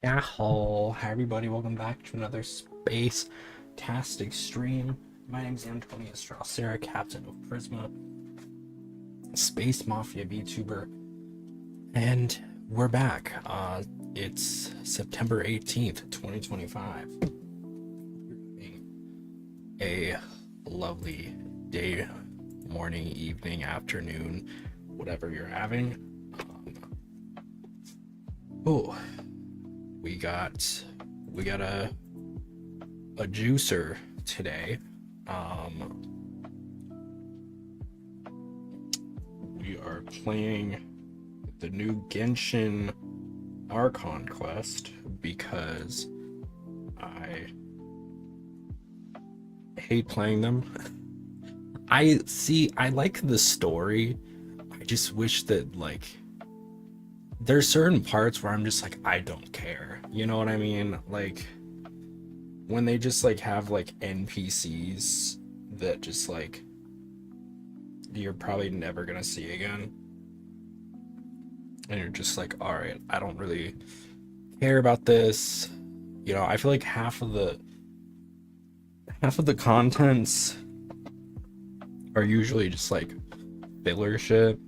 Yahoo! Hi everybody, welcome back to another Space-tastic stream. My name's Antonio Straussera, Captain of Prisma, Space Mafia VTuber, and we're back. It's September 18th, 2025. A lovely day, morning, evening, afternoon, whatever you're having. Oh, we got a juicer today. We are playing the new Genshin Archon quest because I hate playing them. I like the story. I just wish that there's certain parts where I'm just like, I don't care. You know what I mean? Like when they just have NPCs that just you're probably never gonna see again. And you're just like, all right, I don't really care about this. I feel like half of the contents are usually just filler shit.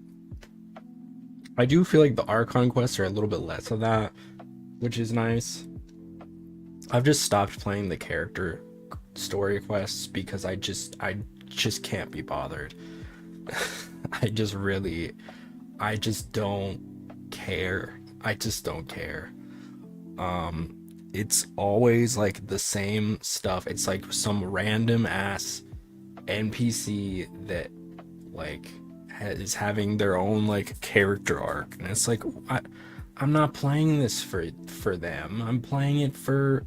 I do feel like the Archon quests are a little bit less of that, which is nice. I've just stopped playing the character story quests because I just can't be bothered. I just don't care. I just don't care. It's always the same stuff. It's like some random ass NPC that is having their own character arc, and it's like I'm not playing this for them. I'm playing it for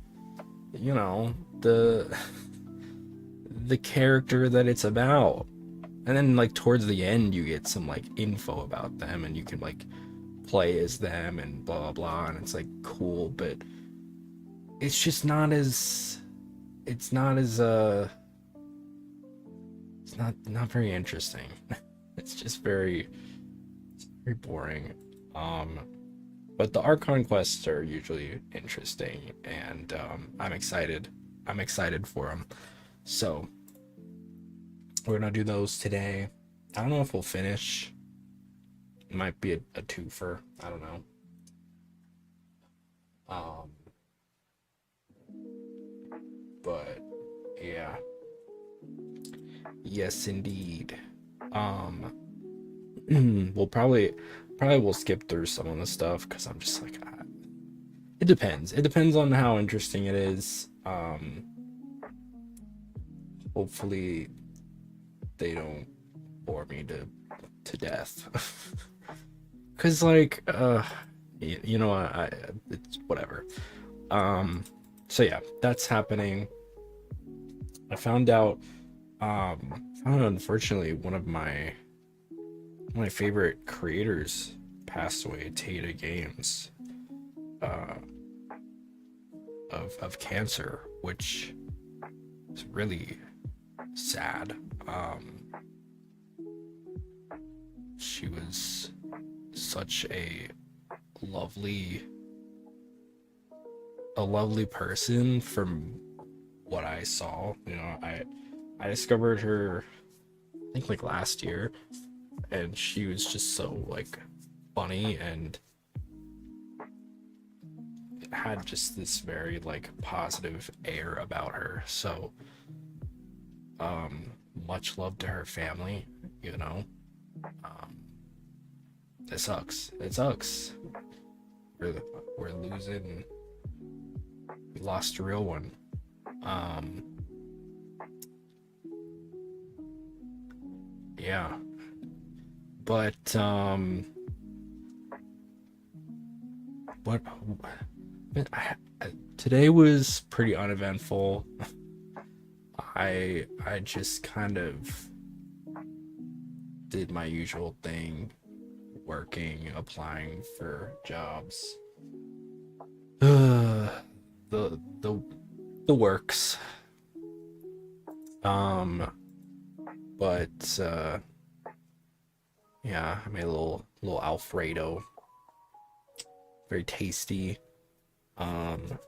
the character that it's about. And then towards the end you get some info about them, and you can play as them and blah blah blah, and it's cool, but it's just not as it's not very interesting. It's just very boring. But the Archon quests are usually interesting, and I'm excited for them. So we're gonna do those today. I don't know if we'll finish. It might be a twofer. I don't know. But yeah. Yes, indeed. We'll probably will skip through some of the stuff because I'm just it depends. It depends on how interesting it is. Hopefully they don't bore me to death. Cause it's whatever. So yeah, that's happening. I found out unfortunately one of my favorite creators passed away, Tata Games, of cancer, which is really sad. She was such a lovely person from what I saw. I discovered her I think last year, and she was just so funny and had just this very positive air about her. So much love to her family. It sucks. We're losing. We lost a real one. Yeah. But what today was pretty uneventful. I just kind of did my usual thing, working, applying for jobs. The works. But yeah, I made a little Alfredo. Very tasty. Um,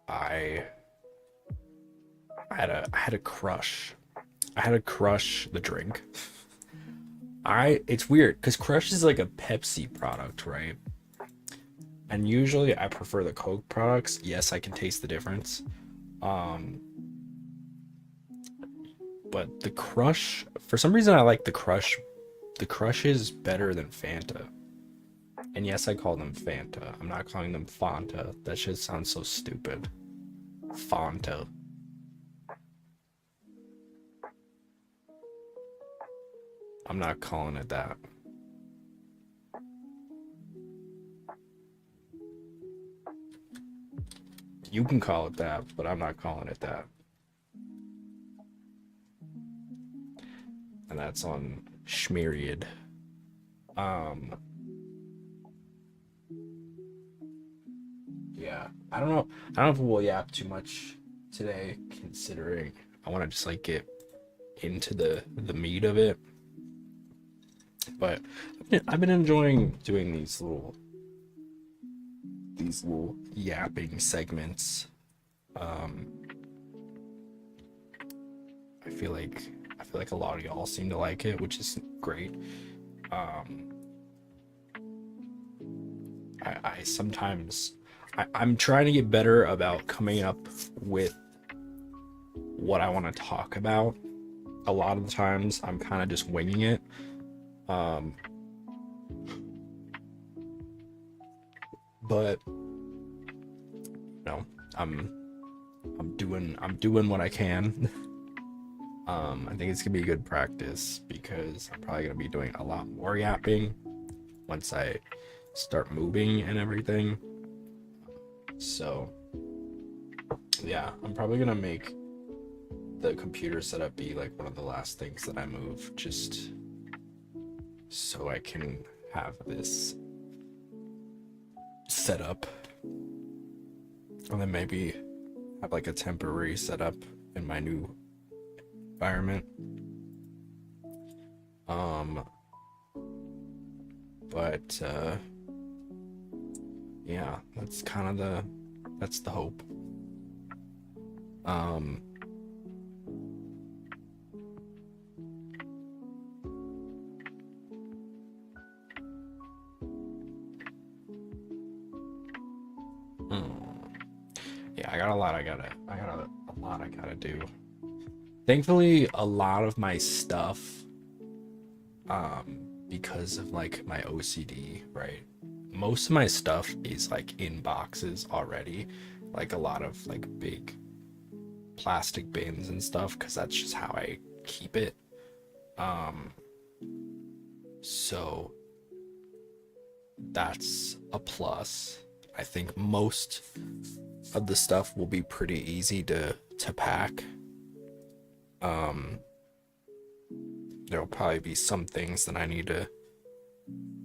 I I had a crush. I had a crush the drink. It's weird because Crush is like a Pepsi product, right? And usually I prefer the Coke products. Yes, I can taste the difference. Um, but the Crush, for some reason I like the Crush. The Crush is better than Fanta. And yes, I call them Fanta. I'm not calling them Fanta. That shit sounds so stupid. Fanta. I'm not calling it that. You can call it that, but I'm not calling it that. And that's on Schmeriad. Um, yeah, I don't know. I don't know if we'll yap too much today, considering I want to just like get into the meat of it. But I've been enjoying doing these little yapping segments. Um, I feel like a lot of y'all seem to like it, which is great. Um, I sometimes I'm trying to get better about coming up with what I want to talk about. A lot of the times I'm kind of just winging it. But you know, I'm doing what I can. I think it's gonna be a good practice because I'm probably gonna be doing a lot more yapping once I start moving and everything. So yeah, I'm probably gonna make the computer setup be like one of the last things that I move, just so I can have this setup, and then maybe have like a temporary setup in my new environment. But yeah, that's kind of that's the hope. Yeah, I got a lot I gotta do. Thankfully, a lot of my stuff, because of like my OCD, right? Most of my stuff is like in boxes already, like a lot of like big plastic bins and stuff, because that's just how I keep it. So that's a plus. I think most of the stuff will be pretty easy to pack. There'll probably be some things that I need to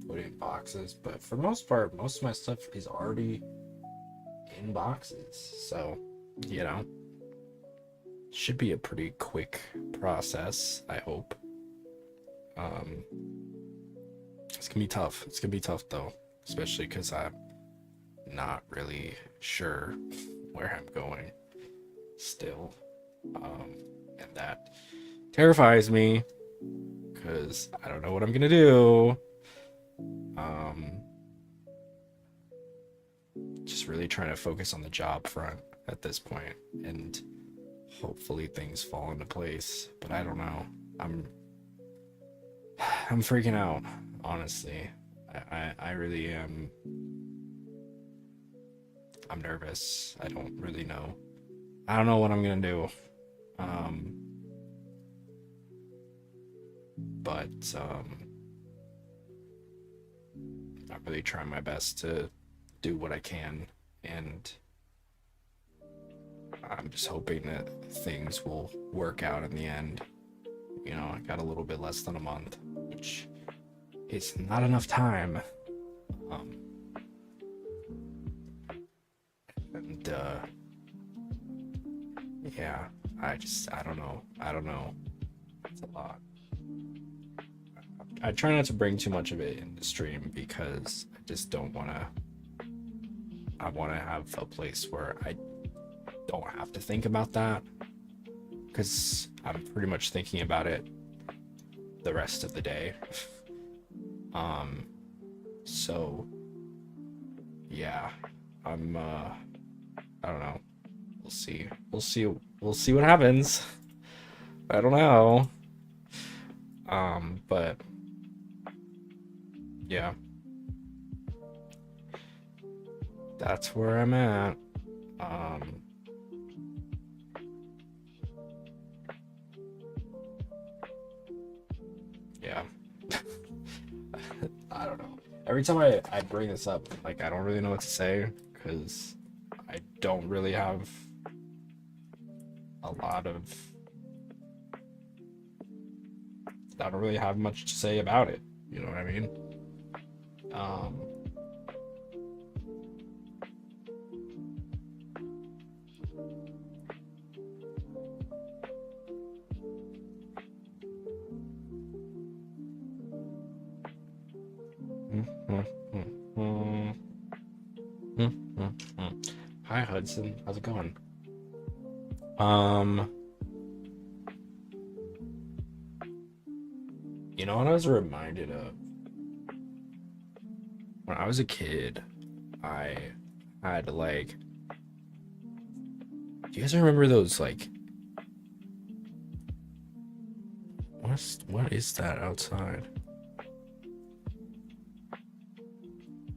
put in boxes, but for most part, most of my stuff is already in boxes. So, you know, should be a pretty quick process, I hope. It's gonna be tough. It's gonna be tough though, especially because I'm not really sure where I'm going still. And that terrifies me because I don't know what I'm gonna do. Just really trying to focus on the job front at this point, and hopefully things fall into place. But I don't know. I'm freaking out, honestly. I really am. I'm nervous. I don't really know. I don't know what I'm gonna do. But I'm really trying my best to do what I can, and I'm just hoping that things will work out in the end. You know, I got a little bit less than a month, which is not enough time. And yeah, I don't know. It's a lot. I try not to bring too much of it in the stream because I just don't want to I want to have a place where I don't have to think about that, because I'm pretty much thinking about it the rest of the day. So yeah, I'm I don't know. We'll see. We'll see what happens. I don't know. But yeah. That's where I'm at. Yeah. I don't know. Every time I bring this up, like, I don't really know what to say, because I don't really have a lot of... I don't really have much to say about it. You know what I mean? Hi Hudson, how's it going? You know what I was reminded of? When I was a kid, I had like... Do you guys remember those, like... What is that outside?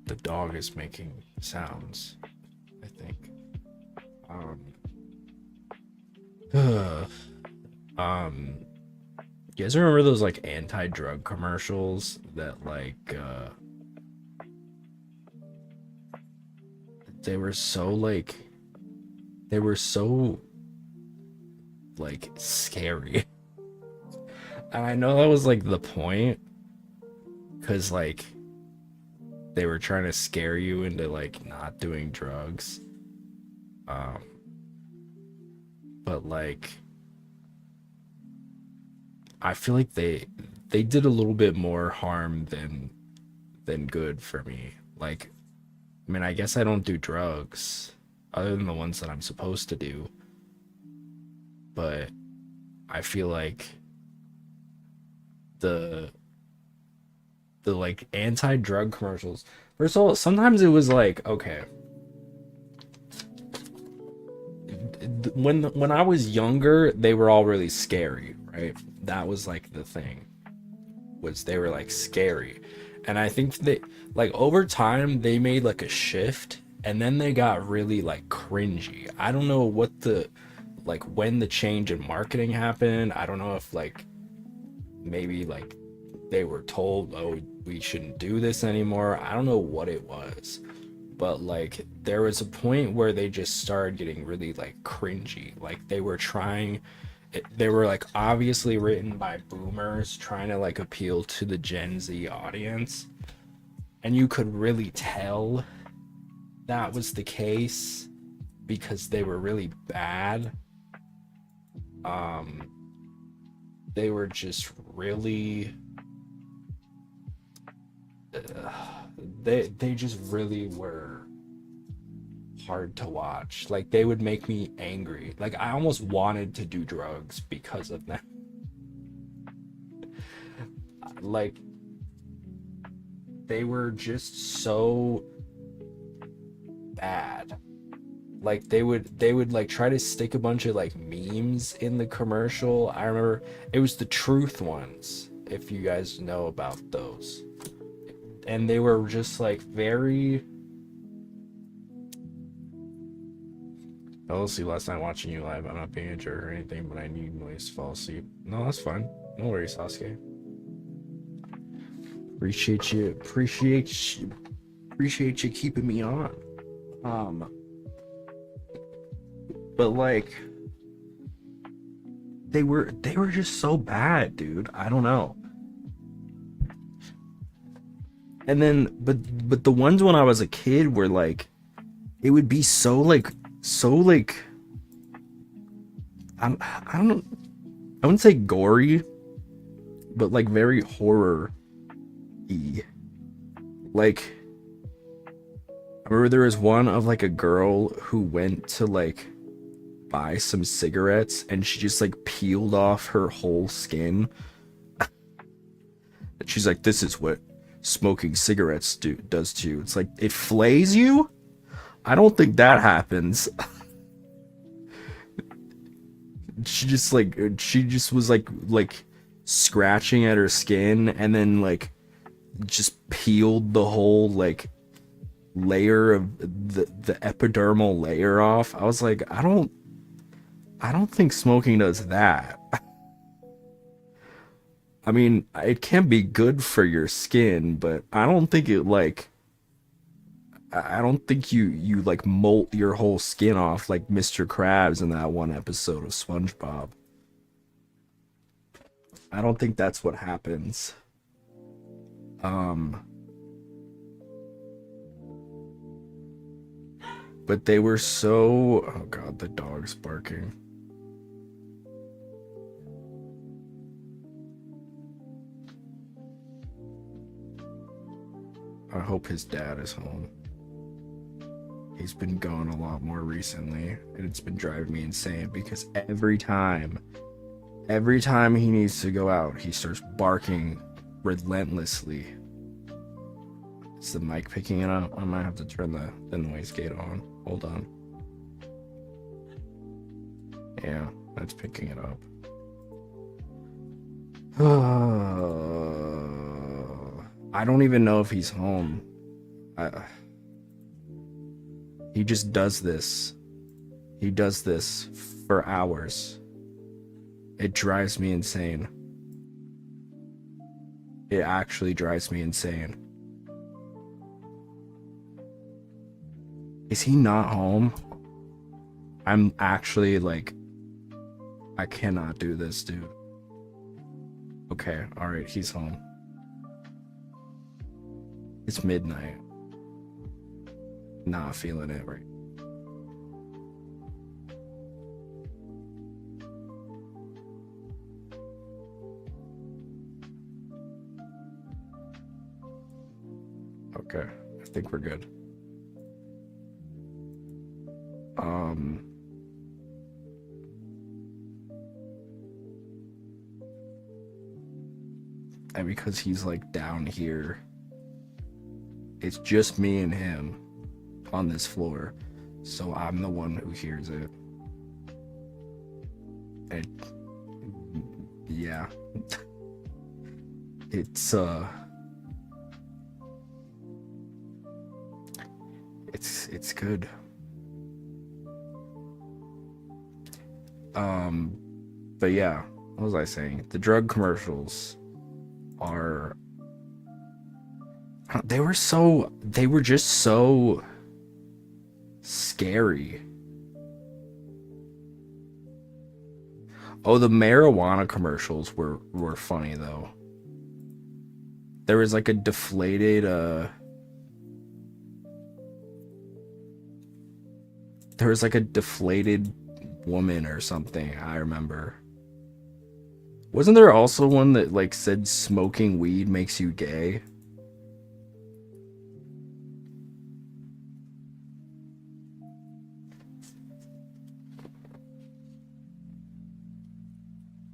The dog is making sounds, I think. You guys remember those like anti-drug commercials that like they were so like scary. And I know that was like the point, because like they were trying to scare you into like not doing drugs. But like I feel like they did a little bit more harm than good for me. Like, I mean, I guess I don't do drugs other than the ones that I'm supposed to do. But I feel like the like anti-drug commercials, first of all, sometimes it was like, okay, when I was younger, they were all really scary, right? That was like the thing, was they were like scary. And I think they, like, over time they made like a shift, and then they got really like cringy. I don't know what the, like, when the change in marketing happened. I don't know if like maybe like they were told, oh, we shouldn't do this anymore. I don't know what it was, but like there was a point where they just started getting really like cringy. Like they were trying, they were like obviously written by boomers trying to like appeal to the Gen Z audience, and you could really tell that was the case because they were really bad. They were just really they just really were hard to watch. Like they would make me angry. Like I almost wanted to do drugs because of them. Like they were just so bad. Like they would like try to stick a bunch of like memes in the commercial. I remember it was the truth ones, if you guys know about those. And they were just like very... I fell asleep last night watching you live. I'm not being a jerk or anything, but I need noise to fall asleep. No, that's fine. No worries, Sasuke. Appreciate you keeping me on. But like they were just so bad, dude. I don't know. And then but the ones when I was a kid were like, it would be so like I don't know, I wouldn't say gory, but like very horror-y. Like I remember there was one of like a girl who went to like buy some cigarettes and she just like peeled off her whole skin. And she's like, this is what smoking cigarettes does to you. It's like, it flays you? I don't think that happens. She just was like scratching at her skin and then like just peeled the whole like layer of the epidermal layer off. I was like, I don't think smoking does that. I mean, it can be good for your skin, but I don't think it like I don't think you like molt your whole skin off like Mr. Krabs in that one episode of SpongeBob. I don't think that's what happens. Um but they were so, oh god, the dog's barking. I hope his dad is home. He's been gone a lot more recently, and it's been driving me insane because every time he needs to go out, he starts barking relentlessly. Is the mic picking it up? I might have to turn the noise gate on. Hold on. Yeah, that's picking it up. I don't even know if he's home. He just does this. He does this for hours. It drives me insane. It actually drives me insane. Is he not home? I'm actually like, I cannot do this, dude. Okay, alright, he's home. It's midnight. Not feeling it right. Okay, I think we're good. And because he's like down here, it's just me and him on this floor, so I'm the one who hears it. And yeah, it's good. But yeah, what was I saying? The drug commercials are, they were just so scary. Oh, the marijuana commercials were funny though. There was like a deflated woman or something, I remember. Wasn't there also one that like said smoking weed makes you gay?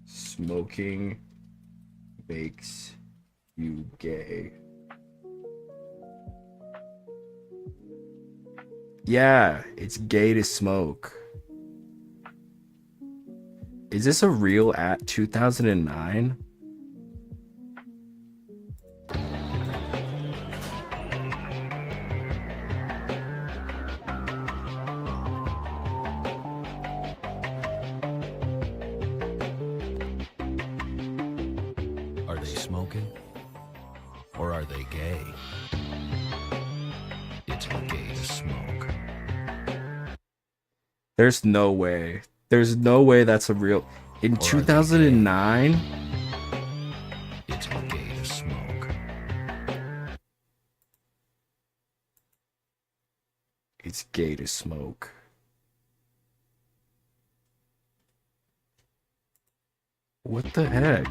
Smoking makes you gay. Yeah, it's gay to smoke. Is this a real at 2009? Are they smoking? Or are they gay? It's gay to smoke. There's no way. There's no way that's a real... In 2009? It's gay to smoke. It's gay to smoke. What the heck?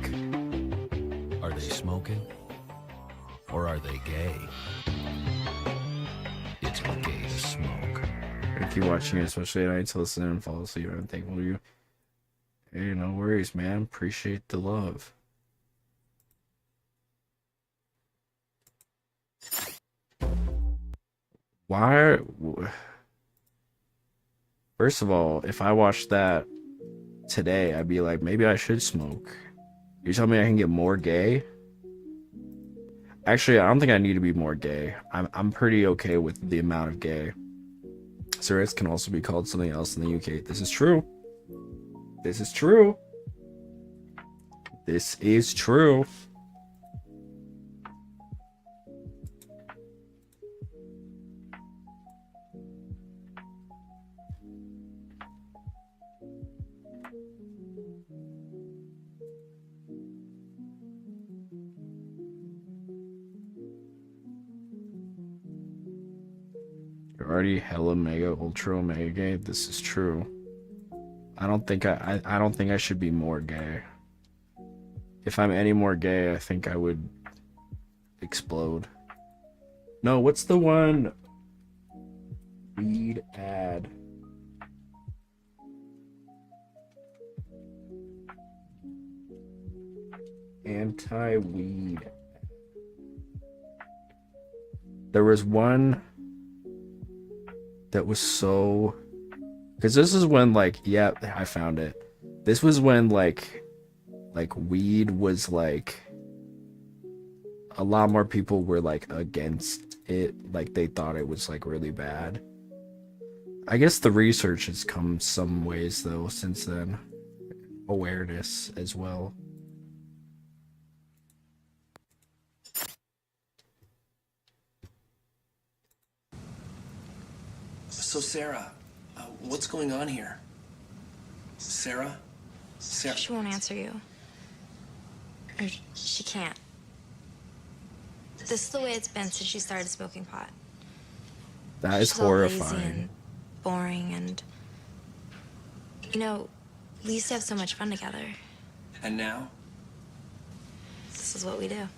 Are they smoking? Or are they gay? It's okay to smoke. I keep watching it, especially at night, to listen and fall asleep. I'm thankful to you. Hey, no worries, man. Appreciate the love. Why? First of all, if I watched that today, I'd be like, maybe I should smoke. You tell me I can get more gay? Actually, I don't think I need to be more gay. I'm pretty okay with the amount of gay. Cigarettes can also be called something else in the UK. This is true. This is true. This is true. You're already hella mega ultra omega gay. This is true. I don't think I should be more gay. If I'm any more gay, I think I would explode. No, what's the one? Weed ad. Anti-weed. There was one that was so, because this is when, like, yeah, I found it. This was when like weed was like, a lot more people were like against it, like they thought it was like really bad. I guess the research has come some ways though since then. Awareness as well. So Sarah, what's going on here? Sarah? Sarah? She won't answer you. Or she can't. This is the way it's been since she started smoking pot. That is She's all lazy horrifying. and boring and... You know, we used to have so much fun together. And now? This is what we do.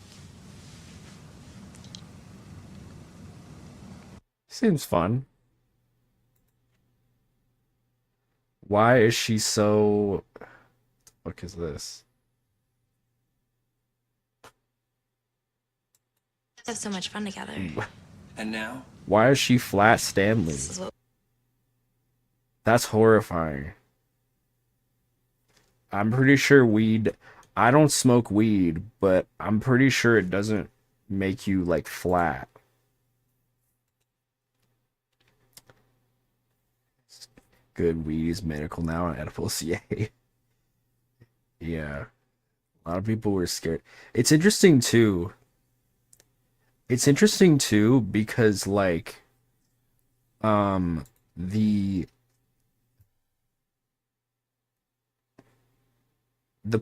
Seems fun. Why is she so... What the fuck is this? We have so much fun together. And now? Why is she flat Stanley? This is what... That's horrifying. I'm pretty sure weed... I don't smoke weed, but I'm pretty sure it doesn't make you, like, flat. Good, weed is medical now and edibles, yay. Yeah. A lot of people were scared. It's interesting, too. It's interesting, too, because, like, the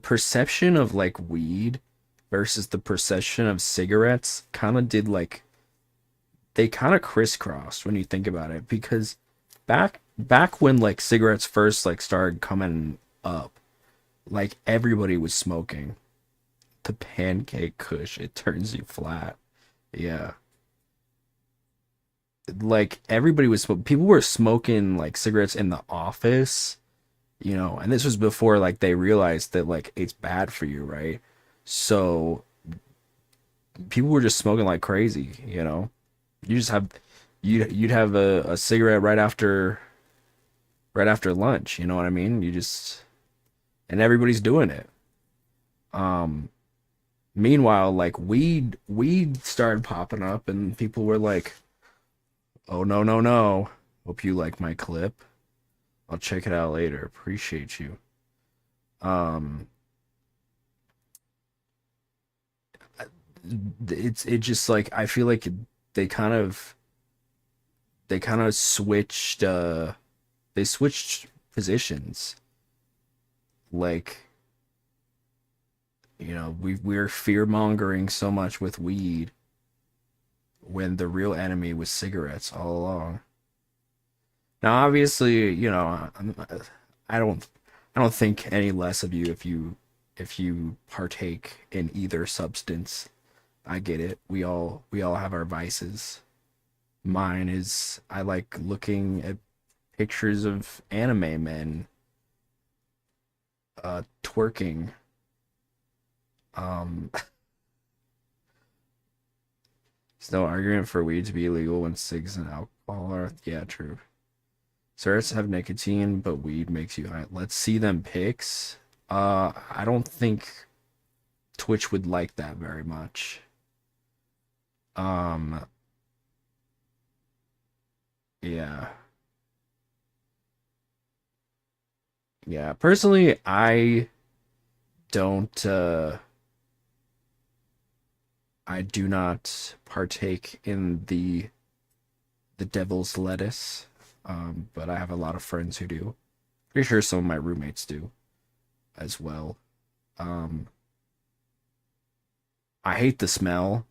perception of like weed versus the perception of cigarettes kind of did like, they kind of crisscrossed when you think about it, because back when like cigarettes first like started coming up, like everybody was smoking the pancake kush. It turns you flat. Yeah, like everybody was people were smoking like cigarettes in the office, you know, and this was before like they realized that like it's bad for you, right? So people were just smoking like crazy, you know. You just have you'd have a cigarette right after lunch, you know what I mean? You just, and everybody's doing it. Meanwhile, like weed started popping up and people were like, oh no, hope you like my clip. I'll check it out later. Appreciate you. It just like, I feel like they kind of switched they switched positions. Like, you know, we're fear mongering so much with weed when the real enemy was cigarettes all along. Now, obviously, you know, I don't think any less of you if you partake in either substance. I get it. We all have our vices. Mine is I like looking at pictures of anime men twerking. Um, there's no argument for weed to be illegal when cigs and alcohol are. Yeah, true. Cigarettes have nicotine, but weed makes you high. Let's see them pics. I don't think Twitch would like that very much. Um, yeah. Yeah, personally, don't I do not partake in the devil's lettuce. But I have a lot of friends who do. Pretty sure some of my roommates do as well. Um, I hate the smell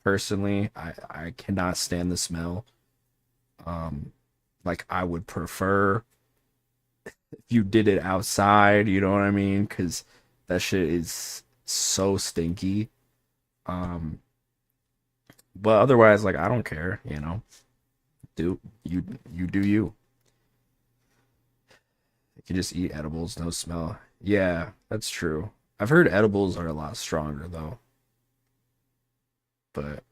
personally. I cannot stand the smell. Um, like I would prefer if you did it outside, you know what I mean? Because that shit is so stinky. Um, but otherwise, like I don't care, you know. Do you do you? You can just eat edibles, no smell. Yeah, that's true. I've heard edibles are a lot stronger though, but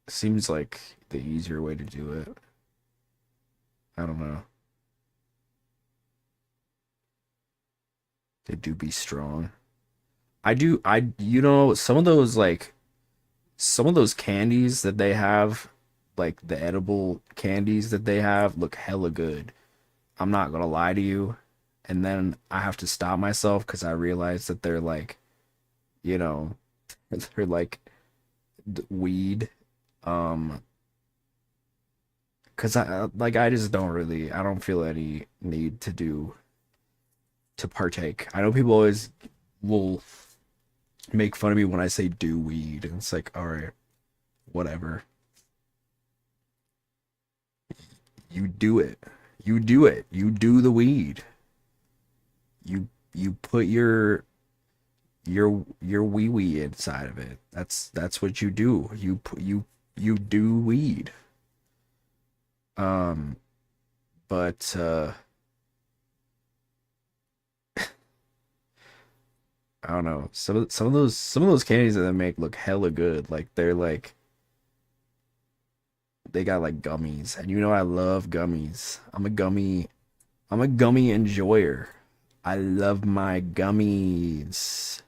it seems like the easier way to do it. I don't know. They do be strong. You know, some of those candies that they have, like the edible candies that they have, look hella good. I'm not gonna lie to you. And then I have to stop myself because I realize that they're like, you know, they're like weed. Um, because I just don't really, I don't feel any need to partake. I know people always will make fun of me when I say do weed, and it's like, all right, whatever. You do it. You do it. You do the weed. You put your wee wee inside of it. That's what you do. You do weed. Um, but I don't know. Some of those candies that they make look hella good. Like they're like they got like gummies, and you know I love gummies. I'm a gummy enjoyer. I love my gummies.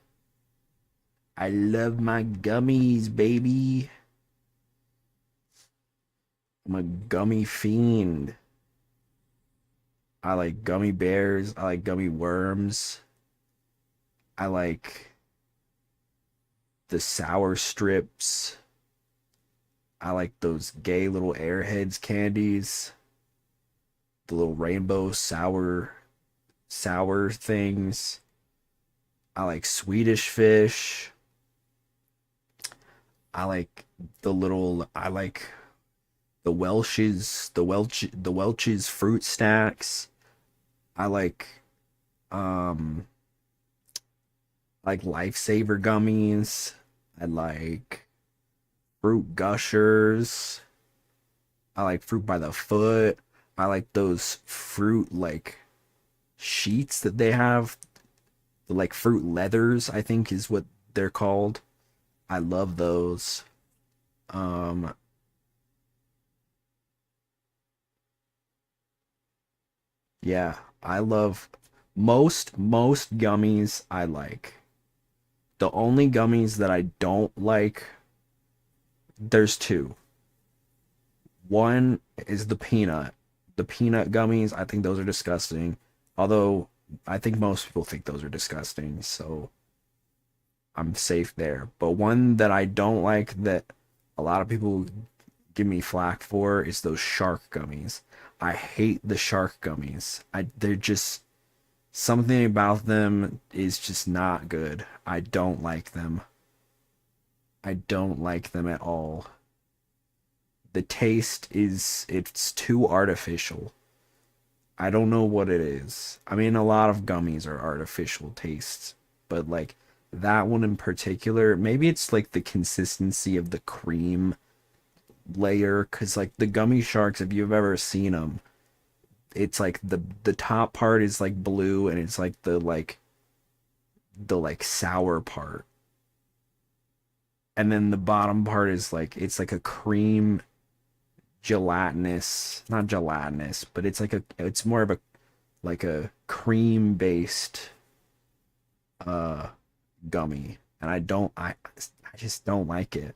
I love my gummies, baby. I'm a gummy fiend. I like gummy bears. I like gummy worms. I like the sour strips. I like those gay little airheads candies. The little rainbow sour things. I like Swedish fish. I like I like the Welch's fruit snacks. I um like lifesaver gummies. I like fruit gushers. I like fruit by the foot. I like those fruit like sheets that they have. The like fruit leathers, I think is what they're called. I love those. Um yeah, I love most gummies I like. The only gummies that I don't like, there's two. One is the peanut. The peanut gummies, I think those are disgusting. Although I think most people think those are disgusting, so I'm safe there. But one that I don't like that a lot of people give me flack for is those shark gummies. I hate the shark gummies. They're just something about them is just not good. I don't like them. I don't like them at all. The taste it's too artificial. I don't know what it is. I mean, a lot of gummies are artificial tastes, but like that one in particular, maybe it's like the consistency of the cream layer, because like the gummy sharks, if you've ever seen them, it's like the top part is like blue, and it's like the sour part, and then the bottom part is like it's like a cream gelatinous, not gelatinous, but it's like it's more of a like a cream based gummy, and I just don't like it.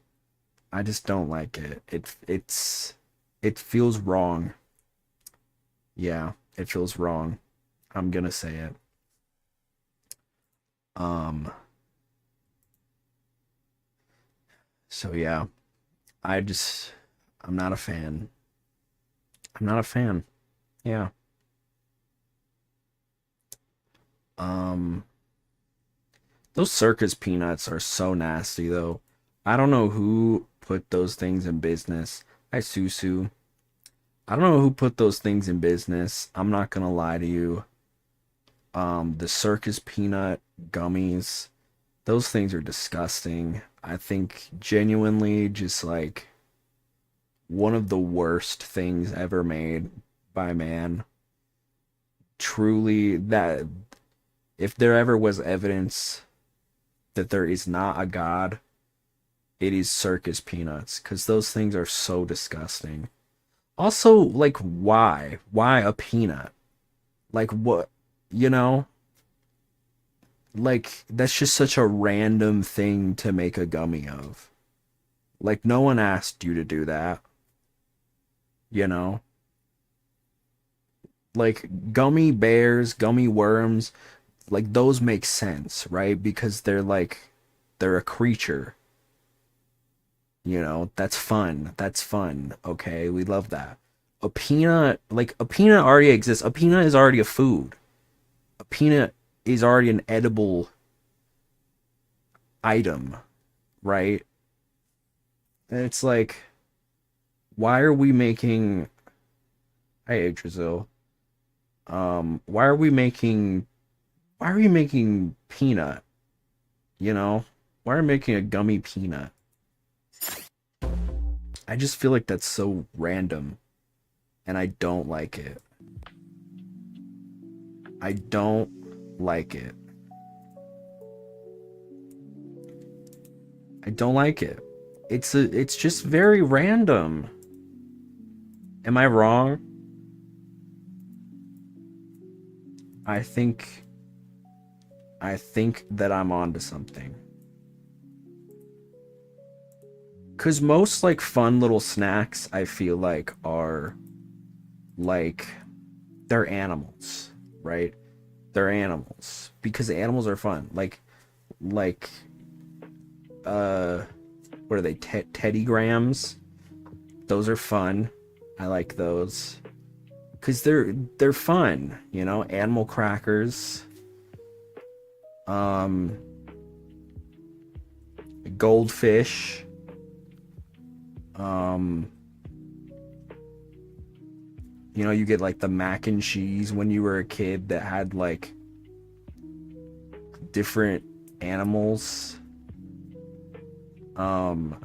I just don't like it. It feels wrong. Yeah, it feels wrong. I'm gonna say it. Um so yeah, I just I'm not a fan. I'm not a fan. Yeah. Um those circus peanuts are so nasty though. I don't know who put those things in business. Hi Susu. I don't know who put those things in business. I'm not gonna lie to you. The circus peanut gummies, those things are disgusting. I think genuinely just like one of the worst things ever made by man. Truly, that if there ever was evidence that there is not a god, it is circus peanuts, because those things are so disgusting. Also, like, why? Why a peanut? Like, what? You know? Like, that's just such a random thing to make a gummy of. Like, no one asked you to do that. You know? Like, gummy bears, gummy worms, like, those make sense, right? Because they're a creature. You know, that's fun. That's fun. Okay, we love that. A peanut, like, a peanut already exists. A peanut is already a food. A peanut is already an edible item, right? And it's like, why are we making, hi Idrisil, why are we making peanut? You know, why are we making a gummy peanut? I just feel like that's so random, and I don't like it. I don't like it. I don't like it. It's just very random. Am I wrong? I think that I'm onto something. Cause most like fun little snacks I feel like are like they're animals, right? They're animals because animals are fun. Like what are they? Teddy Grahams. Those are fun. I like those because they're fun. You know, animal crackers. Goldfish. You know, you get like the mac and cheese when you were a kid that had like different animals. But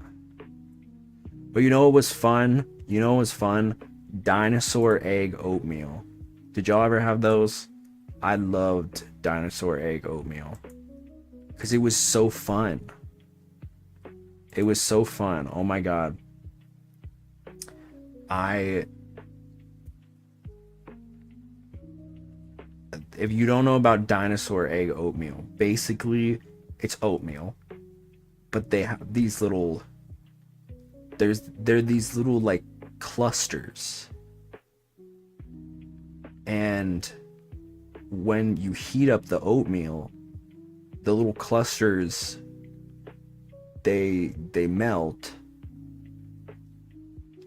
you know what was fun? You know what was fun? Dinosaur egg oatmeal. Did y'all ever have those? I loved dinosaur egg oatmeal because it was so fun. It was so fun. Oh my god. If you don't know about dinosaur egg oatmeal, basically it's oatmeal, but they have these little they're these little like clusters, and when you heat up the oatmeal, the little clusters they melt,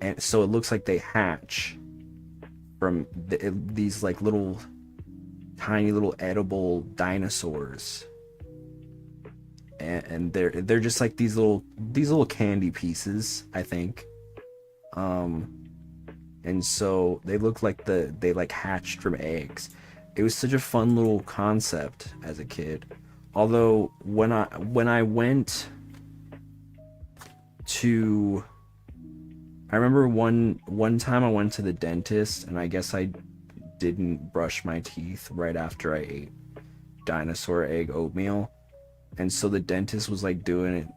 and so it looks like they hatch from these like little tiny little edible dinosaurs, and they're just like these little candy pieces, I think. And so they look like they like hatched from eggs. It was such a fun little concept as a kid. Although when I went to I remember one time I went to the dentist, and I guess I didn't brush my teeth right after I ate dinosaur egg oatmeal, and so the dentist was like doing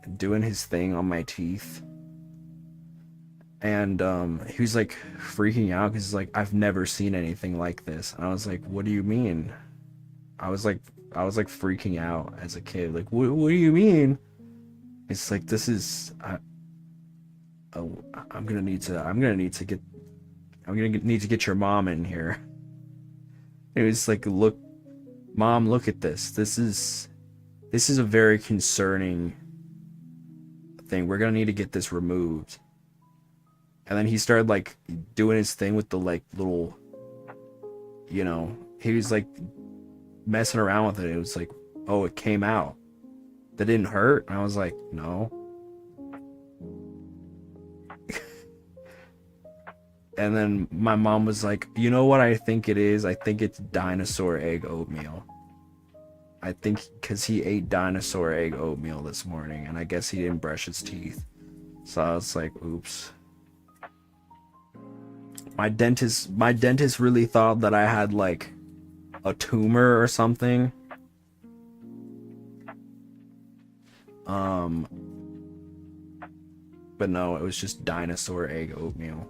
his thing on my teeth, and he was like freaking out because he's like, I've never seen anything like this. And I was like, what do you mean? I was like freaking out as a kid, like, what do you mean? It's like, this is I'm gonna need to get your mom in here. It was like, look, Mom, look at this. This is a very concerning thing. We're gonna need to get this removed. And then he started like doing his thing with the like little, you know, he was like messing around with it. It was like, oh, it came out. That didn't hurt. And I was like, no. And then my mom was like, you know what I think it is? I think it's dinosaur egg oatmeal. I think because he ate dinosaur egg oatmeal this morning, and I guess he didn't brush his teeth. So I was like, oops. My dentist really thought that I had like a tumor or something. But no, it was just dinosaur egg oatmeal.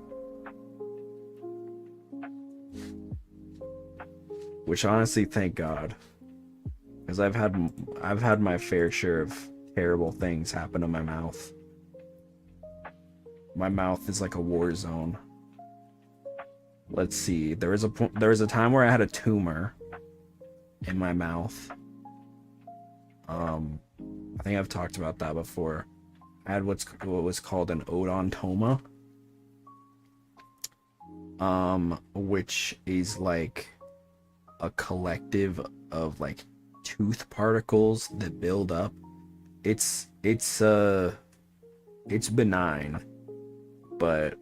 Which honestly, thank God, because I've had my fair share of terrible things happen to my mouth. My mouth is like a war zone. Let's see. There was a time where I had a tumor in my mouth. I think I've talked about that before. I had what was called an odontoma, which is like a collective of like tooth particles that build up. It's benign, but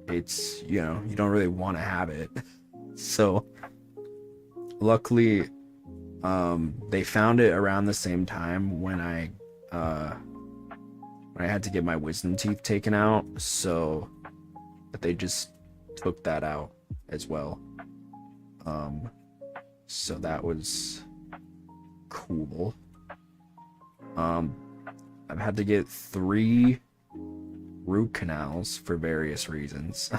it's, you know, you don't really want to have it. So luckily they found it around the same time when I had to get my wisdom teeth taken out, so but they just took that out as well. So that was cool. I've had to get 3 root canals for various reasons.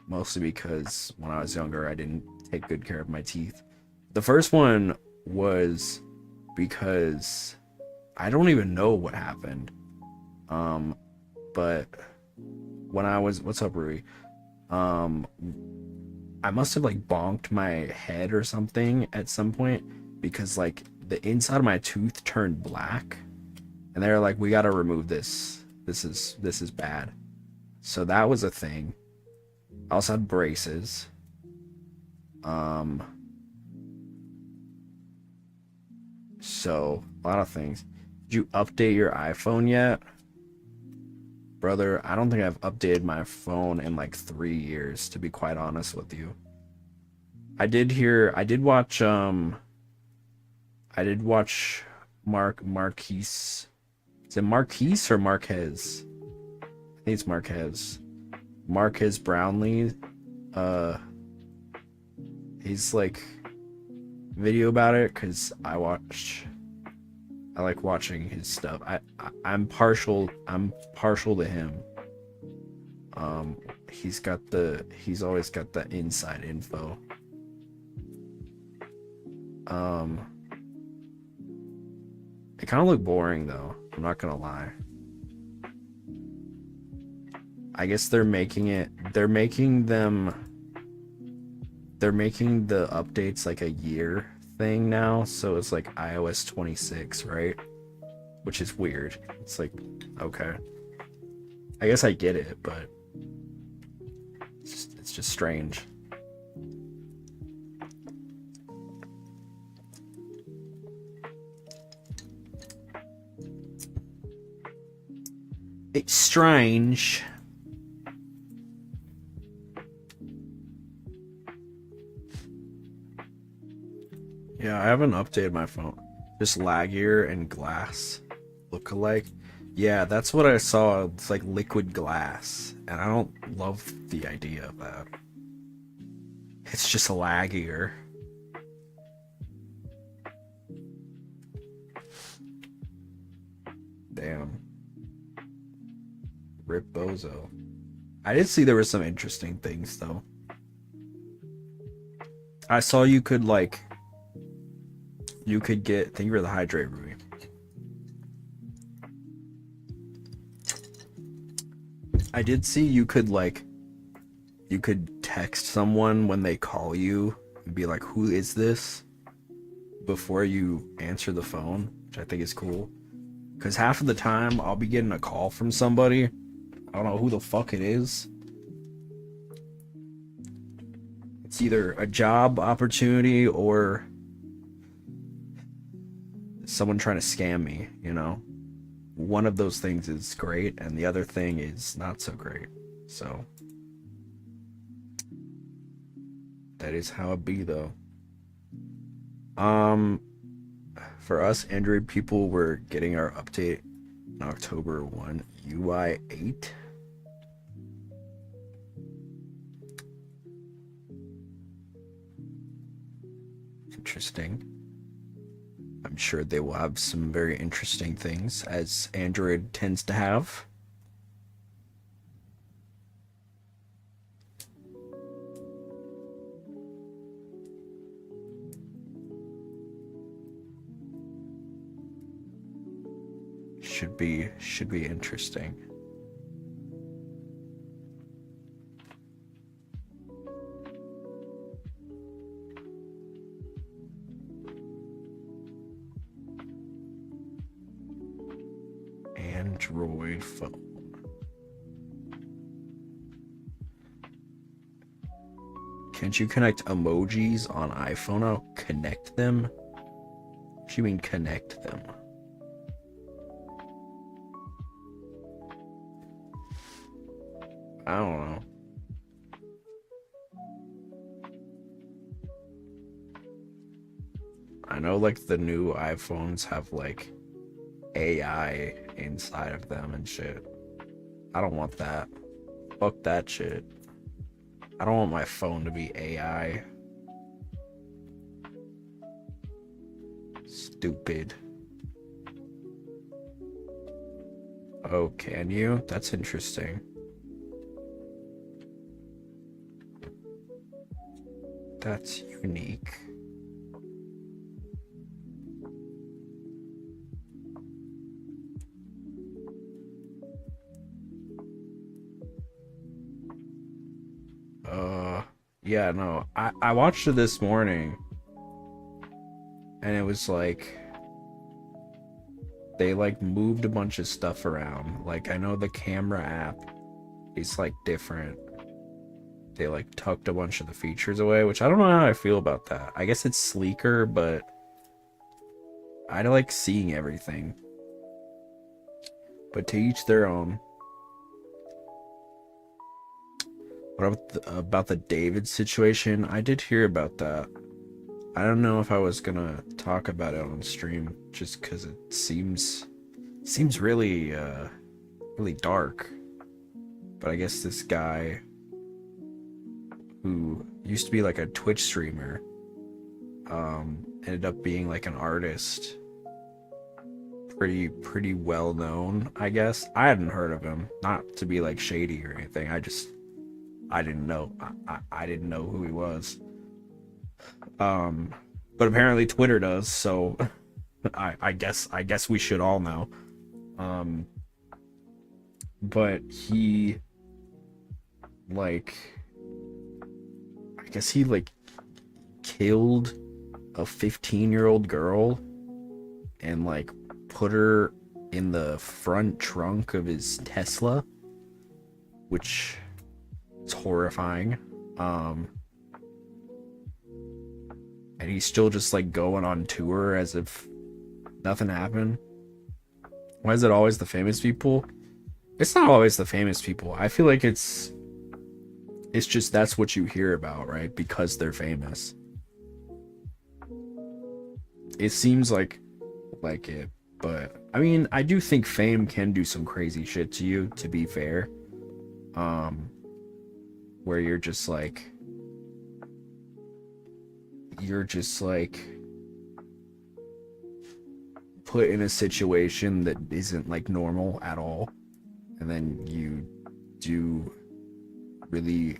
Mostly because when I was younger, I didn't take good care of my teeth. The first one was because I don't even know what happened. But when I was, what's up, Rui? I must have like bonked my head or something at some point, because like the inside of my tooth turned black, and they're like, we gotta remove this. This is bad. So that was a thing. I also had braces. So a lot of things. Did you update your iPhone yet? Brother, I don't think I've updated my phone in like 3 years, to be quite honest with you. I did watch Marquise. Is it Marquise or Marquez? I think it's Marquez. Marquez Brownlee. He's like video about it, because I like watching his stuff. I'm partial to him. He's always got the inside info. It kind of looked boring though, I'm not gonna lie. I guess they're making the updates like a year thing now, so it's like iOS 26, right? Which is weird. It's like, okay, I guess I get it, but it's just strange. It's strange. Yeah, I haven't updated my phone. Just laggier and glass look alike. Yeah, that's what I saw. It's like liquid glass, and I don't love the idea of that. It's just laggier. Damn. Rip Bozo. I did see there were some interesting things though. I saw you could get, thank you for the hydrate, Ruby. I did see you could text someone when they call you and be like, who is this? Before you answer the phone, which I think is cool. Because half of the time I'll be getting a call from somebody. I don't know who the fuck it is. It's either a job opportunity or someone trying to scam me, you know? One of those things is great and the other thing is not so great. So that is how it be though. For us Android people, we're getting our update in October 1, UI 8. Interesting. I'm sure they will have some very interesting things, as Android tends to have. Should be interesting. Android phone. Can't you connect emojis on iPhone? Oh, connect them? What do you mean connect them? I don't know. I know like the new iPhones have like AI inside of them and shit. I don't want that. Fuck that shit. I don't want my phone to be AI. Stupid. Oh, can you? That's interesting. That's unique. Yeah, no. I watched it this morning and it was like they like moved a bunch of stuff around. Like I know the camera app is like different. They like tucked a bunch of the features away, which I don't know how I feel about that. I guess it's sleeker, but I like seeing everything. But to each their own. What about the David situation? I did hear about that. I don't know if I was gonna talk about it on stream, just because it seems really really dark. But I guess this guy who used to be like a Twitch streamer ended up being like an artist, pretty well known, I guess. I hadn't heard of him, not to be like shady or anything. I didn't know. I didn't know who he was. But apparently Twitter does, so I guess we should all know. But he like I guess he like killed a 15-year-old girl and like put her in the front trunk of his Tesla, which is horrifying. And he's still just like going on tour as if nothing happened. Why is it always the famous people? It's not always the famous people. I feel like it's just that's what you hear about, right? Because they're famous. It seems like it. But I mean, I do think fame can do some crazy shit to you, to be fair. Where you're just like put in a situation that isn't like normal at all, and then you do really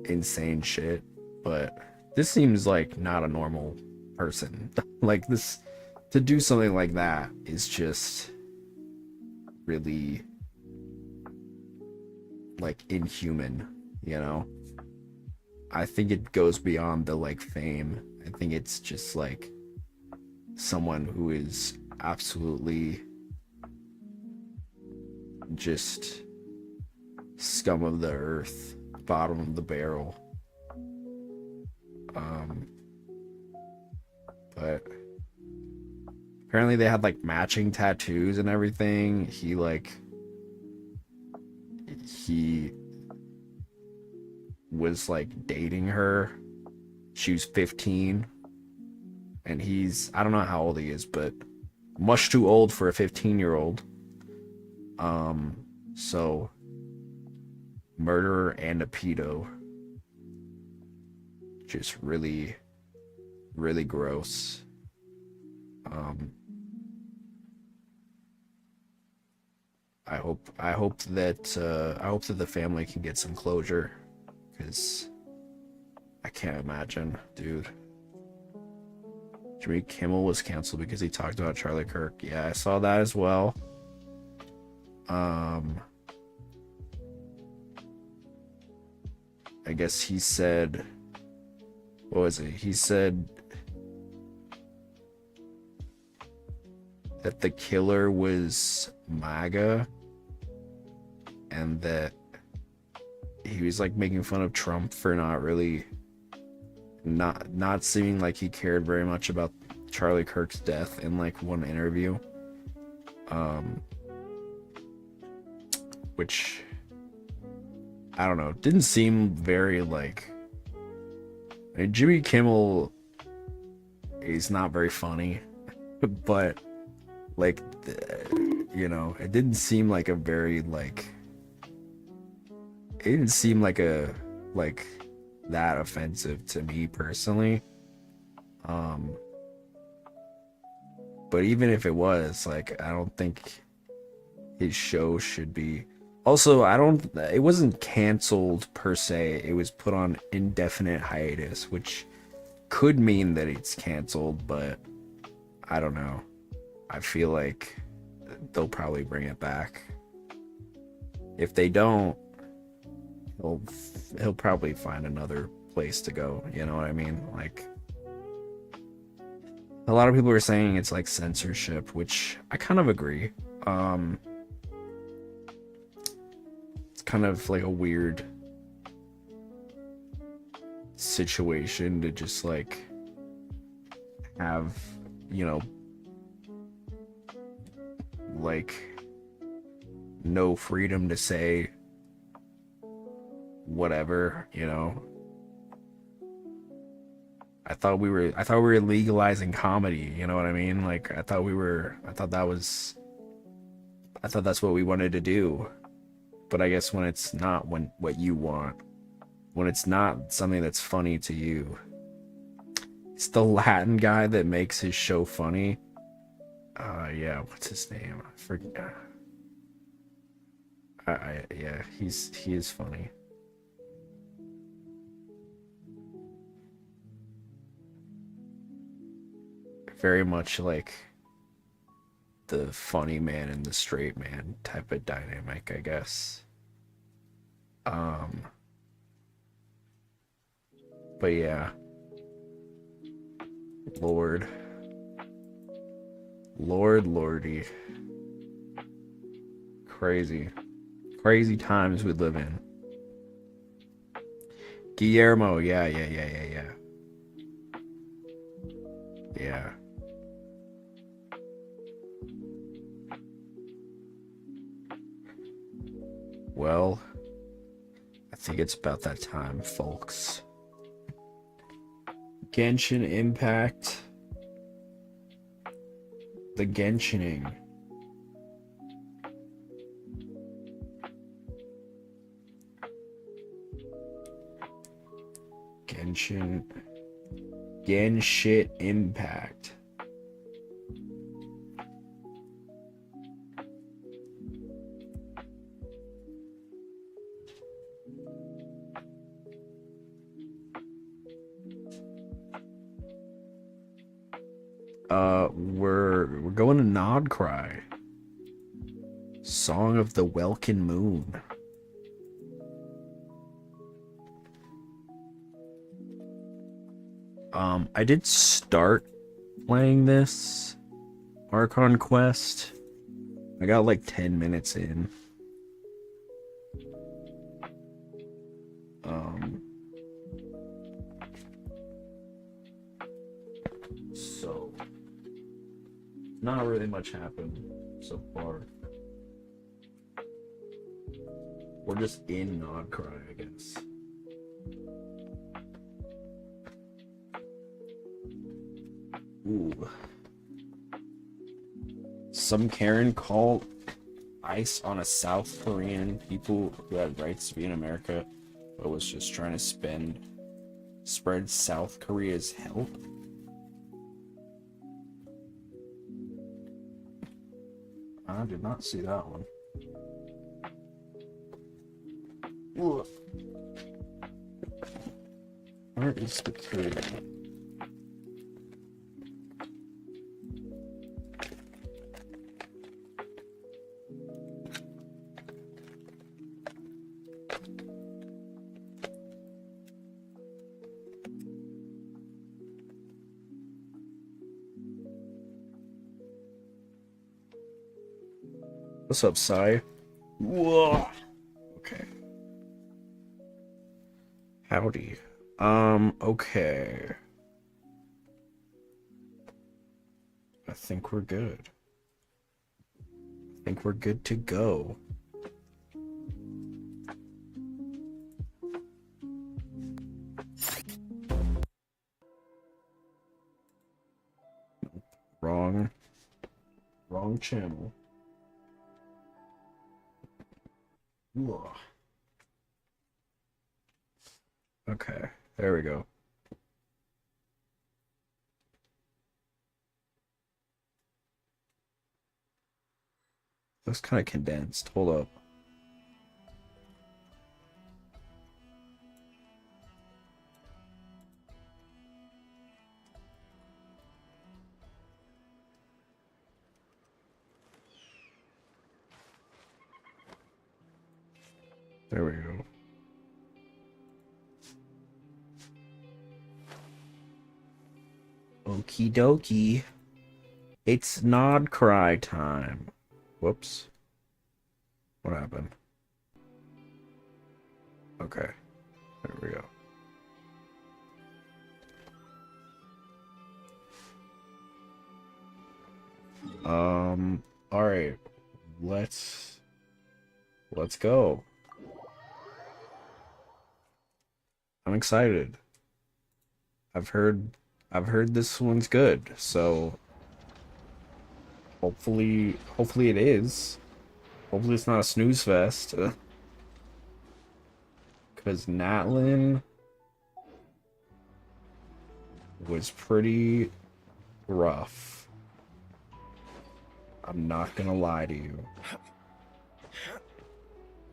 insane shit. But this seems like not a normal person. Like this, to do something like that is just really like inhuman, you know? I think it goes beyond the like fame. I think it's just like someone who is absolutely just scum of the earth, bottom of the barrel. But apparently they had like matching tattoos and everything. He was like dating her. She was 15 and I don't know how old he is, but much too old for a 15-year-old. So murderer and a pedo. Just really, really gross. I hope that the family can get some closure, because I can't imagine, dude. Jimmy Kimmel was canceled because he talked about Charlie Kirk. Yeah, I saw that as well. I guess he said, what was it? He said that the killer was MAGA, and that he was like making fun of Trump for not seeming like he cared very much about Charlie Kirk's death in like one interview. Which I don't know, didn't seem very like, I mean, Jimmy Kimmel is not very funny, but like, you know, it didn't seem like a very like, it didn't seem like that offensive to me personally. But even if it was, like, I don't think his show should be. Also, it wasn't canceled per se. It was put on indefinite hiatus, which could mean that it's canceled, but I don't know. I feel like they'll probably bring it back. If they don't, he'll probably find another place to go, you know what I mean? Like, a lot of people are saying it's like censorship, which I kind of agree. It's kind of like a weird situation to just like have, you know, like no freedom to say whatever, you know. I thought we were legalizing comedy, you know what I mean? Like, I thought that's what we wanted to do. But I guess when it's not what you want, when it's not something that's funny to you, it's the Latin guy that makes his show funny. Yeah, what's his name? I forget. Yeah, he is funny. Very much like the funny man and the straight man type of dynamic, I guess. But yeah. Lordy. Crazy times we live in. Guillermo, yeah. Yeah. Well, I think it's about that time, folks. Genshin Impact The Genshining. Genshin Impact. We're going to Nod Krai. Song of the Welkin Moon. I did start playing this Archon quest. I got like 10 minutes in. So not really much happened so far. We're just in Nod Krai, I guess. Ooh. Some Karen called ICE on a South Korean people who had rights to be in America, but was just trying to spread South Korea's help. I did not see that one. Ooh. Where is the code? What's up, Sai? Whoa. Okay. Howdy. Okay. I think we're good. I think we're good to go. Wrong channel. Ugh. Okay, there we go. Looks kind of condensed. Hold up. There we go. Okie dokie. It's Nod Krai time. Whoops. What happened? Okay. There we go. Alright. Let's go. I'm excited. I've heard this one's good, so hopefully it is. Hopefully it's not a snooze fest. Cause Natlin was pretty rough. I'm not gonna lie to you.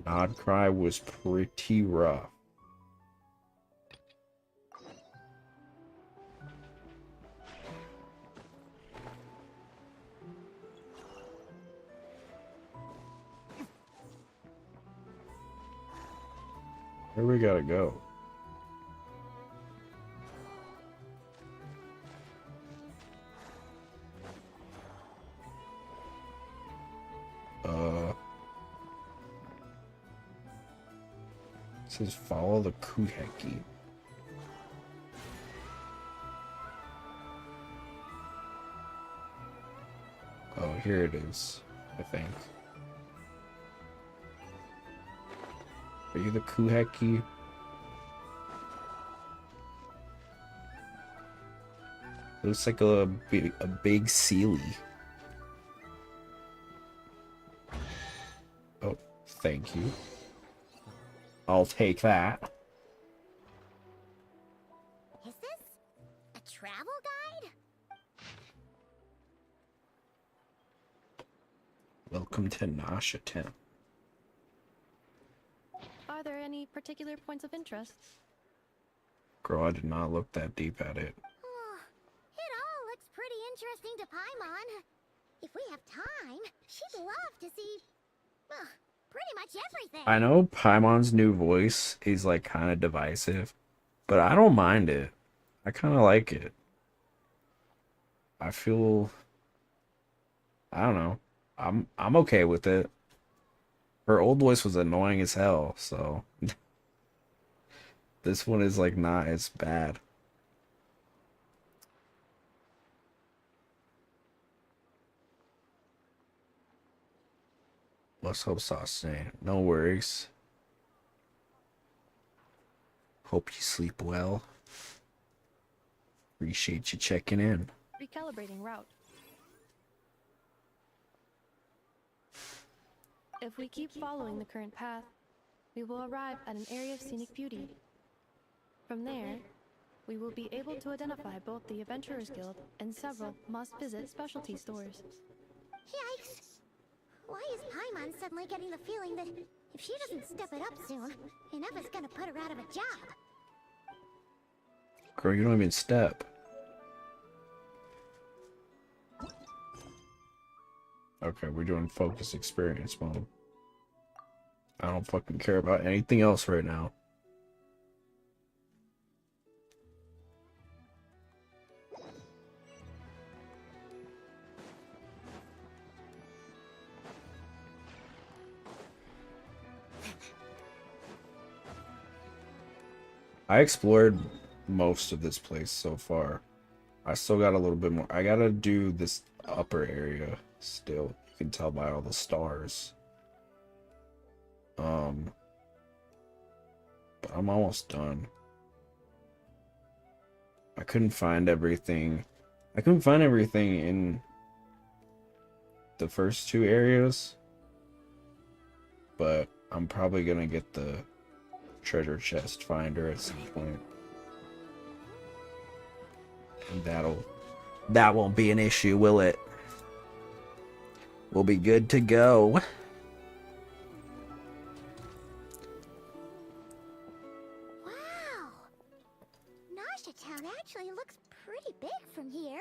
Nod Krai was pretty rough. Where we gotta go? It says follow the Kuheki. Oh, here it is, I think. Are you the Kuheki? Looks like a big Sealy. Thank you. I'll take that. Is this a travel guide? Welcome to Nasha Town. Are there any particular points of interest? Girl, I did not look that deep at it. Oh, it all looks pretty interesting to Paimon. If we have time, she'd love to see, well, pretty much everything. I know Paimon's new voice is like kind of divisive, but I don't mind it. I kind of like it. I feel, I don't know. I'm okay with it. Her old voice was annoying as hell, so this one is like not as bad. Let's hope Sasuke. No worries. Hope you sleep well. Appreciate you checking in. Recalibrating route. If we keep following the current path, we will arrive at an area of scenic beauty. From there, we will be able to identify both the Adventurers Guild and several must-visit specialty stores. Yikes. Why is Paimon suddenly getting the feeling that if she doesn't step it up soon, Ineva's gonna put her out of a job? Girl, you don't even step. Okay, we're doing focus experience mode. I don't fucking care about anything else right now. I explored most of this place so far. I still got a little bit more. I gotta do this upper area still. You can tell by all the stars. But I'm almost done. I couldn't find everything. I couldn't find everything in the first two areas. But I'm probably gonna get the treasure chest finder at some point. And that won't be an issue, will it? We'll be good to go. Wow! Nasha Town actually looks pretty big from here.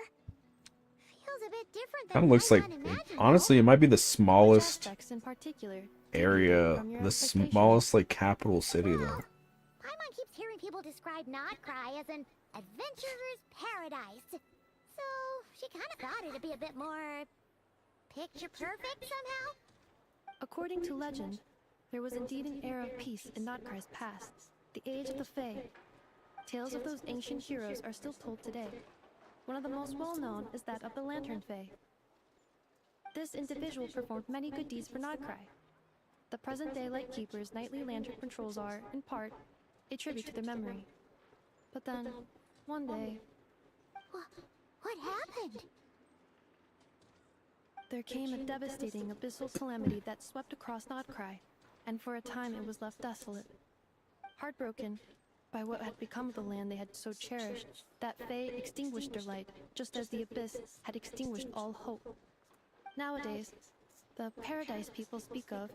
Feels a bit different than Kind of looks like, Paimon imagined, honestly, it might be the Which smallest aspects in particular area, from your the expectations? smallest like capital city though. Well, Paimon keeps hearing people describe Nod Krai as an adventurer's paradise. So she kind of thought it'd be a bit more picture perfect somehow. According to legend, there was indeed an era of peace in Nod Krai's past, the age of the Fae. Tales of those ancient heroes are still told today. One of the most well-known is that of the Lantern Fae. This individual performed many good deeds for Nod Krai. The present-day Lightkeeper's nightly lantern patrols are, in part, a tribute to their memory. But then, one day, What happened? there came a devastating abyssal calamity that swept across Nod Krai, and for a time it was left desolate. Heartbroken by what had become of the land they had so cherished, that Fae extinguished their light, just as the abyss had extinguished all hope. Nowadays, the paradise people speak of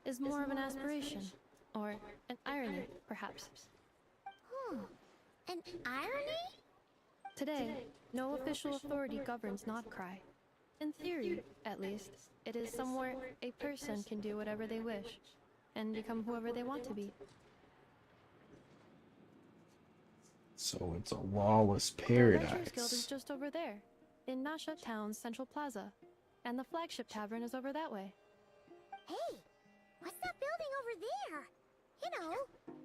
is more of an aspiration, or an irony, perhaps. An irony? Today, no official authority governs Nod Krai. In theory, at least, it is somewhere a person can do whatever they wish, and become whoever they want to be. So it's a lawless The Adventurers Guild is paradise. just over there, in Nasha Town's central plaza, and the flagship tavern is over that way. Hey, what's that building over there? You know,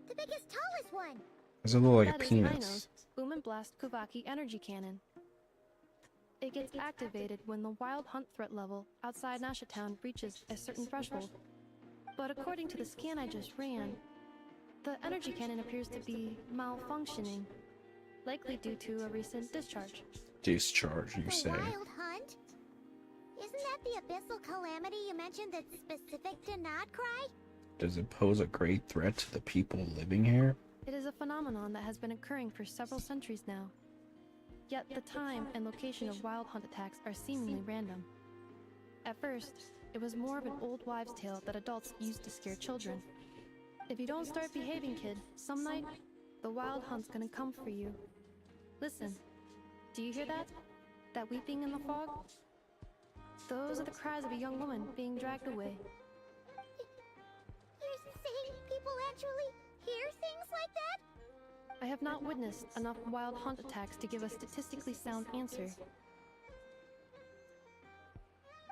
the biggest, tallest one. Does it look like a That is penis? Aino's Boom and Blast Kuvaki energy cannon. It gets activated when the wild hunt threat level outside Nasha Town reaches a certain threshold. But according to the scan I just ran, the energy cannon appears to be malfunctioning, likely due to a recent discharge. Discharge, you The say? wild hunt? Isn't that the abyssal calamity you mentioned that's specific to Nod Krai? Does it pose a great threat to the people living here? It is a phenomenon that has been occurring for several centuries now. Yet the time and location of wild hunt attacks are seemingly random. At first, it was more of an old wives' tale that adults used to scare children. If you don't start behaving, kid, some night, the wild hunt's gonna come for you. Listen, do you hear that? That weeping in the fog? Those are the cries of a young woman being dragged away. You're saying people actually hear things like that? I have not witnessed enough wild hunt attacks to give a statistically sound answer.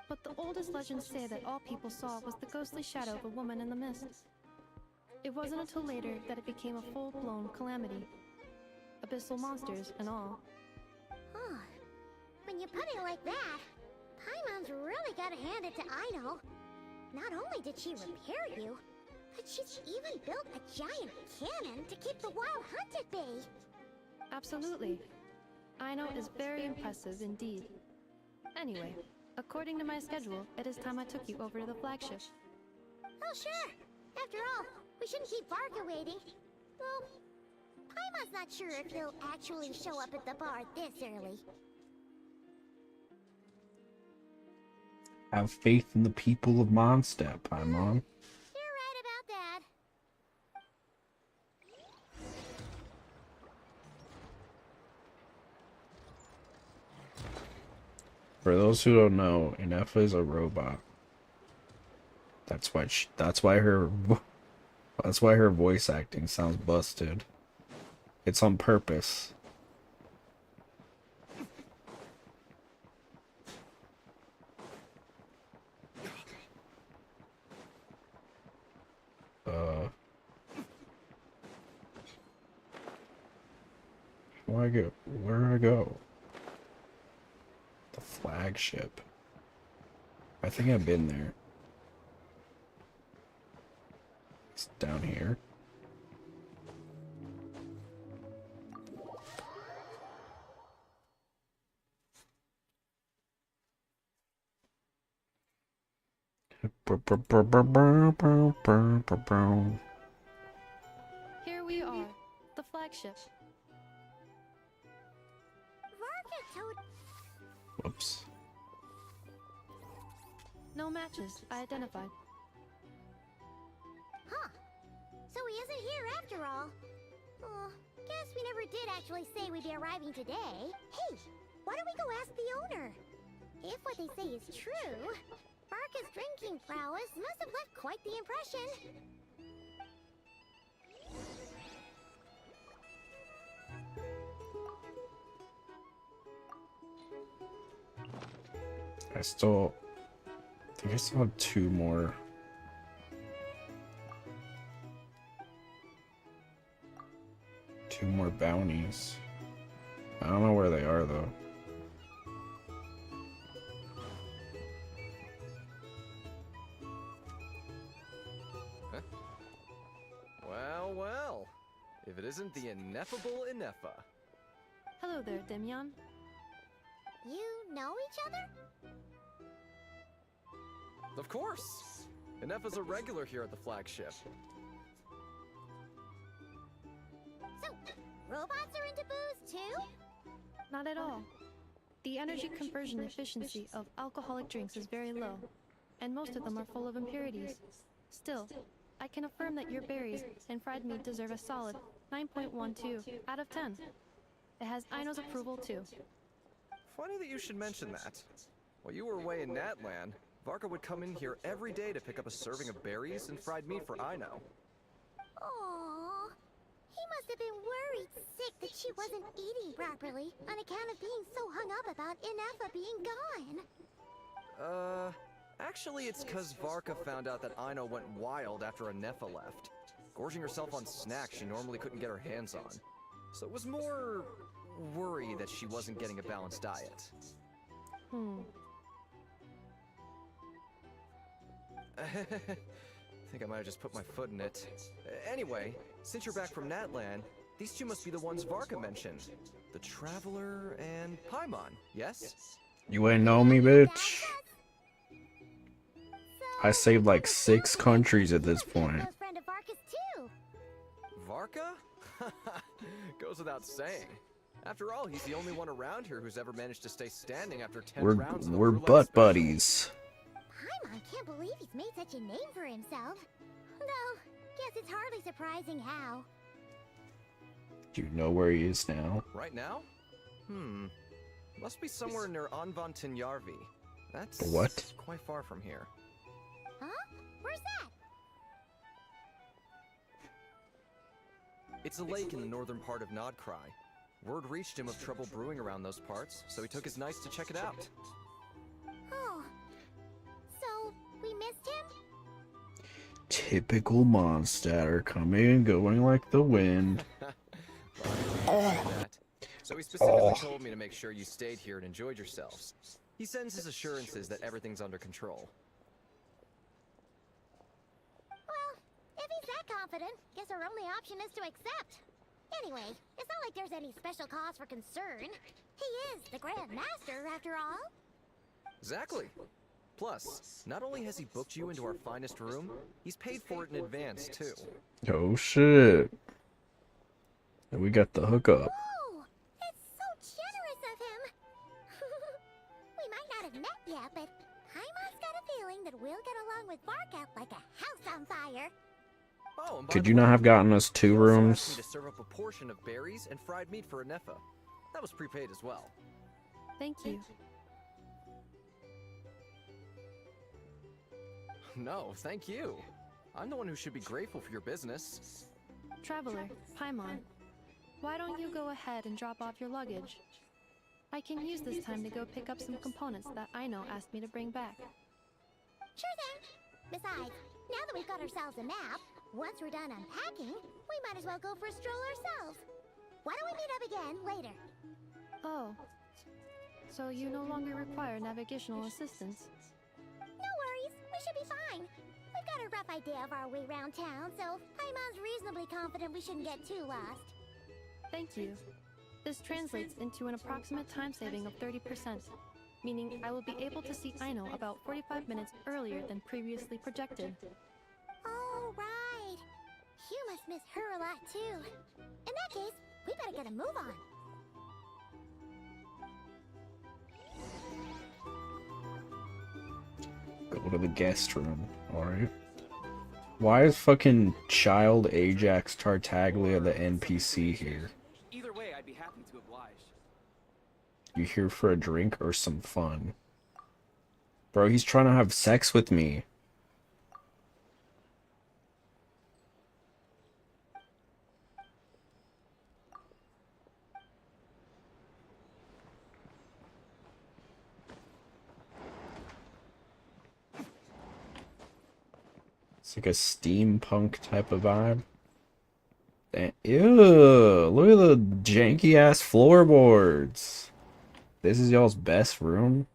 But the oldest legends say that all people saw was the ghostly shadow of a woman in the mist. It wasn't until later that it became a full-blown calamity. Abyssal monsters and all. Oh, when you put it like that, Paimon's really gotta hand it to Aino. Not only did she repair you, but she's even built a giant cannon to keep the wild hunt at bay. Absolutely. Aino is very impressive indeed. Anyway, according to my schedule, it is time I took you over to the flagship. Oh, sure. After all, we shouldn't keep Varka waiting. Well, Paimon's not sure if he'll actually show up at the bar this early. Have faith in the people of Mondstadt, Paimon. You're right about that. For those who don't know, Inefa is a robot. That's why her voice acting sounds busted. It's on purpose. Where do I go? The flagship. I think I've been there. It's down here. Here we are, the flagship. Varka told... Whoops. No matches, I identified. Huh. So he isn't here after all. Oh, guess we never did actually say we'd be arriving today. Hey, why don't we go ask the owner? If what they say is true, Varka's drinking prowess must have left quite the impression. I think I still have two more. Two more bounties. I don't know where they are though. Well, well. If it isn't the ineffable Inefa. Hello there, Demian. You know each other? Of course! Inefa's a regular here at the flagship. So, robots are into booze too? Not at all. The energy conversion efficiency of alcoholic drinks is very low, and most of them are full of impurities. Still, I can affirm that your berries and fried meat deserve a solid 9.12 out of 10. It has Aino's approval too. Funny that you should mention that. While you were away in Natlan, Varka would come in here every day to pick up a serving of berries and fried meat for Aino. Aww. He must have been worried sick that she wasn't eating properly on account of being so hung up about Inefa being gone. Actually it's cause Varka found out that Aino went wild after Inefa left, gorging herself on snacks she normally couldn't get her hands on. So it was more worry that she wasn't getting a balanced diet. I think I might have just put my foot in it. Anyway, since you're back from Natlan, these two must be the ones Varka mentioned. The Traveler and Paimon, yes? You ain't know me, bitch. I saved like 6 countries at this point. Close friend of Varka's too. Varka? Goes without saying. After all, he's the only one around here who's ever managed to stay standing after 10 rounds of the We're roulette butt special. buddies. Paimon can't believe he's made such a name for himself. Though, guess it's hardly surprising how. Do you know where he is now? Right now? Must be somewhere near Anvantinyarvi. That's What? quite far from here. Huh? Where's that? It's a lake in the northern part of Nod Krai. Word reached him of trouble brewing around those parts, so he took his knights to check it out. Oh. So, we missed him? Typical Mondstadt, coming and going like the wind. So he specifically told me to make sure you stayed here and enjoyed yourselves. He sends his assurances that everything's under control. Well, if he's that confident, guess our only option is to accept. Anyway, it's not like there's any special cause for concern. He is the Grand Master, after all. Exactly. Plus, not only has he booked you into our finest room, he's paid for it in advance, too. Oh shit. And we got the hookup. Oh, it's so generous of him. We might not have met yet, but Paimon's got a feeling that we'll get along with Varka like a house on fire. Oh, and by Could the you not way, have gotten us 2 he also asked me rooms? to serve up a portion of berries and fried meat for Anefa. That was prepaid as well. Thank you. No, thank you. I'm the one who should be grateful for your business. Traveler, Paimon, why don't you go ahead and drop off your luggage? I can use this time to go pick up some components that Aino asked me to bring back. Sure thing. Besides, now that we've got ourselves a map, once we're done unpacking, we might as well go for a stroll ourselves. Why don't we meet up again later? Oh, so you no longer require navigational assistance? No worries, we should be fine. We've got a rough idea of our way around town, so Paimon's reasonably confident we shouldn't get too lost. Thank you. This translates into an approximate time saving of 30%, meaning I will be able to see Aino about 45 minutes earlier than previously projected. Oh, right. You must miss her a lot, too. In that case, we better get a move on. Go to the guest room. Alright. Why is fucking Child Ajax Tartaglia the NPC here? Either way, I'd be happy to oblige. You here for a drink or some fun? Bro, he's trying to have sex with me. It's like a steampunk type of vibe. Ew, look at the janky ass floorboards. This is y'all's best room?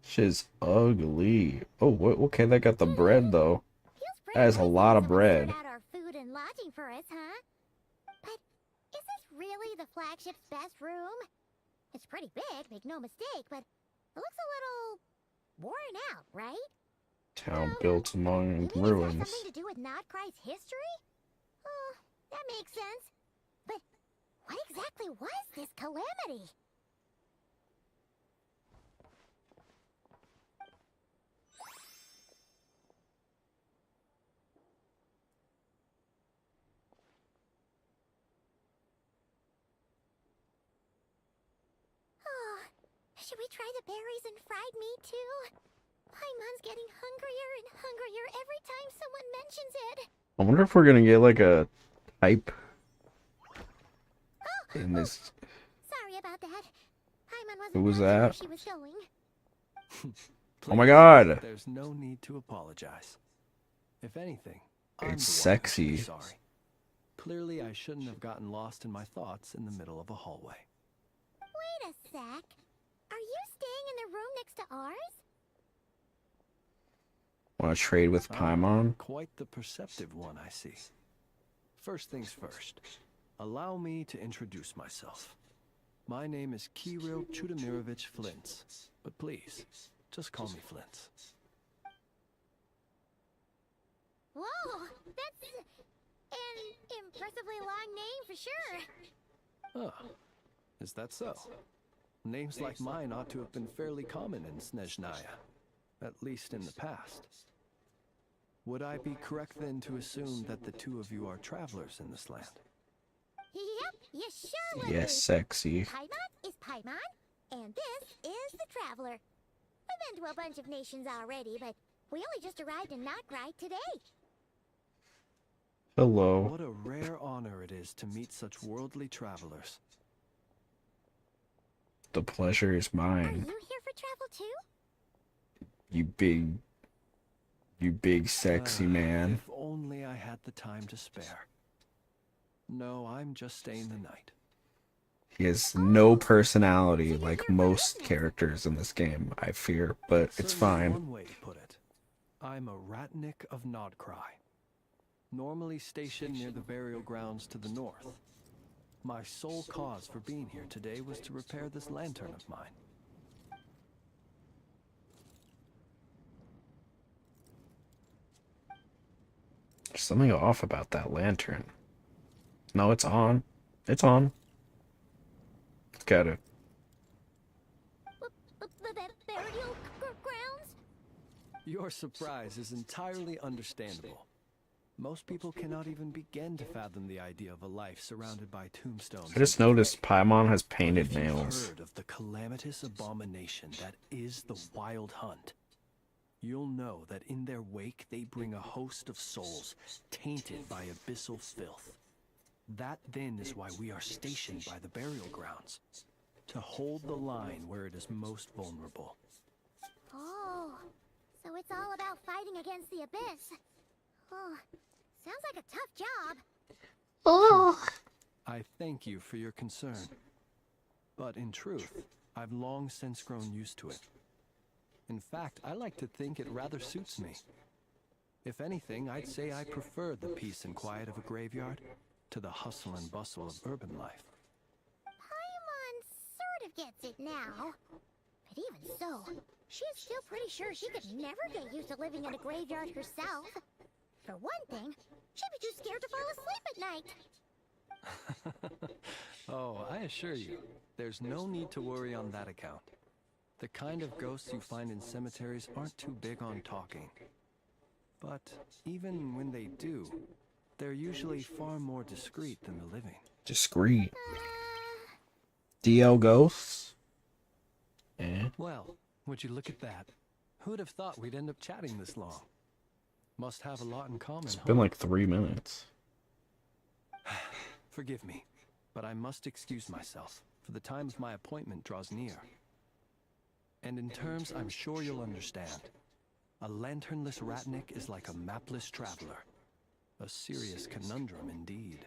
Shit's ugly. Oh, what? Okay, they got the bread though. Feels pretty That is a nice lot of having someone bread. sort out our food and lodging for us, huh? But is this really the flagship's best room? It's pretty big, make no mistake, but it looks a little worn out, right? Town built among Maybe this has ruins. something to do with Nod Krai's history? Oh, that makes sense. But what exactly was this calamity? Oh, should we try the berries and fried meat too? Paimon's getting hungrier and hungrier every time someone mentions it. I wonder if we're gonna get like a type in this. Sorry about that. Paimon wasn't Who was really where that? she was going. Oh my god! There's no need to apologize. If anything, I'm the one It's who should sexy. be sorry. Clearly, I shouldn't have gotten lost in my thoughts in the middle of a hallway. Wait a sec. Are you staying in the room next to ours? Want to trade with Paimon? Quite the perceptive one, I see. First things first. Allow me to introduce myself. My name is Kirill Chudamirovich Flintz, but please, just call me Flintz. Whoa, that's an impressively long name for sure. Oh, is that so? Names like mine ought to have been fairly common in Snezhnaya, at least in the past. Would I be correct then to assume that the two of you are travelers in this land? Yep, you sure would Yes, be. sexy. Paimon is Paimon, and this is the Traveler. We've been to a bunch of nations already, but we only just arrived in Nod Krai today. Hello. What a rare honor it is to meet such worldly travelers. The pleasure is Are mine. you here for travel too? You big sexy man. If only I had the time to spare. No, I'm just staying the night. He has no personality like most characters in this game, I fear, but it's Certainly fine. one way to put it. I'm a Ratnik of Nod Krai, normally stationed near the burial grounds to the north. My sole cause for being here today was to repair this lantern of mine. There's something off about that lantern. No, it's on. It's on. It's gotta. Burial grounds? Your surprise is entirely understandable. Most people cannot even begin to fathom the idea of a life surrounded by tombstones. I just noticed Paimon has painted nails. Heard of the calamitous abomination that is the Wild Hunt. You'll know that in their wake they bring a host of souls tainted by abyssal filth. That then is why we are stationed by the burial grounds, to hold the line where it is most vulnerable. Oh, so it's all about fighting against the abyss. Oh, sounds like a tough job. Oh. I thank you for your concern. But in truth, I've long since grown used to it. In fact, I like to think it rather suits me. If anything, I'd say I prefer the peace and quiet of a graveyard to the hustle and bustle of urban life. Paimon sort of gets it now. But even so, she's still pretty sure she could never get used to living in a graveyard herself. For one thing, she'd be too scared to fall asleep at night. Oh, I assure you, there's no need to worry on that account. The kind of ghosts you find in cemeteries aren't too big on talking. But even when they do, they're usually far more discreet than the living. Discreet. DL ghosts? Eh? Well, would you look at that? Who'd have thought we'd end up chatting this long? Must have a lot in common, It's huh? been like 3 minutes. Forgive me, but I must excuse myself, for the time of my appointment draws near. And in terms I'm sure you'll understand, a lanternless Ratnik is like a mapless traveler. A serious conundrum indeed.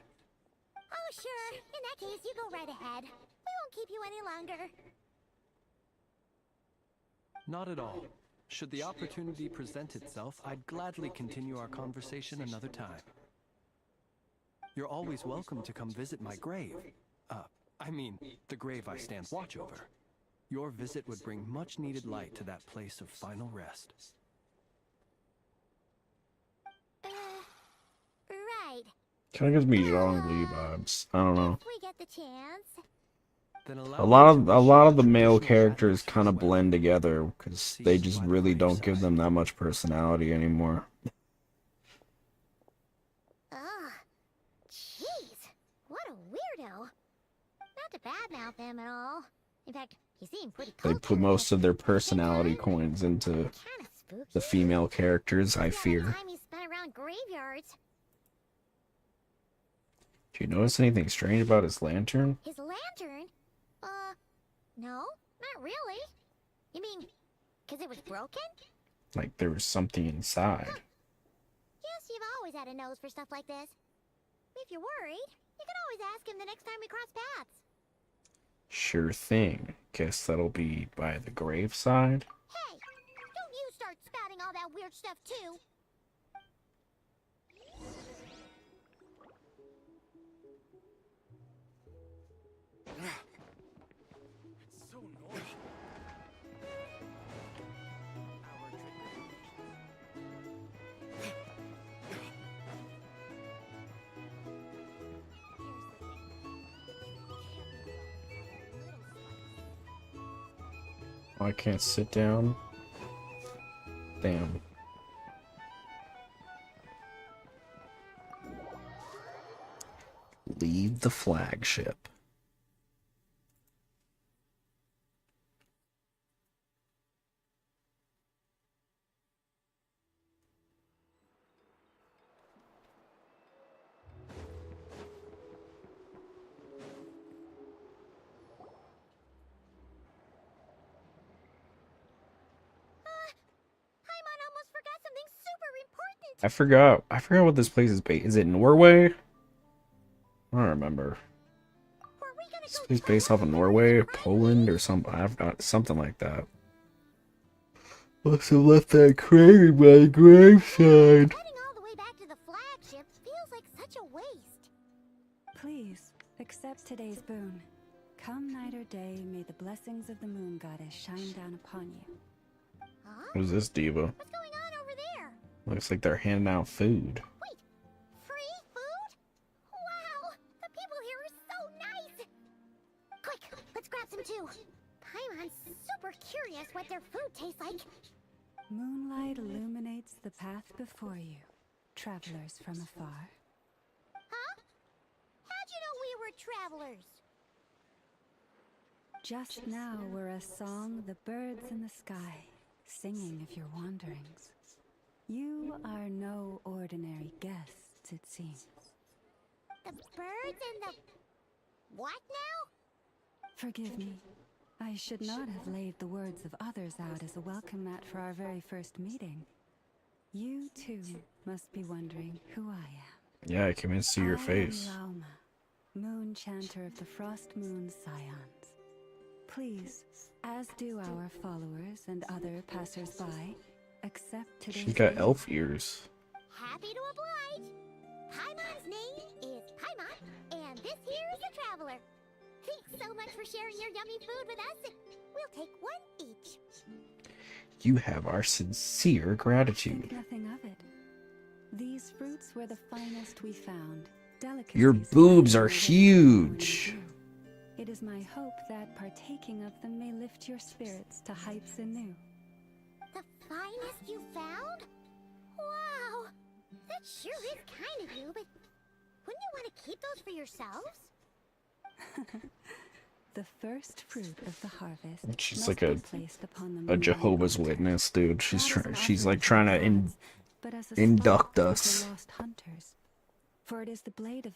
Oh, sure. In that case, you go right ahead. We won't keep you any longer. Not at all. Should the opportunity present itself, I'd gladly continue our conversation another time. You're always welcome to come visit my grave. I mean, the grave I stand watch over. Your visit would bring much needed light to that place of final rest. Right. Kind of gives me Zhongli vibes. I don't know. If we get the chance. Then A allow lot me of to the male traditional characters Ratnik kind of farewell. blend together because they just really don't give them that much personality anymore. Ugh. Jeez. What a weirdo. Not to badmouth him at all. In fact, he seemed pretty They cool. put most of their personality coins into Kinda spooky. the female characters, I Yeah, fear. the time he spent around graveyards. Do you notice anything strange about his lantern? His lantern? No, not really. You mean, because it was broken? Like there was something inside. Yes, you've always had a nose for stuff like this. If you're worried, you can always ask him the next time we cross paths. Sure thing. Guess that'll be by the graveside. Hey, don't you start spouting all that weird stuff too. It's so noisy. I can't sit down. Damn. Leave the flagship. Paimon almost forgot something super important. I forgot what this place is based. Is it Norway? I don't remember. Were we gonna This go place based off of Norway, Poland, or something. I've got something like that. Must have left that crane by the graveside. Heading all the way back to the flagship feels like such a waste. Please, accept today's boon. Come night or day, may the blessings of the moon goddess shine down upon you. Huh? Who's this diva? What's going on over there? Looks like they're handing out food. Wait, free food? Wow, the people here are so nice. Quick, let's grab some too. Paimon's super curious what their food tastes like. Moonlight illuminates the path before you, travelers from afar. Huh? How'd you know we were travelers? Just now were a song the birds in the sky, singing of your wanderings. You are no ordinary guests, it seems. The birds and the... what now? Forgive me. I should not have laid the words of others out as a welcome mat for our very first meeting. You, too, must be wondering who I am. Yeah, I can even see your face. I am Lauma, moon chanter of the Frost Moon Scions. Please, as do our followers and other passers-by, accept today's... She's got elf ears. Happy to oblige. Paimon's name is Paimon, and this here is a traveler. Thanks so much for sharing your yummy food with us. We'll take one each. You have our sincere gratitude. Think nothing of it. These fruits were the finest we found. Delicacies Your boobs are huge. It is my hope that partaking of them may lift your spirits to heights anew. The finest you found? Wow! That sure is kind of you, but wouldn't you want to keep those for yourselves? The first fruit of the harvest. She's must like be placed upon the a moonlight Jehovah's altar. Witness, dude. Not She's as like offered trying to to gods, but as a induct spot us. for lost hunters. For it is the blade of...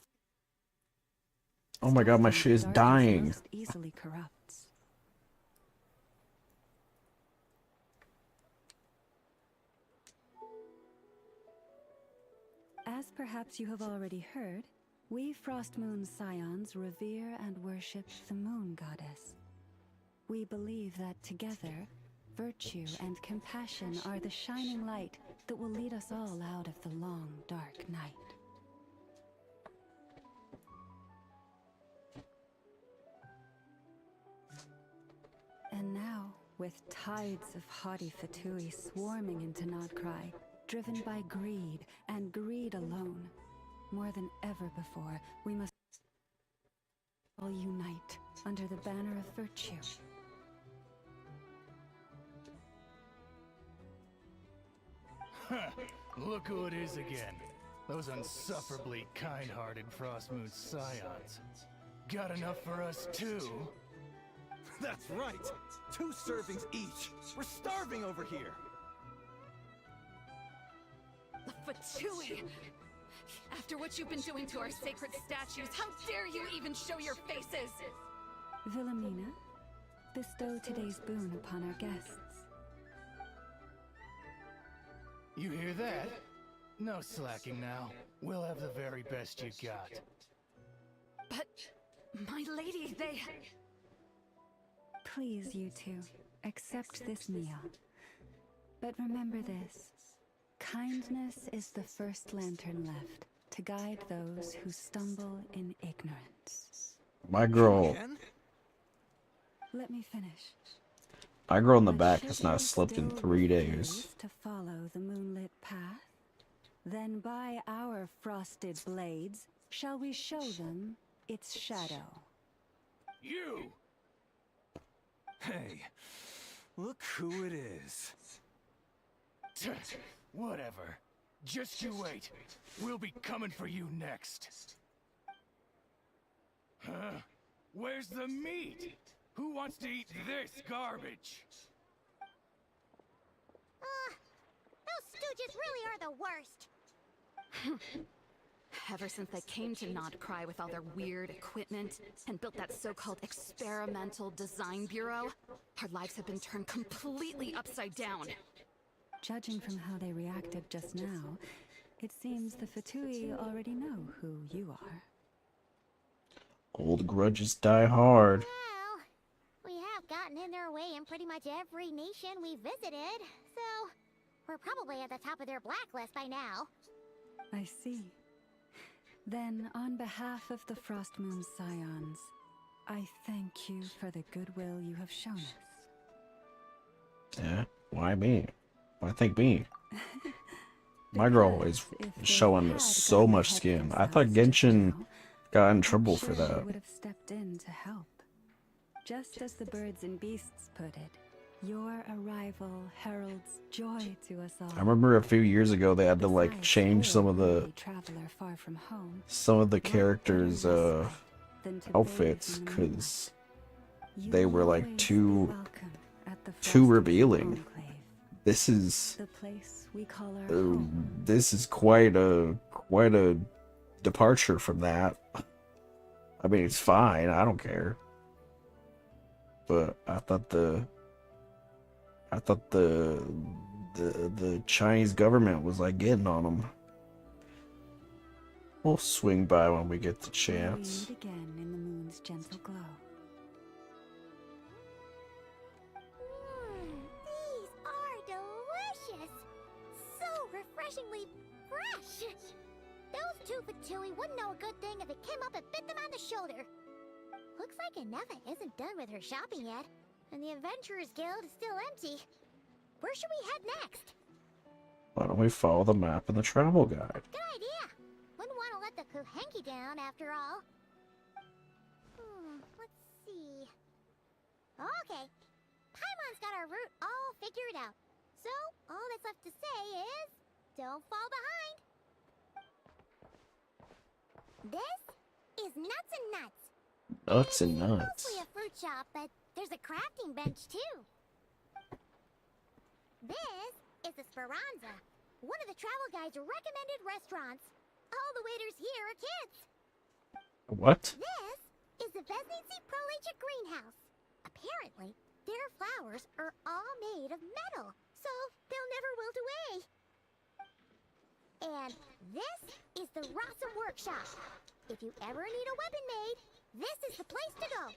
Oh my god, my shit is darkness dying. most easily corrupts. As perhaps you have already heard, we Frost Moon Scions revere and worship the Moon Goddess. We believe that together, virtue and compassion are the shining light that will lead us all out of the long, dark night. And now, with tides of haughty Fatui swarming into Nod Krai, driven by greed, and greed alone, more than ever before, we must all unite under the banner of virtue. Look who it is again. Those unsufferably kind-hearted Frost Moon Scions. Got enough for us too? That's right! 2 servings each! We're starving over here! Fatui! After what you've been doing to our sacred statues, how dare you even show your faces? Wilhelmina, bestow today's boon upon our guests. You hear that? No slacking now. We'll have the very best you got. But, my lady, they... Please, you two, accept this meal. But remember this. Kindness is the first lantern left to guide those who stumble in ignorance. My girl, Let me finish. my girl in the But back should has not they slept in still 3 days. refuse to follow the moonlit path, then by our frosted blades shall we show them its shadow. You! Hey, Look who it is. Whatever. Just you wait. We'll be coming for you next. Huh? Where's the meat? Who wants to eat this garbage? Those stooges really are the worst. Ever since they came to Nod Krai with all their weird equipment and built that so-called experimental design bureau, our lives have been turned completely upside down. Judging from how they reacted just now, it seems the Fatui already know who you are. Old grudges die hard. Well, we have gotten in their way in pretty much every nation we visited, so we're probably at the top of their blacklist by now. I see. Then, on behalf of the Frost Moon Scions, I thank you for the goodwill you have shown us. Yeah, why me? Why thank me? My girl is showing so much skin. I thought Genshin got in trouble for that. Would have stepped in to help. Just as the birds and beasts put it, your arrival heralds joy to us all. I remember a few years ago they had to like change some of the characters' outfits because they were like too revealing. This is this is quite a departure from that. I mean, it's fine. I don't care. But I thought the Chinese government was like getting on them. We'll swing by when we get the chance. Meet again in the moon's gentle glow. These are delicious! So refreshingly fresh! Those two Fatui wouldn't know a good thing if it came up and bit them on the shoulder. Looks like Anefa isn't done with her shopping yet, and the Adventurers Guild is still empty. Where should we head next? Why don't we follow the map in the travel guide? Good idea! Wouldn't want to let the Kuhenki down, after all. Let's see... Okay. Paimon's got our route all figured out. So, all that's left to say is... don't fall behind! This is Nuts and Nuts. Nuts and nuts. Mostly a fruit shop, but there's a crafting bench too. This is the Speranza, one of the travel guide's recommended restaurants. All the waiters here are kids. What? This is the Vesnici Prolegia greenhouse. Apparently, their flowers are all made of metal, so they'll never wilt away. And this is the Rossum Workshop. If you ever need a weapon made, this is the place to go.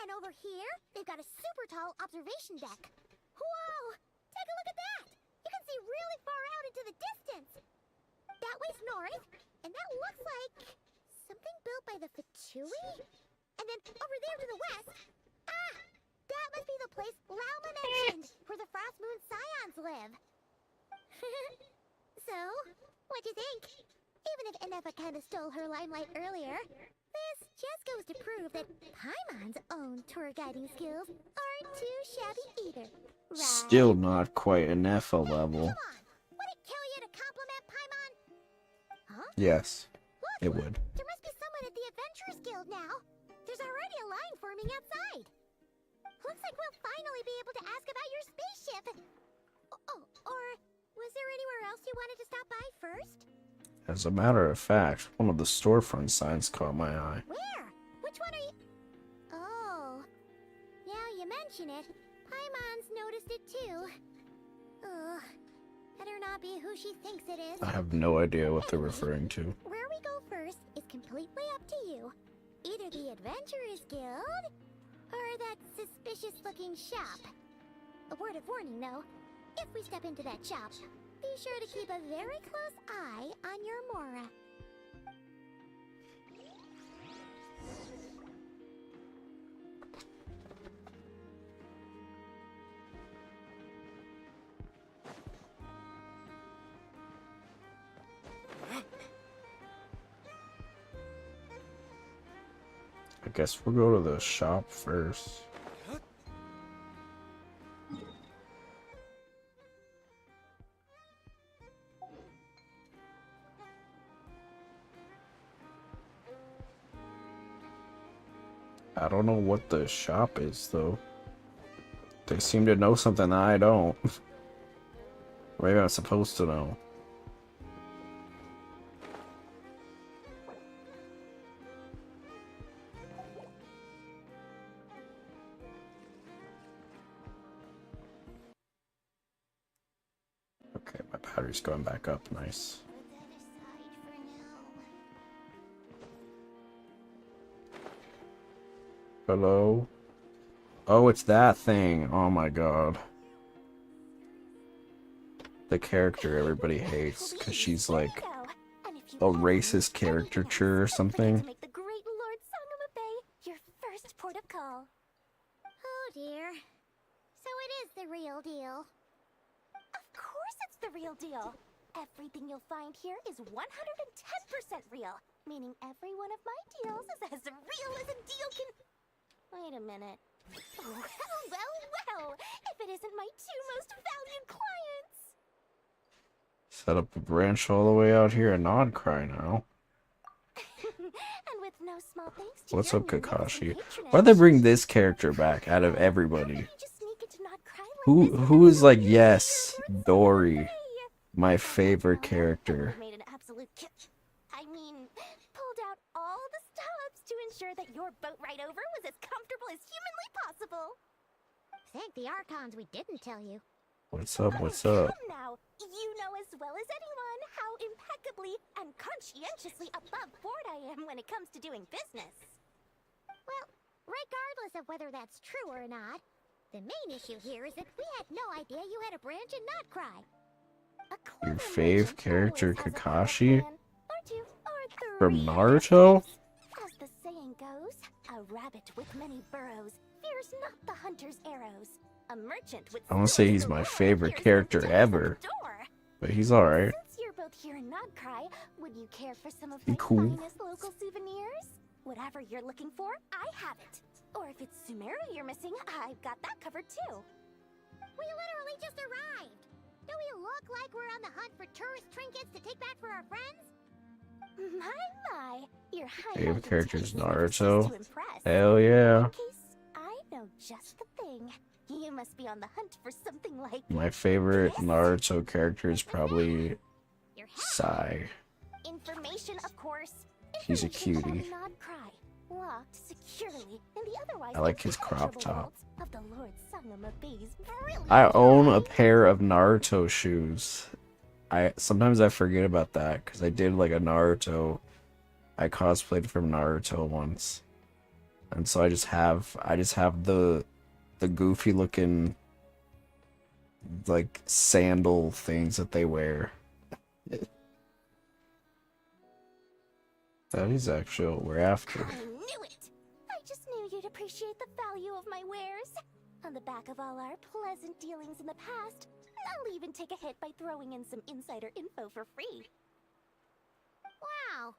And over here, they've got a super tall observation deck. Whoa! Take a look at that! You can see really far out into the distance. That way's north, and that looks like something built by the Fatui? And then over there to the west, that must be the place Lauma mentioned, where the Frost Moon Scions live. So, what'd you think? Even if Anefa kinda stole her limelight earlier, this just goes to prove that Paimon's own tour guiding skills aren't too shabby either, right? Still not quite an Efa level. Come on! Would it kill you to compliment Paimon? Huh? Yes, Look, it would. there must be someone at the Adventurers Guild now. There's already a line forming outside. Looks like we'll finally be able to ask about your spaceship. Oh, or was there anywhere else you wanted to stop by first? As a matter of fact, one of the storefront signs caught my eye. Where? Which one are you... Oh. Now you mention it, Paimon's noticed it too. Ugh. Better not be who she thinks it is. I have no idea what they're referring to. Where we go first is completely up to you. Either the Adventurers Guild, or that suspicious-looking shop. A word of warning, though. If we step into that shop, be sure to keep a very close eye on your Mora. I guess we'll go to the shop first. I don't know what the shop is though. They seem to know something that I don't. Maybe I'm supposed to know. Okay, my battery's going back up. Nice. Hello? Oh, it's that thing. Oh my god. The character everybody hates because she's like a racist caricature or something. Make the great Lord Sangamabe your first port of call. Oh dear. So it is the real deal. Of course it's the real deal. Everything you'll find here is 110% real, meaning every one of my deals is as real as a deal can. Wait a minute. Well, if it isn't my two most valued clients. Set up a branch all the way out here in Nod Krai now. And with no small thanks to What's your up, Kakashi? patronage. Why'd they bring this character back out of everybody? You just sneak into Nod Krai like this Who is like, without yes, knowing Dory, Hey. my favorite Well, character. I made an absolute pulled out all the stops to ensure that your boat ride over was as comfortable as humanly possible. Thank the Archons we didn't tell you. What's up? What's up? Come now, you know as well as anyone how impeccably and conscientiously above board I am when it comes to doing business. Well, regardless of whether that's true or not, the main issue here is that we had no idea you had a branch in Nod Krai. Your fave character, Kakashi? Or two, or From three. Naruto? As the saying goes, a rabbit with many burrows fears not the hunter's arrows. A merchant with I won't say he's my favorite character ever, but he's alright. Since you're both here in Nod Krai, would you care for some of He my cool. finest local souvenirs? Whatever you're looking for, I have it. Or if it's Sumeru you're missing, I've got that covered too. We literally just arrived. Do we look like we're on the hunt for tourist trinkets to take back for our friends? My, your high Favorite height character is taste Naruto. is to impress. Hell yeah. In case I know just the thing. You must be on the hunt for something like My favorite Naruto character is probably your hat. Sai. Information, of course. He's a Information about cutie. Nod Krai, locked securely in the otherwise I like his crop impenetrable top. vaults of the Lord Sangamabe's brilliant I own a mind. pair of Naruto shoes. Sometimes I forget about that because I did like a Naruto. I cosplayed from Naruto once, and so I just have the goofy looking like sandal things that they wear. That is actually what we're after. I knew it! I just knew you'd appreciate the value of my wares. On the back of all our pleasant dealings in the past, I'll even take a hit by throwing in some insider info for free. Wow.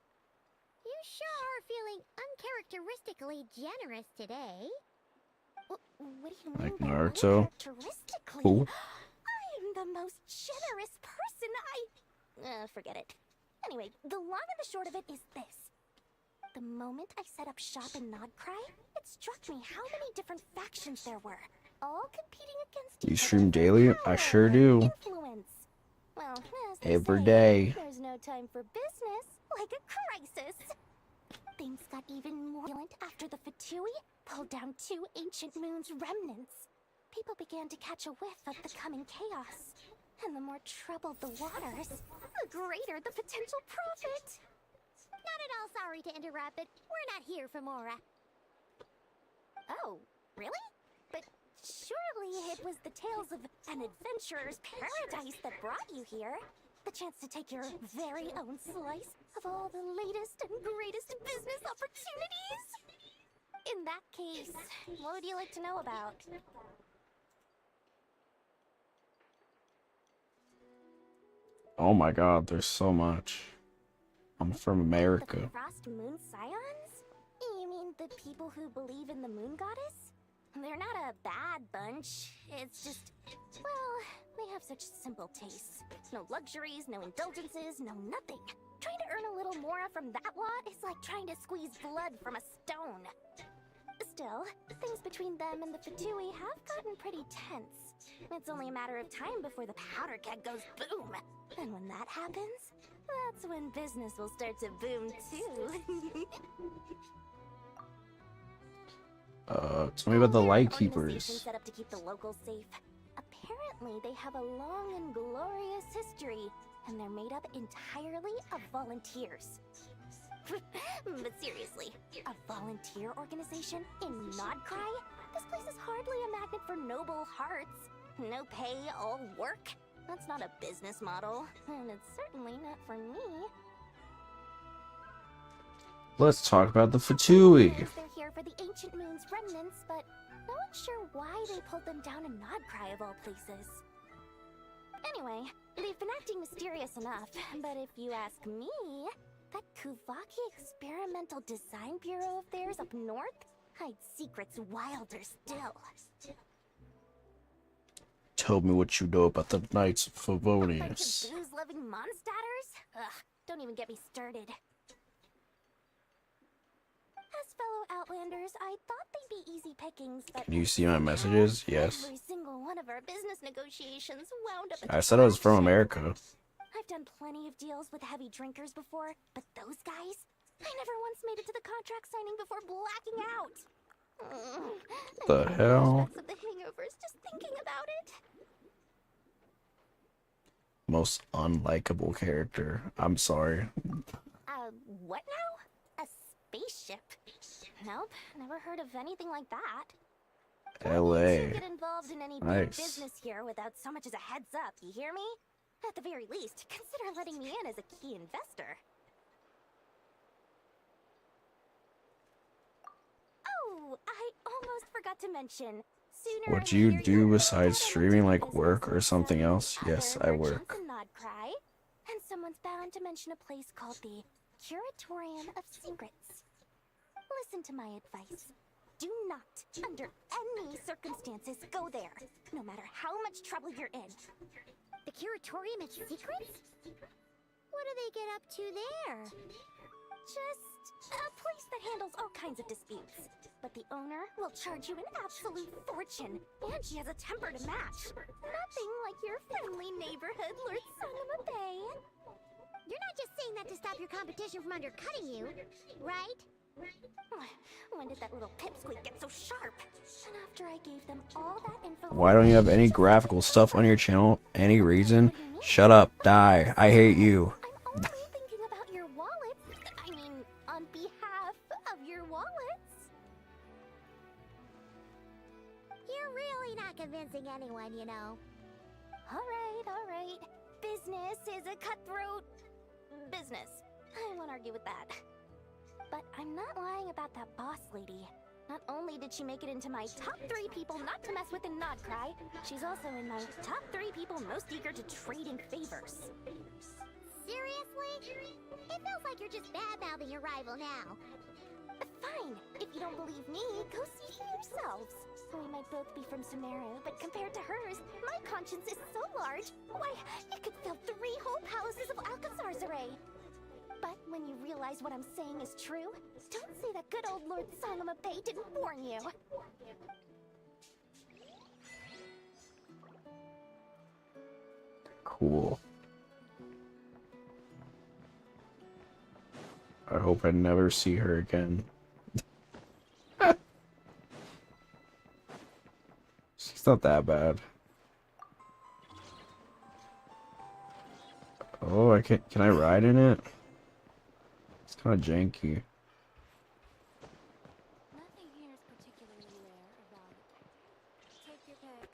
You sure are feeling uncharacteristically generous today. What do you mean Like by Naruto. uncharacteristically? Cool. I am the most generous person forget it. Anyway, the long and the short of it is this. The moment I set up shop in Nod Krai, it struck me how many different factions there were, all competing against You each other stream for daily? I power sure and do. influence. Well, as they Every say, day. there's no time for business like a crisis. Things got even more violent after the Fatui pulled down 2 ancient moon's remnants. People began to catch a whiff of the coming chaos. And the more troubled the waters, the greater the potential profit. Not at all sorry to interrupt, but we're not here for Mora. Oh, really? But surely it was the tales of an adventurer's paradise that brought you here. The chance to take your very own slice of all the latest and greatest business opportunities? In that case, what would you like to know about? Oh my god, there's so much. I'm from America. The Frost Moon Scions? You mean the people who believe in the moon goddess? They're not a bad bunch. It's just, well, they have such simple tastes. No luxuries, no indulgences, no nothing. Trying to earn a little more from that lot is like trying to squeeze blood from a stone. Still, things between them and the Fatui have gotten pretty tense. It's only a matter of time before the powder keg goes boom. And when that happens, that's when business will start to boom too. Tell me about the They're an light organization keepers. set up to keep the locals safe. Apparently, they have a long and glorious history, and they're made up entirely of volunteers. But seriously, a volunteer organization in Nod Krai? This place is hardly a magnet for noble hearts. No pay, all work? That's not a business model, and it's certainly not for me. Let's talk about the Fatui. They're here for the Ancient Moon's remnants, but no one's sure why they pulled them down in Nod Krai of all places. Anyway, they've been acting mysterious enough, but if you ask me, that Kuvaki Experimental Design Bureau of theirs up north hides secrets wilder still. Tell me what you know about the Knights of A bunch Favonius. of booze-loving monsters? Ugh, don't even get me started. As fellow Outlanders, I thought they'd be easy pickings, but... Can you see my messages? Yes. Every single one of our business negotiations wound up... I said I was from America. I've done plenty of deals with heavy drinkers before, but those guys? I never once made it to the contract signing before blacking out. The hell? Of the hangovers just thinking about it. Most unlikable character. I'm sorry. What now? A spaceship? Nope, never heard of anything like that. LA. Can't get involved in any big Nice. business here without so much as a heads up, you hear me? At the very least, consider letting me in as a key investor. Oh, I almost forgot to mention. Sooner What or do you later, do you'll besides know streaming, that like business work or with something some else? Yes, other I merchants work. in Nod Krai. And someone's bound to mention a place called the Curatorium of Secrets. Listen to my advice. Do not, under any circumstances, go there, no matter how much trouble you're in. The Curatorium of Secrets? What do they get up to there? Just a place that handles all kinds of disputes. But the owner will charge you an absolute fortune, and she has a temper to match. Nothing like your friendly neighborhood, Lord Sangama Bay. You're not just saying that to stop your competition from undercutting you, right? When did that little pipsqueak get so sharp? And after I gave them all that info... Why don't you have any graphical stuff on your channel? Any reason? Shut up. Die. I hate you. I'm only thinking about your wallets. I mean, on behalf of your wallets. You're really not convincing anyone, you know. All right. Business is a cutthroat business. I won't argue with that. But I'm not lying about that boss lady. Not only did she make it into my top 3 people not to mess with in Nod Krai, she's also in my top 3 people most eager to trade in favors. Seriously? It feels like you're just bad-mouthing your rival now. Fine. If you don't believe me, go see for yourselves. We might both be from Sumeru, but compared to hers, my conscience is so large, why, it could fill 3 whole palaces of Alcazar's array. But when you realize what I'm saying is true, don't say that good old Lord Sangama Bay didn't warn you. Cool. I hope I never see her again. She's not that bad. Oh, I can I ride in it? It's kind of janky. Nothing here is particularly rare about it. Take your pick.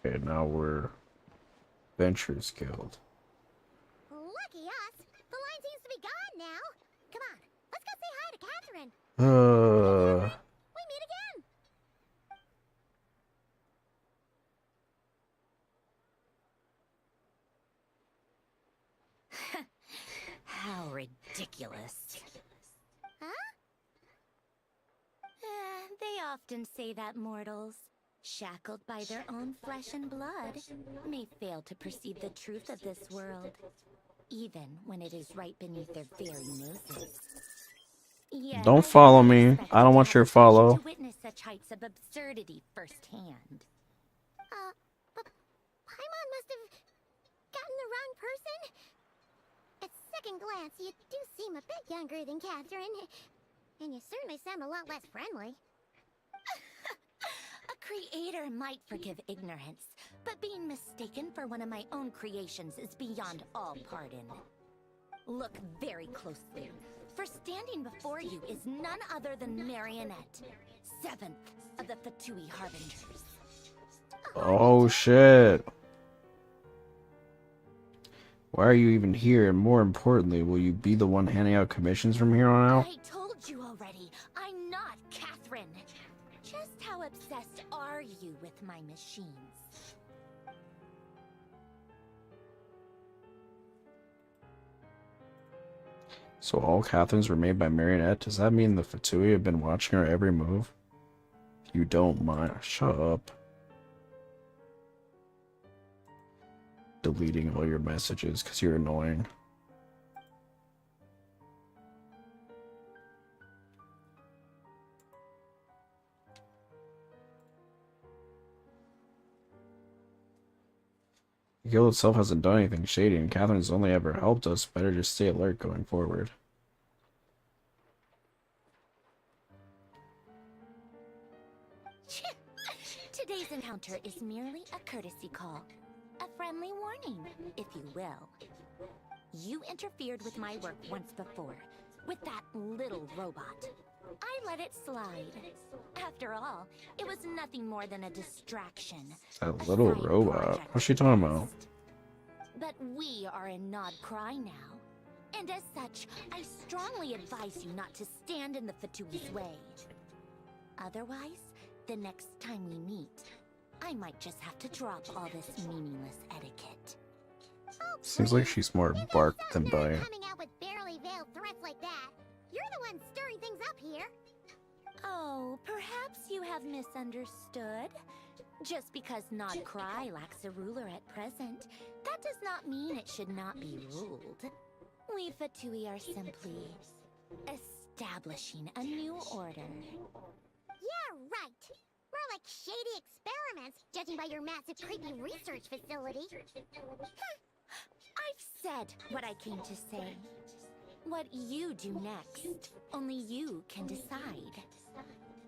Okay, now we're Ventures Guild. Lucky us. The line seems to be gone now. Come on, let's go say hi to Catherine. We meet again. How ridiculous. often say that mortals, shackled by their own flesh and blood, may fail to perceive the truth of this world, even when it is right beneath their very noses. Yet Don't I follow never me. expected I don't to want have your the pleasure follow. To witness such heights of absurdity firsthand. But Paimon must have gotten the wrong person. At second glance, you do seem a bit younger than Catherine, and you certainly sound a lot less friendly. A creator might forgive ignorance, but being mistaken for one of my own creations is beyond all pardon. Look very closely, for standing before you is none other than Marionette, 7th of the Fatui Harbingers. Oh shit. Why are you even here? And more importantly, will you be the one handing out commissions from here on out? I told you already, I'm not Catherine. Just how obsessed are you with my machines? So all Catherines were made by Marionette? Does that mean the Fatui have been watching her every move? If you don't mind, shut up. Deleting all your messages because you're annoying. The guild itself hasn't done anything shady, and Catherine's only ever helped us. Better just stay alert going forward. Today's encounter is merely a courtesy call. A friendly warning, if you will. You interfered with my work once before, with that little robot. I let it slide. After all, it was nothing more than a distraction. That little robot. What's she talking about? But we are in Nod Krai now. And as such, I strongly advise you not to stand in the Fatui's way. Otherwise, the next time we meet, I might just have to drop all this meaningless etiquette. Seems like she's more bark than bite. Coming out with barely veiled threats like that. You're the one stirring things up here. Oh, perhaps you have misunderstood. Just because Nod Krai lacks a ruler at present, that does not mean it should not be ruled. We Fatui are simply establishing a new order. Yeah, right. More like shady experiments, judging by your massive creepy research facility. I've said what I came to say. What you do next, only you can decide.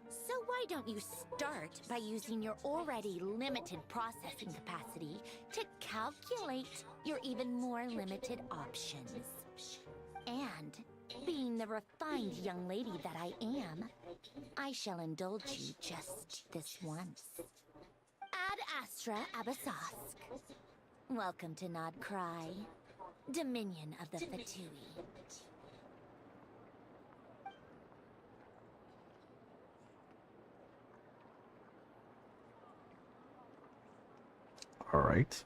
So why don't you start by using your already limited processing capacity to calculate your even more limited options? And, being the refined young lady that I am, I shall indulge you just this once. Ad Astra Abyssosque. Welcome to Nod Krai, Dominion of the Fatui. Alright.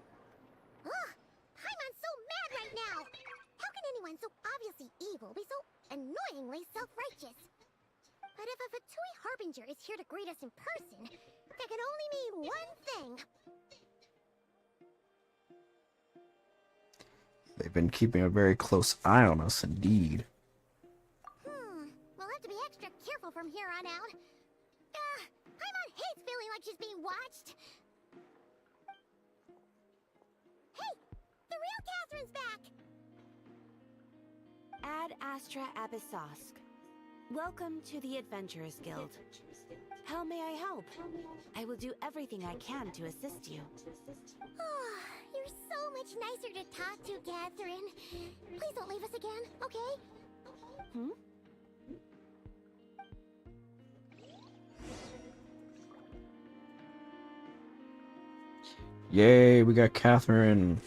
Paimon's so mad right now! How can anyone so obviously evil be so annoyingly self-righteous? But if a Fatui Harbinger is here to greet us in person, that can only mean one thing. They've been keeping a very close eye on us indeed. We'll have to be extra careful from here on out. Paimon hates feeling like she's being watched. Hey! The real Catherine's back! Ad Astra Abyssosque. Welcome to the Adventurers Guild. How may I help? I will do everything I can to assist you. You're so much nicer to talk to, Catherine. Please don't leave us again, okay? Hmm? Yay, we got Catherine.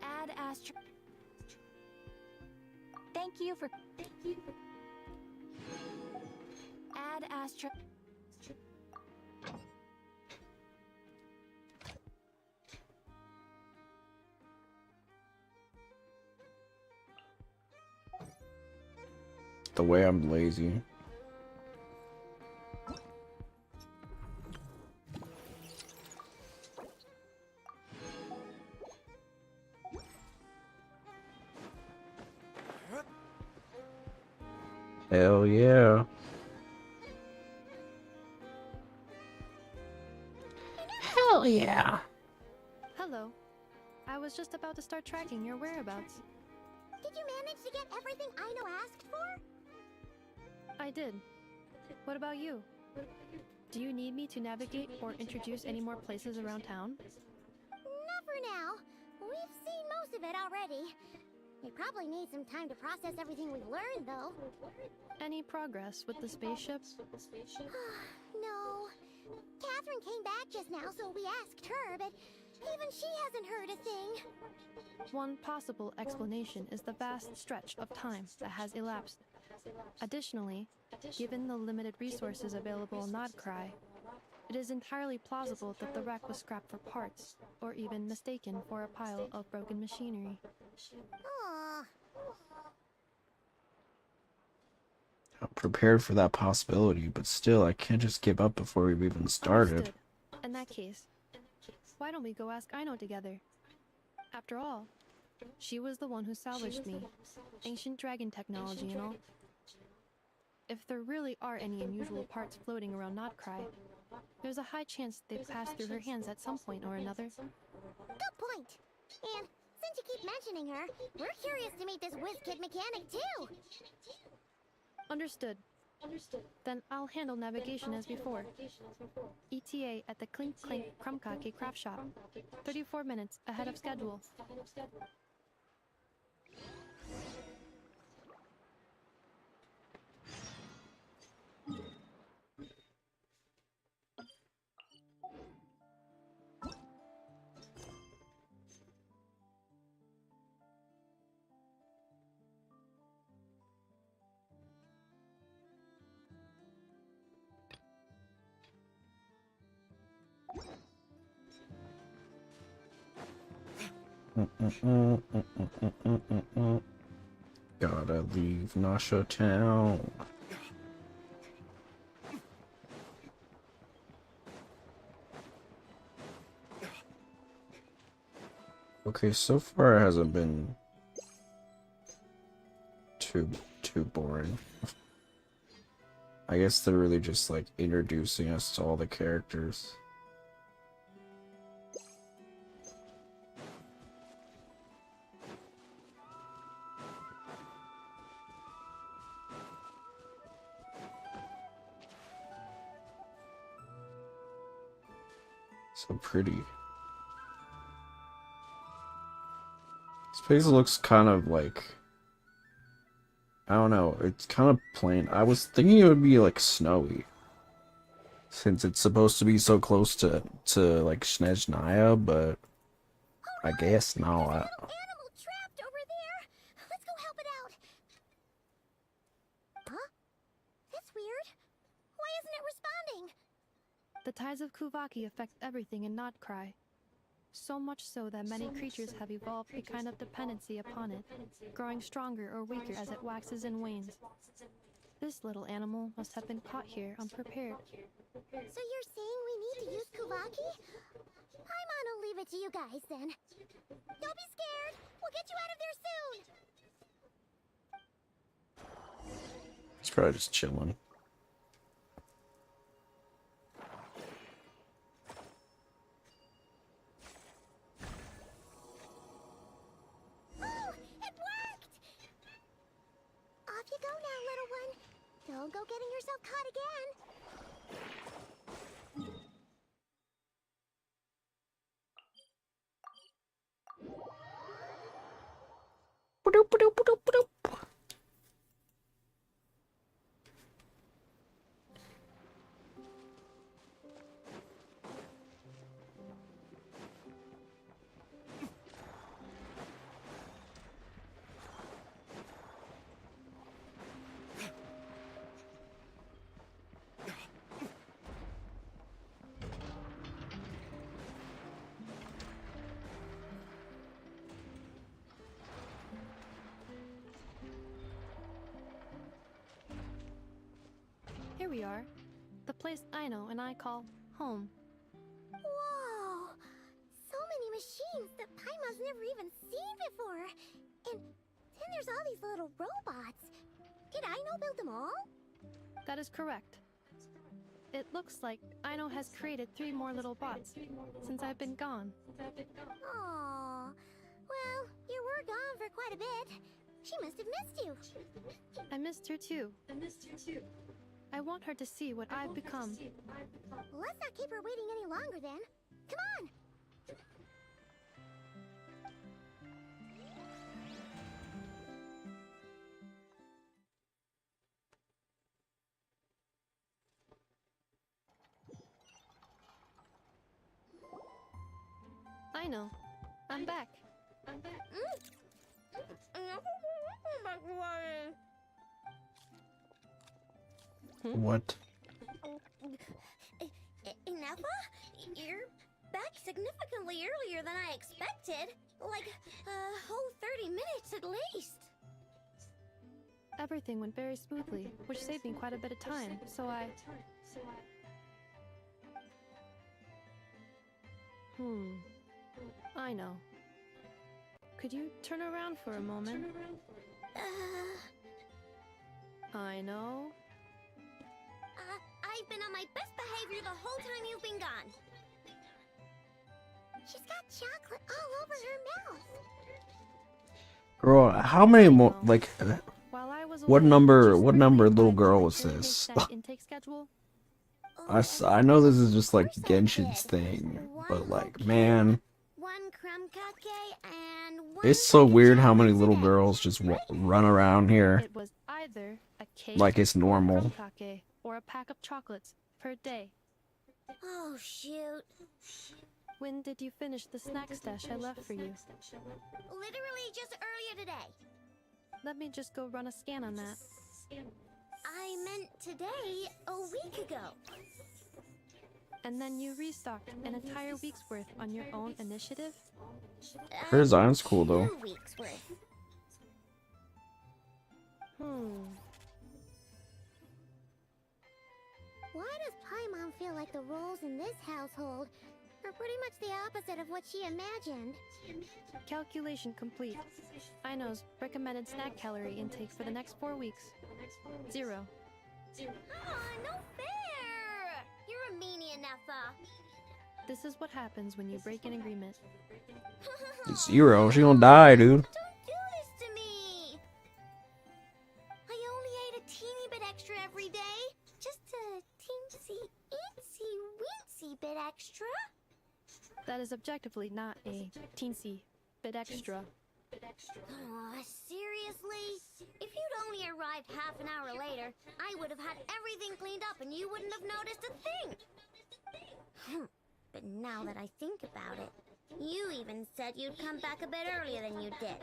Ad Astra. Thank you for. Ad Astra. The way I'm lazy. Hell yeah. Hell yeah. Hello. I was just about to start tracking your whereabouts. Did you manage to get everything Aino asked for? I did. What about you? Do you need me to navigate or introduce any more places around town? Not for now. We've seen most of it already. We probably need some time to process everything we've learned, though. Any progress with the spaceship? No. Catherine came back just now, so we asked her, but even she hasn't heard a thing. One possible explanation is the vast stretch of time that has elapsed. Additionally, given the limited resources available in Nod Krai, it is entirely plausible that the wreck was scrapped for parts, or even mistaken for a pile of broken machinery. Aw. I'm prepared for that possibility, but still, I can't just give up before we've even started. Understood. In that case, why don't we go ask Aino together? After all, she was the one who salvaged me. Ancient dragon technology and all. If there really are any unusual parts floating around Nod Krai, there's a high chance they've passed through her hands at some point or another. Good point. And since you keep mentioning her, we're curious to meet this whiz-kid mechanic, too. Understood. Then I'll handle navigation as before. ETA at the Clink Clink Krumkake craft shop. 34 minutes ahead of schedule. Gotta leave Nasha Town. Okay, so far it hasn't been too boring. I guess they're really just like introducing us to all the characters. So pretty. This place looks kind of like, I don't know, it's kind of plain. I was thinking it would be like snowy, since it's supposed to be so close to like Snezhnaya, but I guess not. Animal trapped over there. Let's go help it out. Huh? That's weird. Why isn't it responding? The tides of Kuvaki affect everything in Nod Krai. So much so that many creatures have evolved a kind of dependency upon it, growing stronger or weaker as it waxes and wanes. This little animal must have been caught here unprepared. So you're saying we need to use Kuvaki? I'm gonna leave it to you guys then. Don't be scared. We'll get you out of there soon. It's probably just chilling. Off you go now, little one. Don't go getting yourself caught again. Here we are. The place Aino and I call home. Whoa! So many machines that Paimon's never even seen before. And then there's all these little robots. Did Aino build them all? That is correct. It looks like Aino has created 3 more little bots since I've been gone. Aww. Well, you were gone for quite a bit. She must have missed you. I missed her too. I want her to see what I've become. Let's not keep her waiting any longer then. Come on! Aino, I'm back. What? Ineffa? You're back significantly earlier than I expected. Like, a whole 30 minutes at least. Everything went very smoothly, which saved me quite a bit of time, so I... I know. Could you turn around for a moment? I know. I've been on my best behavior the whole time you've been gone. She's got chocolate all over her mouth. Girl, how many more, like, While I was what away, number just little briefly, girl was did you this? make that intake schedule? I know this is just like Genshin's thing, but like, man, One crumb cake and one it's so weird how many chocolate little today. girls just run around here It was either a cake like it's or a normal. crumb cake or a pack of chocolates per day. Oh, shoot. When did you finish the snack stash I left for you? Literally just earlier today. Let me just go run a scan on that. I meant today, a week ago. And then you restocked an entire week's worth on your own initiative? Her design's cool though. 2 weeks worth. Why does Paimon feel like the roles in this household are pretty much the opposite of what she imagined? Calculation complete. Aino's recommended snack calorie intake for the next 4 weeks. 0. No fair! You're a meanie, Ineffa. This is what happens when you break an agreement. 0, she gonna die, dude. Don't do this to me! I only ate a teeny bit extra every day. Just a teensy, eensy, weensy bit extra. That is objectively not a teensy bit extra. Aw, seriously? If you'd only arrived half an hour later, I would have had everything cleaned up and you wouldn't have noticed a thing. But now that I think about it, you even said you'd come back a bit earlier than you did,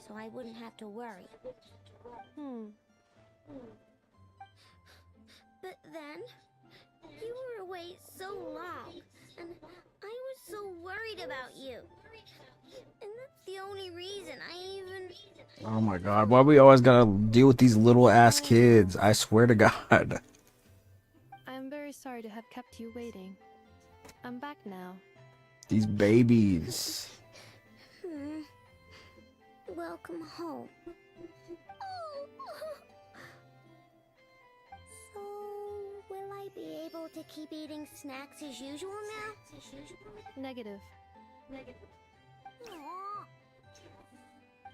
so I wouldn't have to worry. But then, you were away so long, and I was so worried about you. And that's the only reason I even... Oh my god, why we always gotta deal with these little ass kids? I swear to God. I am very sorry to have kept you waiting. I'm back now. These babies. Welcome home. So, will I be able to keep eating snacks as usual now? Negative.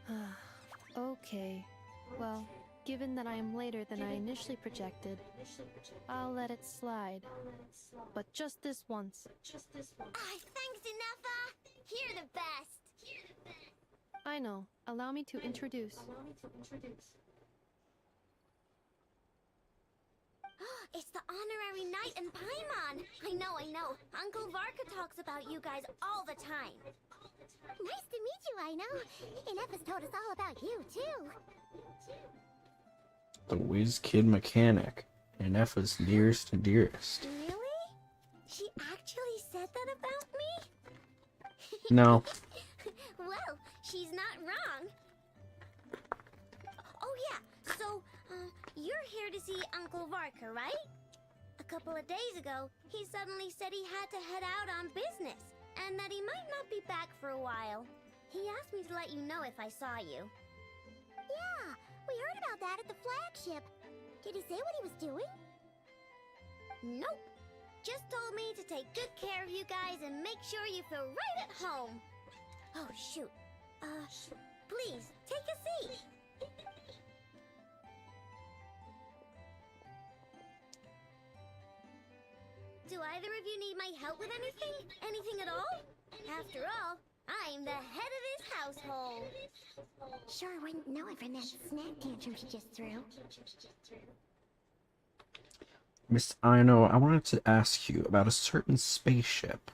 Aw. Okay. Well, given that I am later than I initially projected, I'll let it slide. But just this once. Thanks, Ineffa! You're the best! I know. Allow me to introduce. It's the honorary knight in Paimon! I know. Uncle Varka talks about you guys all the time. Nice to meet you, Aino. Ineffa's told us all about you, too. The whiz kid mechanic. And Effa's nearest and dearest. Really? She actually said that about me? No. Well, she's not wrong. Oh yeah, so, you're here to see Uncle Varka, right? A couple of days ago, he suddenly said he had to head out on business, and that he might not be back for a while. He asked me to let you know if I saw you. Yeah, we We heard about that at the flagship. Did he say what he was doing? Nope. Just told me to take good care of you guys and make sure you feel right at home. Oh, shoot. Please, take a seat. Do either of you need my help with anything? Anything at all? After all, I'm the head of this household. Sure wouldn't know it from that snack tantrum she just threw. Miss Aino, I wanted to ask you about a certain spaceship.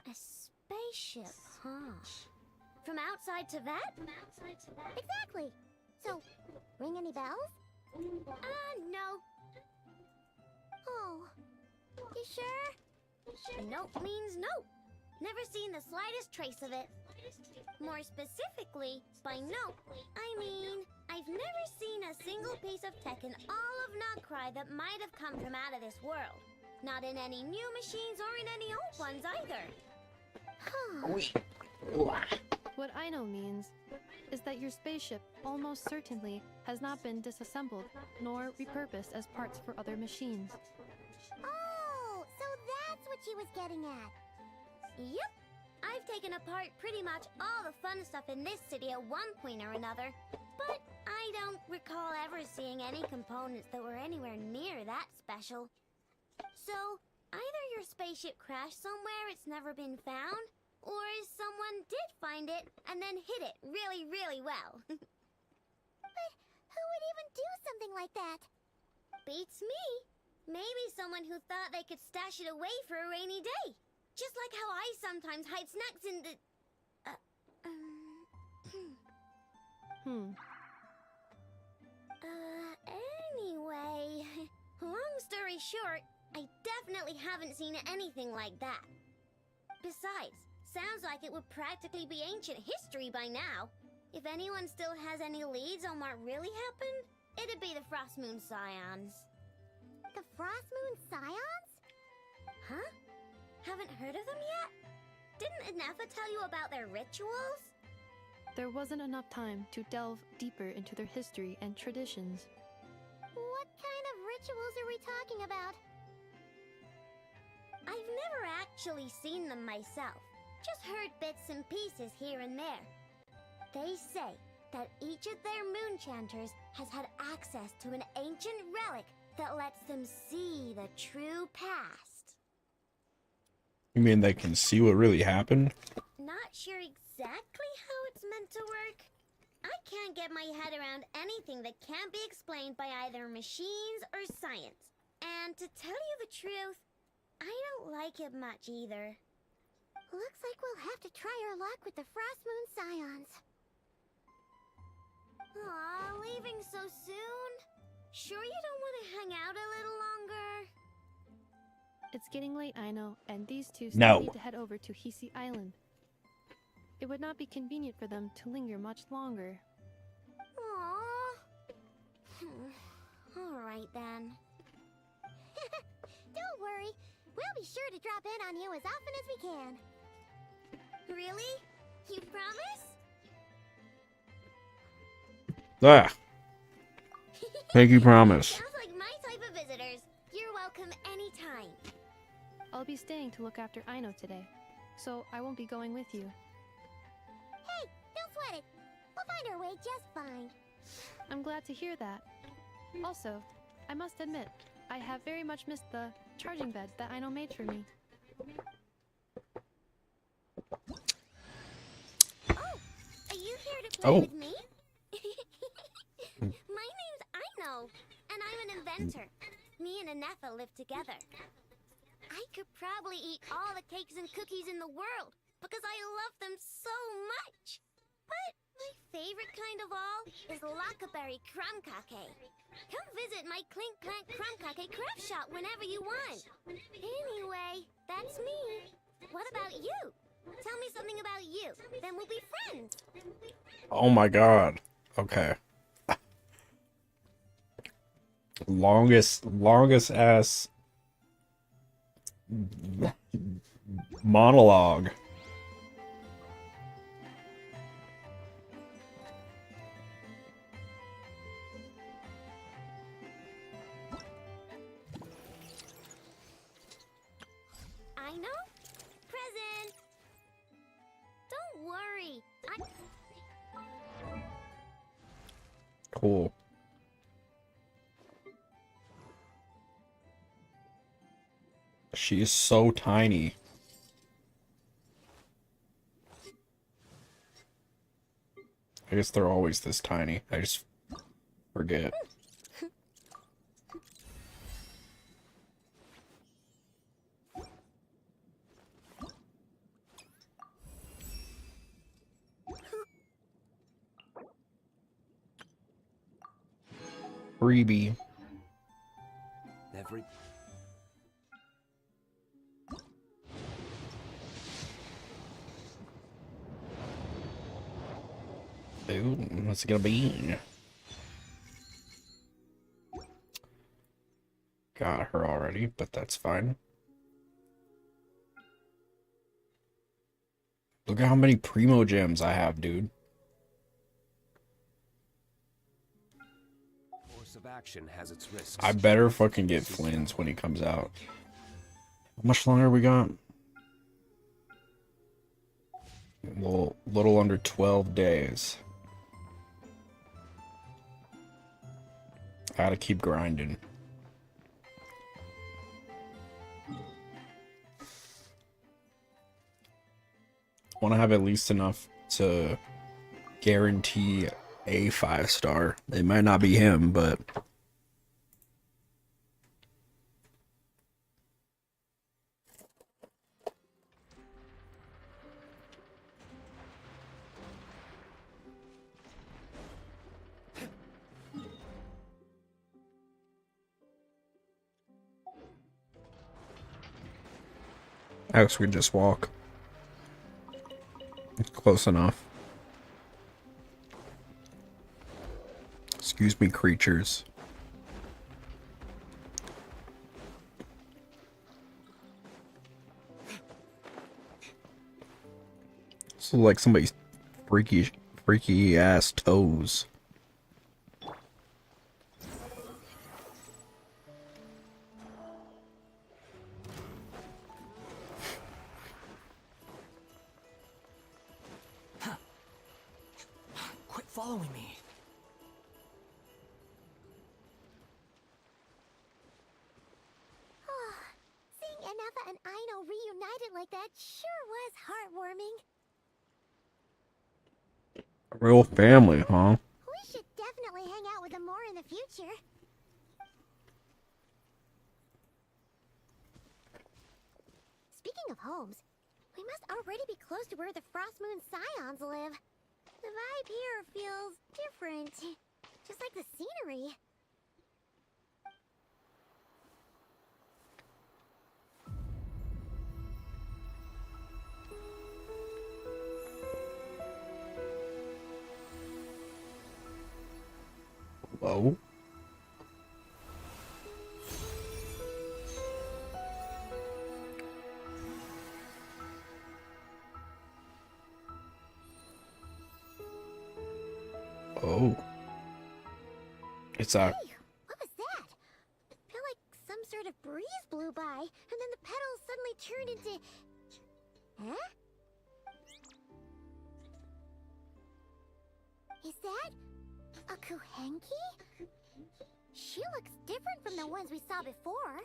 A spaceship, huh? From outside to that? Exactly. So, ring any bells? No. Oh, you sure? Nope means nope. Never seen the slightest trace of it. More specifically, by nope, I mean, I've never seen a single piece of tech in all of Nod Krai that might have come from out of this world. Not in any new machines or in any old ones either. What Aino means is that your spaceship almost certainly has not been disassembled nor repurposed as parts for other machines. Oh, so that's what she was getting at. Yep. I've taken apart pretty much all the fun stuff in this city at one point or another, but I don't recall ever seeing any components that were anywhere near that special. So, either your spaceship crashed somewhere it's never been found, or someone did find it and then hid it really, really well. But who would even do something like that? Beats me. Maybe someone who thought they could stash it away for a rainy day. Just like how I sometimes hide snacks in the... Anyway... Long story short, I definitely haven't seen anything like that. Besides, sounds like it would practically be ancient history by now. If anyone still has any leads on what really happened, it'd be the Frost Moon Scions. The Frost Moon Scions? Huh? Haven't heard of them yet? Didn't Anefa tell you about their rituals? There wasn't enough time to delve deeper into their history and traditions. What kind of rituals are we talking about? I've never actually seen them myself. Just heard bits and pieces here and there. They say that each of their moon chanters has had access to an ancient relic that lets them see the true past. You mean they can see what really happened? Not sure exactly how it's meant to work. I can't get my head around anything that can't be explained by either machines or science. And to tell you the truth, I don't like it much either. Looks like we'll have to try our luck with the Frost Moon Scions. Aw, leaving so soon? Sure you don't want to hang out a little longer? It's getting late, I know, and these two still No. need to head over to Hisi Island. It would not be convenient for them to linger much longer. Aww. Alright then. Don't worry, we'll be sure to drop in on you as often as we can. Really? You promise? Ah. Pinky promise. Sounds like my type of visitors. You're welcome anytime. I'll be staying to look after Aino today, so I won't be going with you. Hey, don't sweat it. We'll find our way just fine. I'm glad to hear that. Also, I must admit, I have very much missed the charging bed that Aino made for me. Oh, are you here to play with me? My name's Aino, and I'm an inventor. Me and Anefa live together. I could probably eat all the cakes and cookies in the world because I love them so much. But my favorite kind of all is Lockaberry Crumb Cake. Come visit my Clink Clank Crumb Cake craft shop whenever you want. Anyway, that's me. What about you? Tell me something about you, then we'll be friends. Oh my god. Okay. Longest ass monologue. cool. She is so tiny. I guess they're always this tiny. I just forget. Freebie. Every Ooh, what's it gonna be? Got her already, but that's fine. Look at how many Primo gems I have, dude. Course of action has its risks. I better fucking get Flynn's when he comes out. How much longer we got? Well, little under 12 days. I gotta keep grinding. Want to have at least enough to guarantee a 5-star. It might not be him, but Alex could just walk. Close enough. Excuse me, creatures. This is like somebody's freaky ass toes. Quit following me. Seeing Anafa and Aino reunited like that sure was heartwarming. Real family, huh? We should definitely hang out with them more in the future. Speaking of homes, we must already be close to where the Frost Moon Scions live. The vibe here feels different, just like the scenery. Whoa. Oh. It's a... Hey, what was that? I feel like some sort of breeze blew by, and then the petals suddenly turned into... Huh? Is that a Kuhenki? She looks different from the ones we saw before.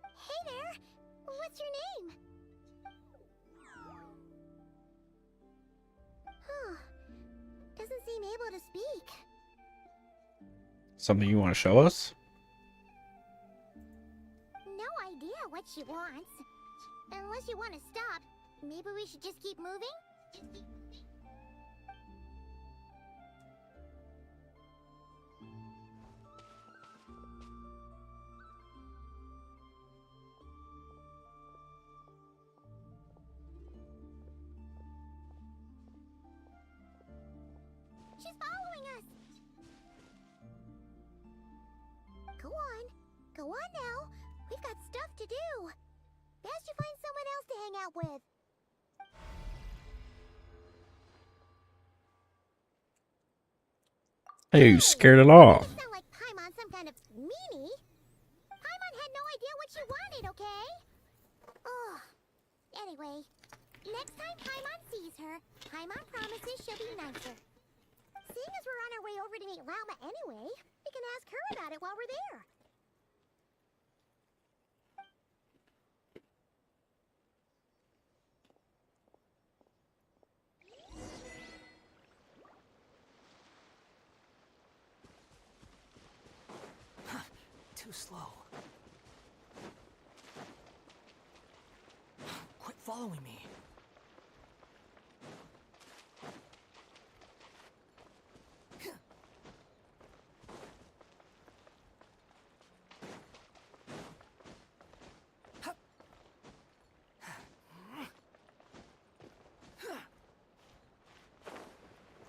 Hey there! What's your name? Huh. Doesn't seem able to speak. Something you want to show us? No idea what she wants. Unless you want to stop, maybe we should just keep moving? She's following us! Go on. Go on now. We've got stuff to do. Best you find someone else to hang out with. Hey, you scared it off. You sound like Paimon's some kind of meanie. Paimon had no idea what she wanted, okay? Oh. Anyway, next time Paimon sees her, Paimon promises she'll be nicer. Seeing as we're on our way over to meet Lauma anyway, we can ask her about it while we're there. Too slow. Quit following me.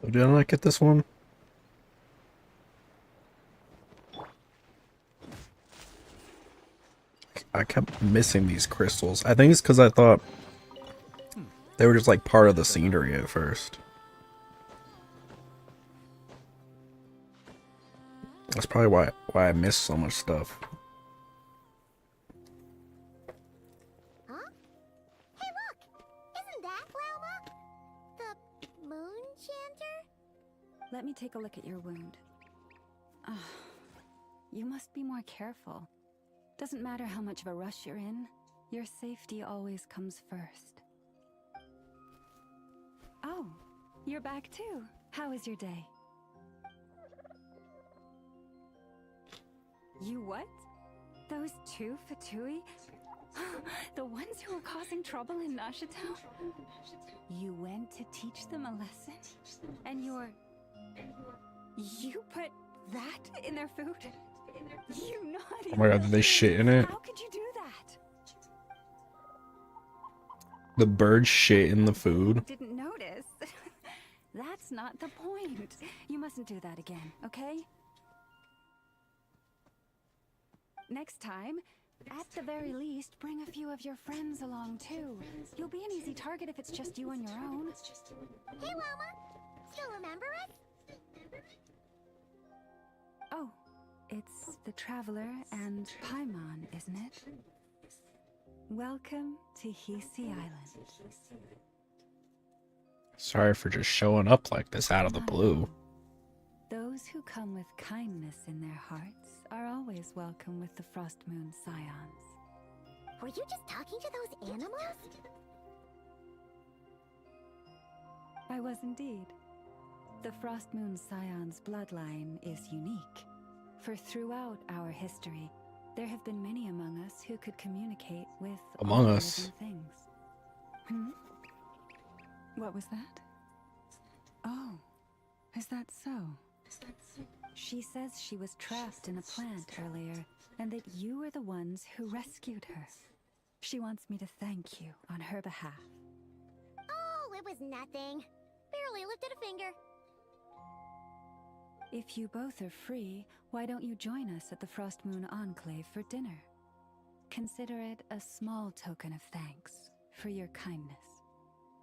So did I not get this one? I kept missing these crystals. I think it's because I thought they were just like part of the scenery at first. That's probably why I missed so much stuff. Huh? Hey, look! Isn't that Lauma? The moon chanter? Let me take a look at your wound. You must be more careful. Doesn't matter how much of a rush you're in, your safety always comes first. Oh, you're back too. How was your day? You what? Those two Fatui? The ones who were causing trouble in Nashitown? You went to teach them a lesson? And you put that in their food? You naughty. Oh my god, did they shit in it? How could you do that? The bird shit in the food. Didn't notice. That's not the point. You mustn't do that again, okay? Next time, at the very least, bring a few of your friends along too. You'll be an easy target if it's just you on your own. Hey, Lauma! Still remember us? Oh, it's the Traveler and Paimon, isn't it? Welcome to Hisi Island. Sorry for just showing up like this out of the blue. Those who come with kindness in their hearts are always welcome with the Frost Moon Scions. Were you just talking to those animals? I was indeed. The Frost Moon Scion's bloodline is unique, for throughout our history, there have been many among us who could communicate with Among all Us. living things. Hmm? What was that? Oh, is that so? She says she was trapped in a plant earlier, and that you were the ones who rescued her. She wants me to thank you on her behalf. Oh, it was nothing. Barely lifted a finger. If you both are free, why don't you join us at the Frost Moon Enclave for dinner? Consider it a small token of thanks for your kindness.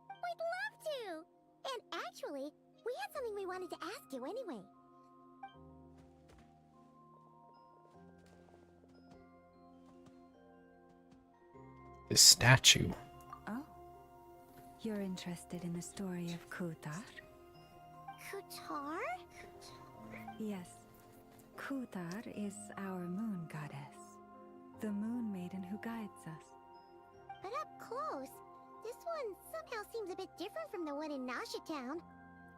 We'd love to! And actually, we had something we wanted to ask you anyway. This statue. Oh? You're interested in the story of Kutar? Kutar? Yes. Kutar is our moon goddess. The moon maiden who guides us. But up close, this one somehow seems a bit different from the one in Nashitown.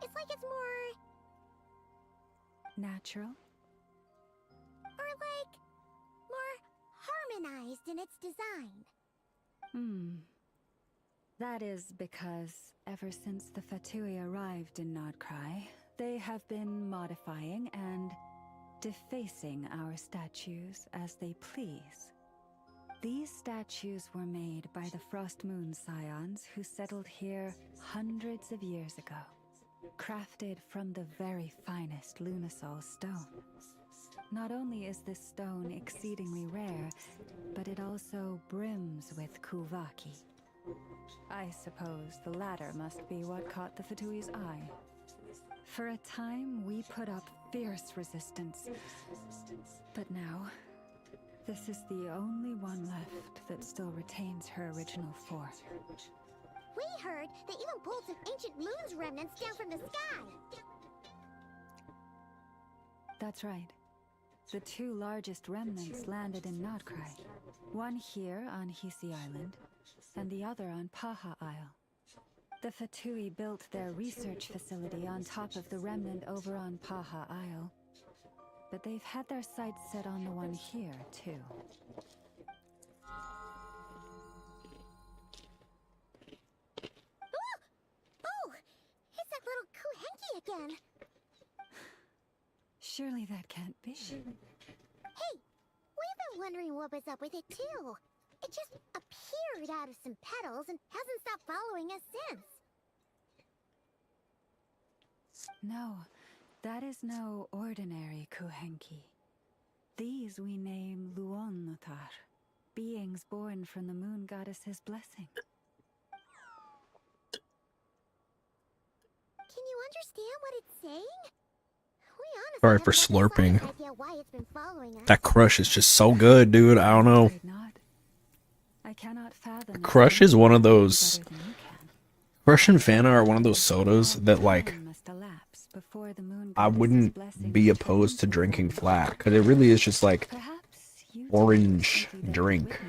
It's like it's more... Natural? or like... more harmonized in its design. That is because ever since the Fatui arrived in Nod Krai, they have been modifying and defacing our statues as they please. These statues were made by the Frost Moon Scions who settled here hundreds of years ago, crafted from the very finest Lunasol stone. Not only is this stone exceedingly rare, but it also brims with Kuvaki. I suppose the latter must be what caught the Fatui's eye. For a time, we put up fierce resistance. But now, this is the only one left that still retains her original form. We I heard they even pulled some ancient moon's remnants down from the sky. That's right. The two largest remnants landed in Nod Krai. One here on Hisi Island, and the other on Paha Isle. The Fatui built their research facility on top of the remnant over on Paha Isle. But they've had their sights set on the one here, too. Oh! It's that little Kuhenki again! Surely that can't be. Hey! We've been wondering what was up with it, too. It just appeared out of some petals and hasn't stopped following us since. No, that is no ordinary Kuhenki. These we name Luonnotar, beings born from the moon goddess's blessing. Can you understand what it's saying? We honestly Sorry for haven't got the slurping. slightest idea why it's been following us. That crush is just so good, dude. I don't know. I cannot fathom. Crush is one of those. Crush and Fanta are one of those sodas that, like, I wouldn't be opposed to drinking flat, because it really is just like orange drink.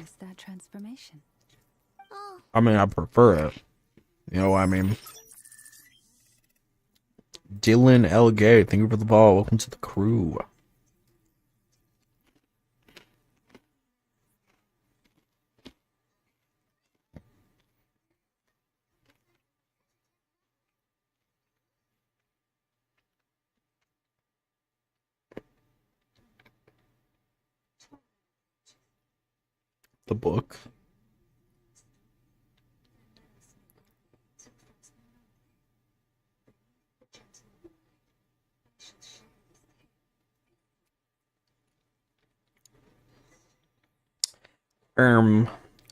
I mean, I prefer it. You know what I mean? Dylan L. Gay, thank you for the ball. Welcome to the crew. The book.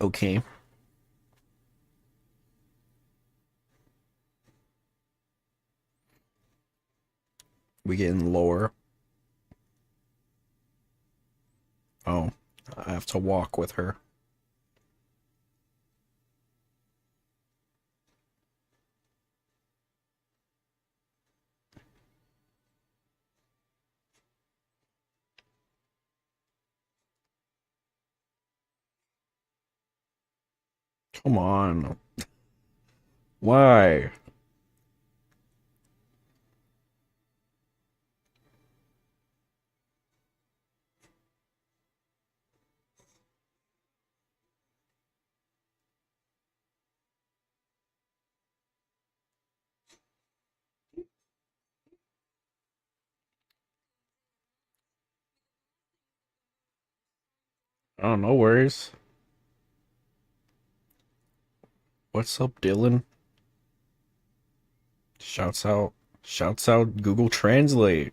Okay. We getting lower. Oh, I have to walk with her. Come on. Why? Oh, no worries. What's up, Dylan? Shouts out Google Translate.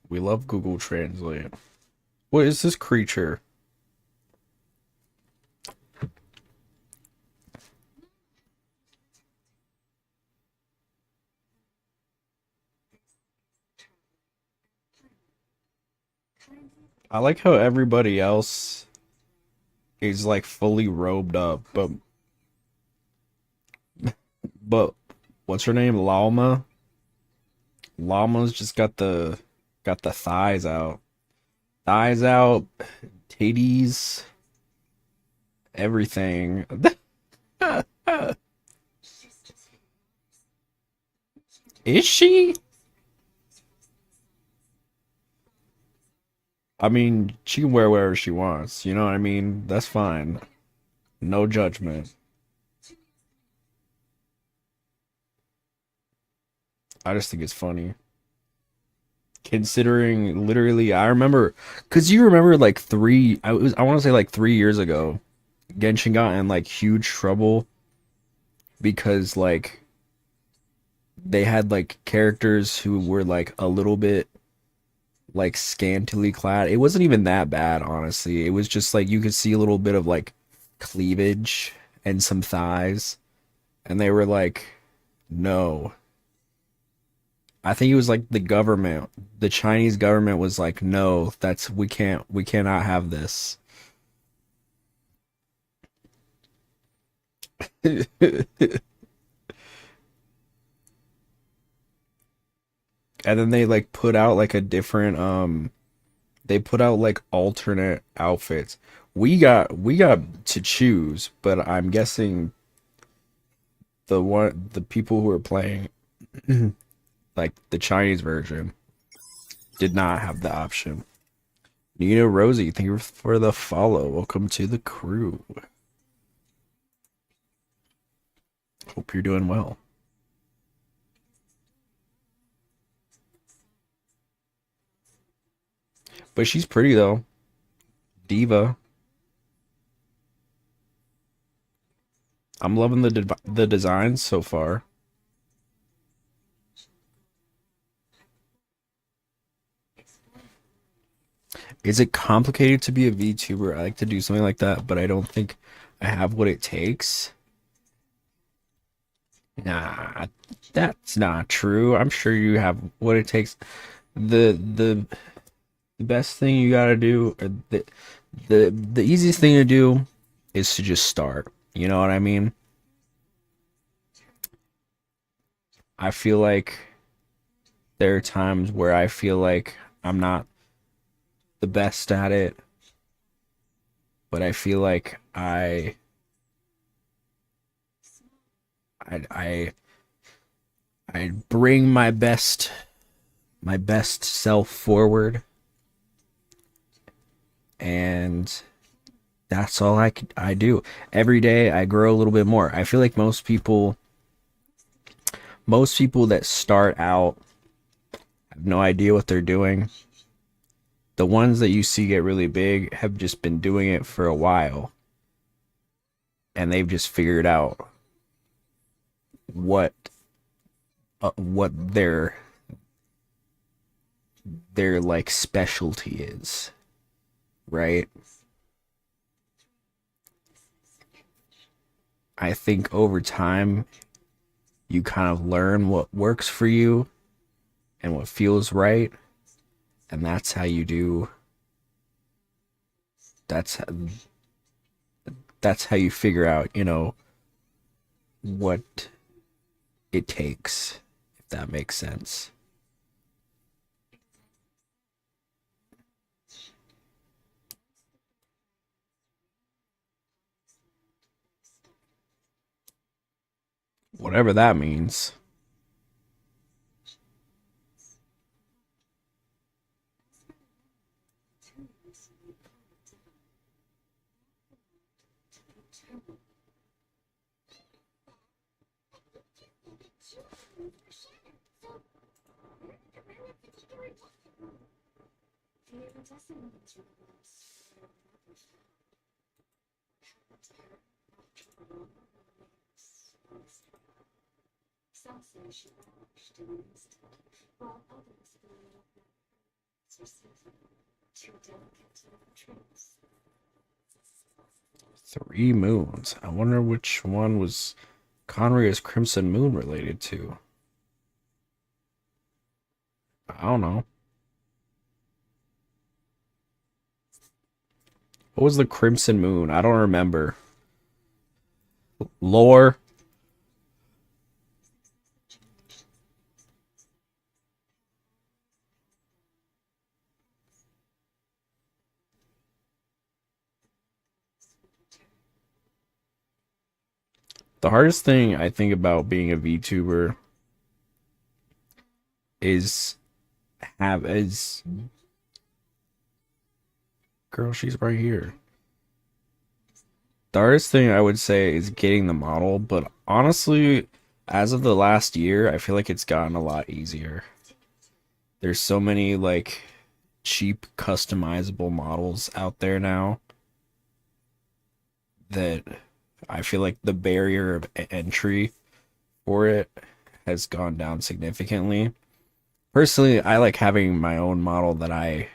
We love Google Translate. What is this creature? I like how everybody else is like fully robed up, but what's her name? Llama? Llama's just got the thighs out. Thighs out, titties, everything. Is she? I mean, she can wear whatever she wants, you know what I mean? That's fine. No judgment. I just think it's funny. Considering literally, I remember, cause you remember like I want to say like 3 years ago, Genshin got in like huge trouble because like they had like characters who were like a little bit like scantily clad. It wasn't even that bad, honestly. It was just like you could see a little bit of like cleavage and some thighs, and they were like, no. I think it was like the government, the Chinese government was like, no, we cannot have this. And then they like put out like a different they put out like alternate outfits. We got to choose, but I'm guessing the people who are playing like the Chinese version did not have the option. Nina Rosie, thank you for the follow. Welcome to the crew. Hope you're doing well. But she's pretty though. Diva. I'm loving the designs so far. Is it complicated to be a VTuber? I like to do something like that, but I don't think I have what it takes. Nah, that's not true. I'm sure you have what it takes. The best thing you gotta do, or the easiest thing to do, is to just start. You know what I mean? I feel like there are times where I feel like I'm not the best at it, but I feel like I I bring my best self forward, and that's all I do. Every day I grow a little bit more. I feel like most people that start out have no idea what they're doing. The ones that you see get really big have just been doing it for a while, and they've just figured out what their like specialty is, right? I think over time you kind of learn what works for you and what feels right, and that's that's how you figure out, what it takes, if that makes sense. Whatever that means. Three moons. I wonder which one was Conria's Crimson Moon related to. I don't know. What was the Crimson Moon? I don't remember. Lore. The hardest thing I think about being a VTuber is girl, she's right here. The hardest thing I would say is getting the model, but honestly, as of the last year, I feel like it's gotten a lot easier. There's so many like cheap customizable models out there now that I feel like the barrier of entry for it has gone down significantly. Personally, I like having my own model that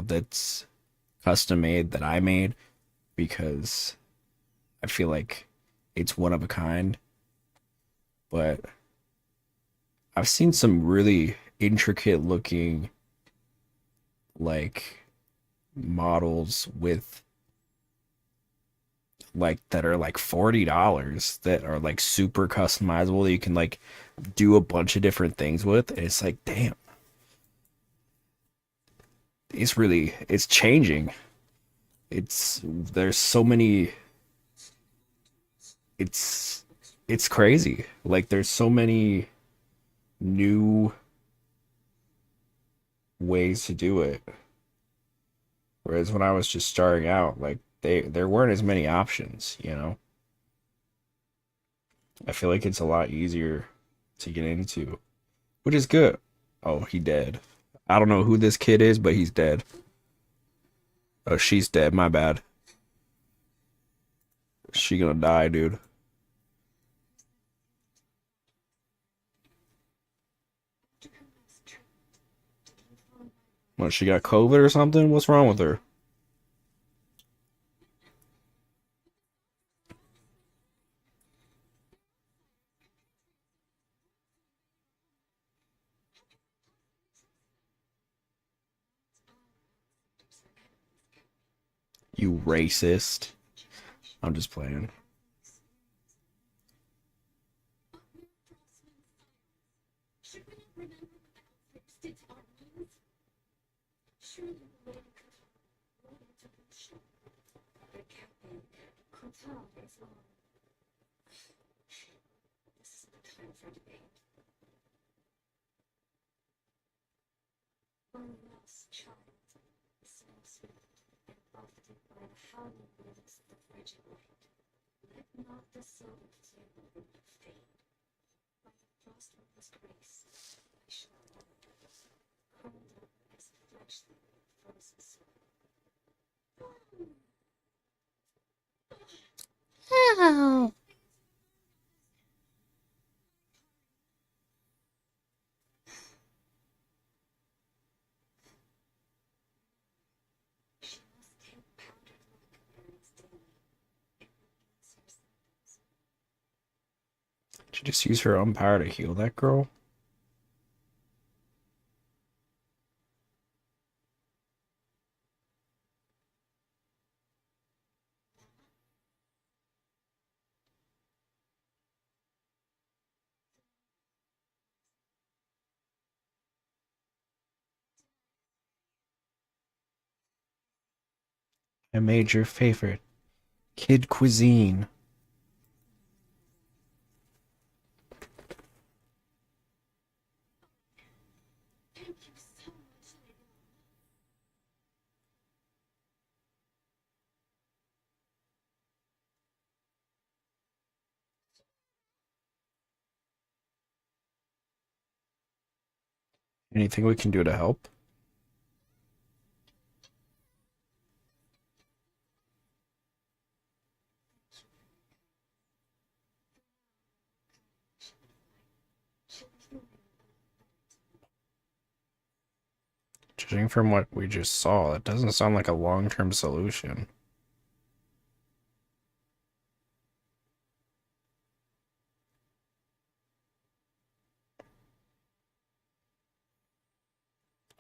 that's custom made, that I made, because I feel like it's one of a kind. But I've seen some really intricate looking like models with like that are like $40 that are like super customizable that you can like do a bunch of different things with. And it's like, damn, it's changing. There's so many, it's it's crazy. Like there's so many new ways to do it. Whereas when I was just starting out, like there weren't as many options, you know? I feel like it's a lot easier to get into, which is good. Oh, he dead. I don't know who this kid is, but he's dead. Oh, she's dead. My bad. She gonna die, dude. What, she got COVID or something? What's wrong with her? You racist. I'm just playing. Oh. Did you just use her own power to heal that girl? I made your favorite kid cuisine. Anything we can do to help? Judging from what we just saw, it doesn't sound like a long-term solution.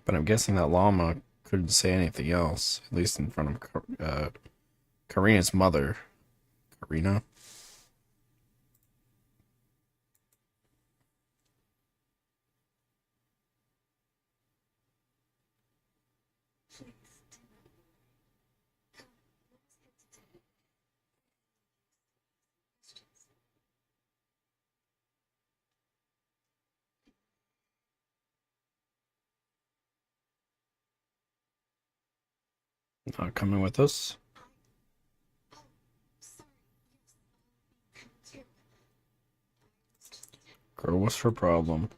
But I'm guessing that llama couldn't say anything else, at least in front of Karina's mother. Karina? Not coming with us? Girl, what's her problem?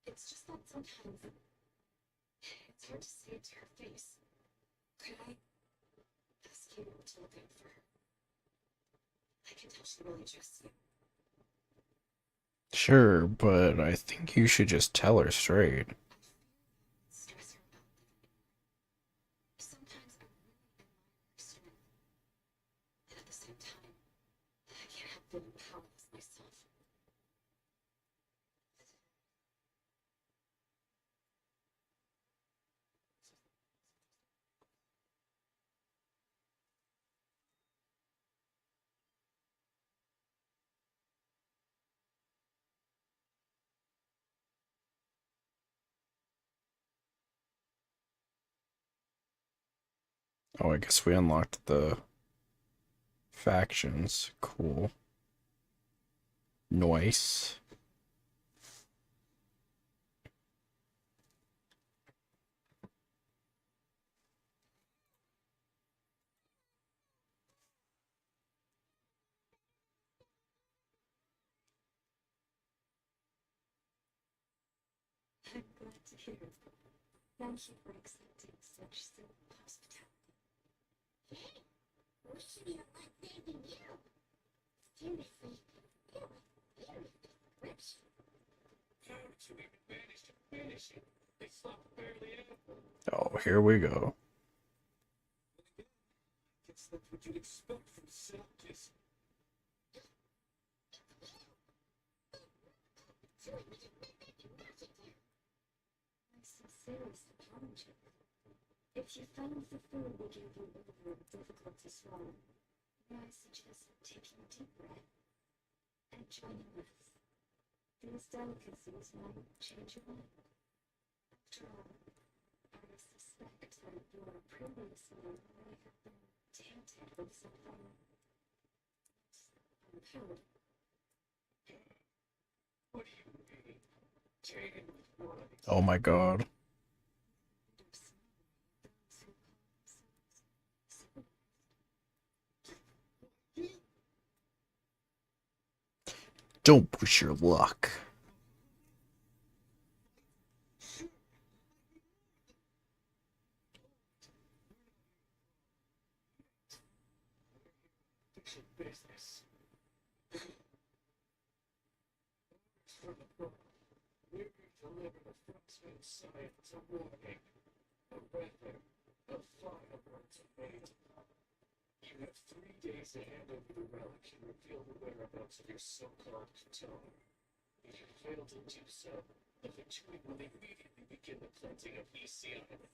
It's just that sometimes it's hard to say it to her face. Could I ask you to look out for her? Like can touch the really just you. Sure, but I think you should just tell her straight. Stress her about that. Sometimes I really admire her strength. And at the same time, I can't help feeling powerless myself. Oh, I guess we unlocked the factions. Cool. Nice. I'm glad to hear it. Thank you for accepting such simple hospitality. Hey, we should be like thanking you. Seriously, you are beautiful, rich. How did you even manage to finish it? They slept barely out. Oh, here we go. Guess that's what you'd expect from scientists. I sincerely challenge you. If you found the food we gave you earlier difficult to swallow, may I suggest taking a deep breath and joining us? These delicacies might change your mind. After all, I suspect that your previous meal may have been tainted with something unpure. What do you mean? Tainted with what? Oh my god. Don't push your luck. Business. From the book, we've delivered a frostman science a warning, or rather, a final ultimatum. You have 3 days to hand over the relic and reveal the whereabouts of your so-called tutor. If you fail to do so, the Fatui will immediately begin the cleansing of EC Island,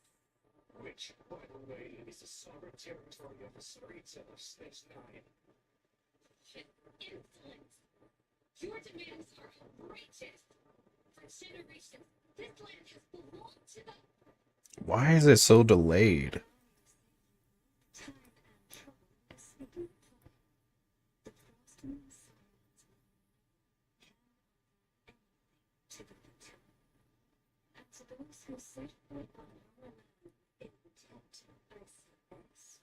which, by the way, is the sovereign territory of the streets of Stage 9. Insolence! Your demands are outrageous! For generations, this land has belonged to the... Why is it so delayed? Time and trouble is sleeping. The frost moon silence to the Fatui. And to those who set foot on our land intent to isolate us,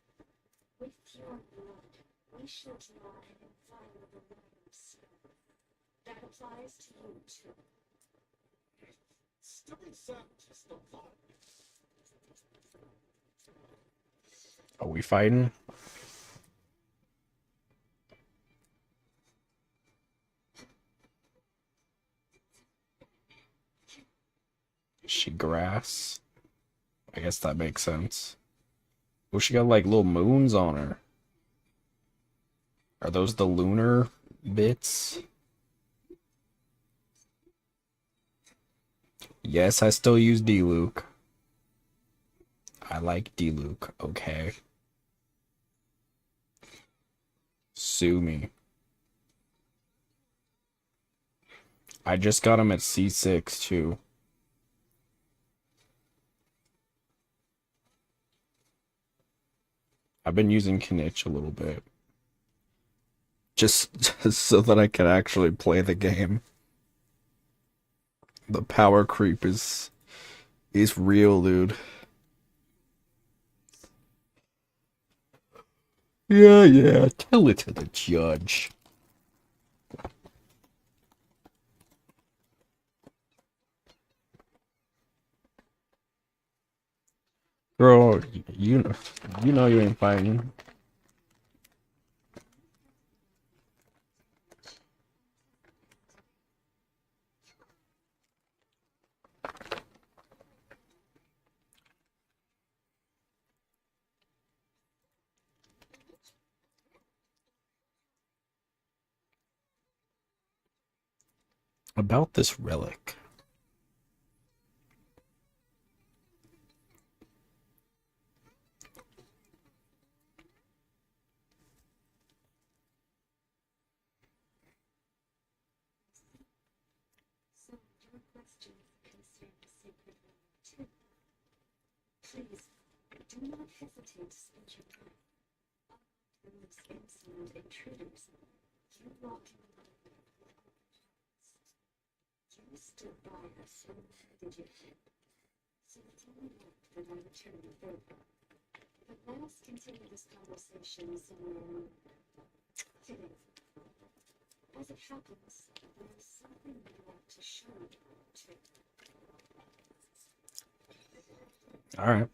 with your blood, we shall draw an inviolable line of snow. That applies to you too. Stubborn scientist of fun. Are we fighting? Is she grass? I guess that makes sense. Oh, she got like little moons on her. Are those the lunar bits? Yes, I still use D-Luke. I like D-Luke, okay. Sue me. I just got him at C6 too. I've been using Kinich a little bit. Just so that I can actually play the game. The power creep is real, dude. Yeah, tell it to the judge. Girl, you know you ain't fighting. About this relic. So your question concerned a sacred relic too. Please, do not hesitate to speak your mind. Those insolent intruders, you walked in the light of you stood by us and defended your head. So it's only right that I return the favor. But let us continue this conversation somewhere hidden. As it happens, there is something I'd like to show you too. All right.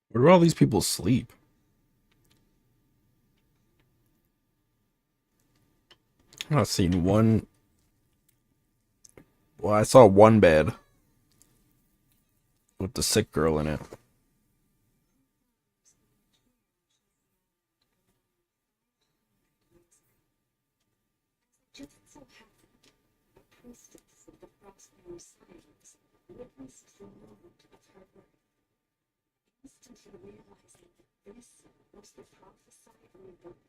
Where do all these people sleep? I'm not seeing one. Well, I saw one bed with the sick girl in it. Just so happened, a priestess of the Frostmourne science witnessed the moment of her birth, instantly realizing that this was the prophesied rebirth.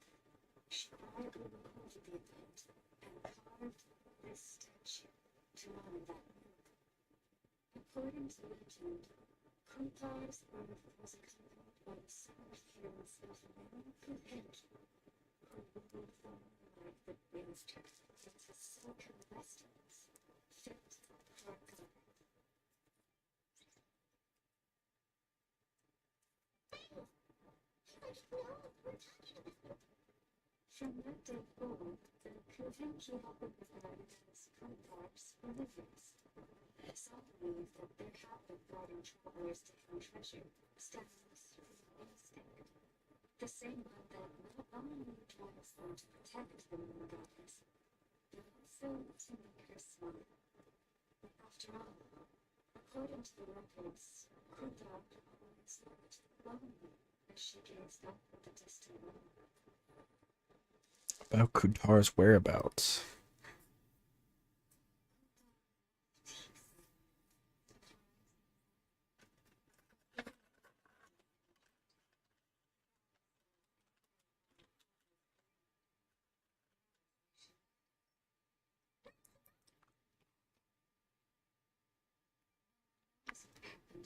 She quietly recorded the event and carved this statue to honor that miracle. According to legend, Kunthar's birth was accompanied by the sacrifice of many good energy, who ruled the moonlight that bathed her into silken vestments fit for a god. From that day forward, the Kuvenki have been regarded as Kunthar's deliverers. Some believe that their habit of guiding travelers to find treasure stems from instinct. The same one that not only drives them to protect the moon goddess, but also to make her smile. After all, according to the records, Kunthar always looked lonely as she gazed up at the distant moon. About Kutar's whereabouts.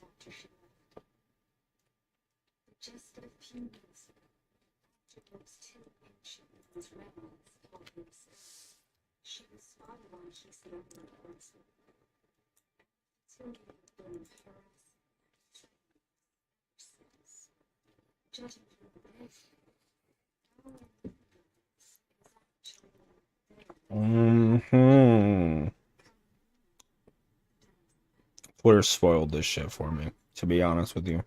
After she left. But just a few minutes after those two ancient men's remnants called themselves, she was spotted on his younger horseman. Two had been harassing and threatening ever since. Judging from the behavior, our is actually there. Fleur spoiled this shit for me, to be honest with you.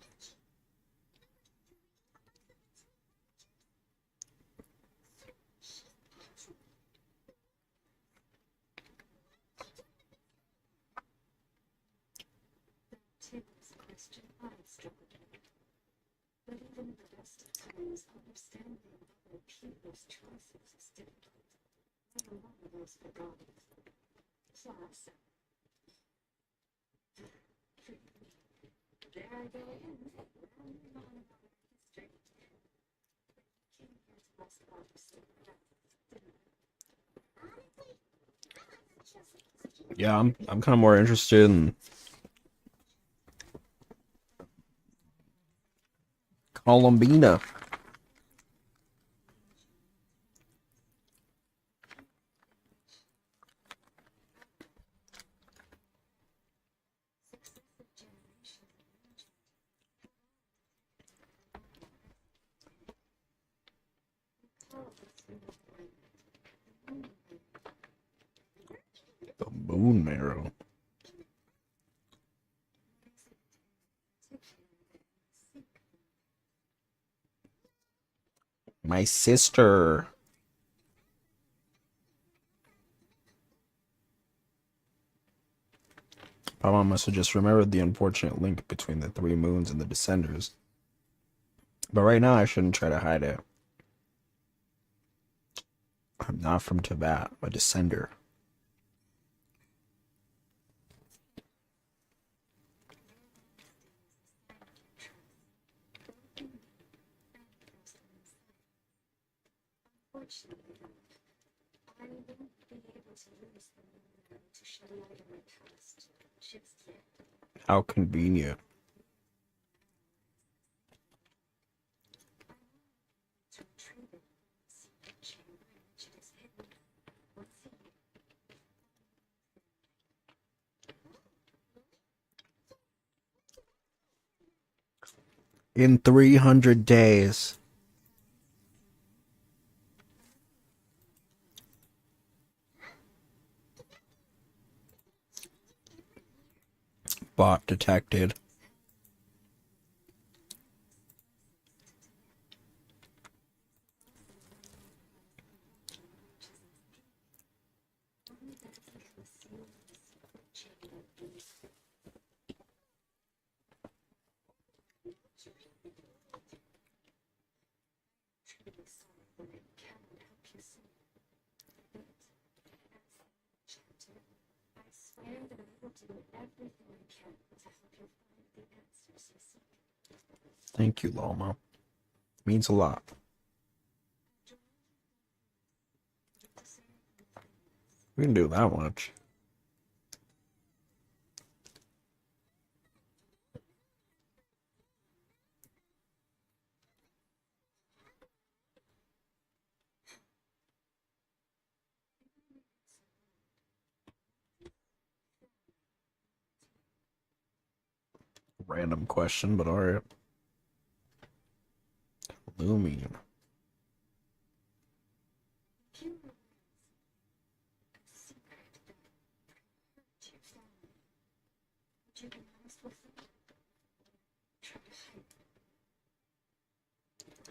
That was a question I struggled with. But even in the best of times, understanding other people's choices is difficult. Let alone those for God. Plus, there I go again, rounding on about history. Came here to ask about your state of didn't I? Yeah, I'm kind of more interested in Columbina. The bone marrow. My sister. Papa must have just remembered the unfortunate link between the three moons and the Descenders. But right now, I shouldn't try to hide it. I'm not from Tibet. I'm a Descender. Unfortunately, I won't be able to use the moon to shed light on my past just yet. How convenient. To retrieve it, secret chamber in which it is hidden. Let's see. In 300 days. Bot detected. I swear that I will do everything I can to help you find the answers you seek. Thank you, Loma. Means a lot. We can do that much. Random question, but alright. Looming.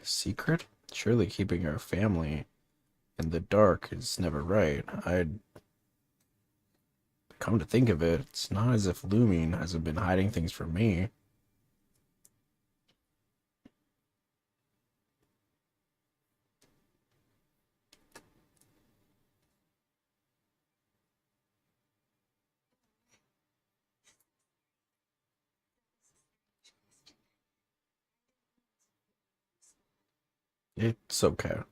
Secret? Surely keeping our family in the dark is never right. I'd come to think of it, it's not as if Looming hasn't been hiding things from me. It's okay.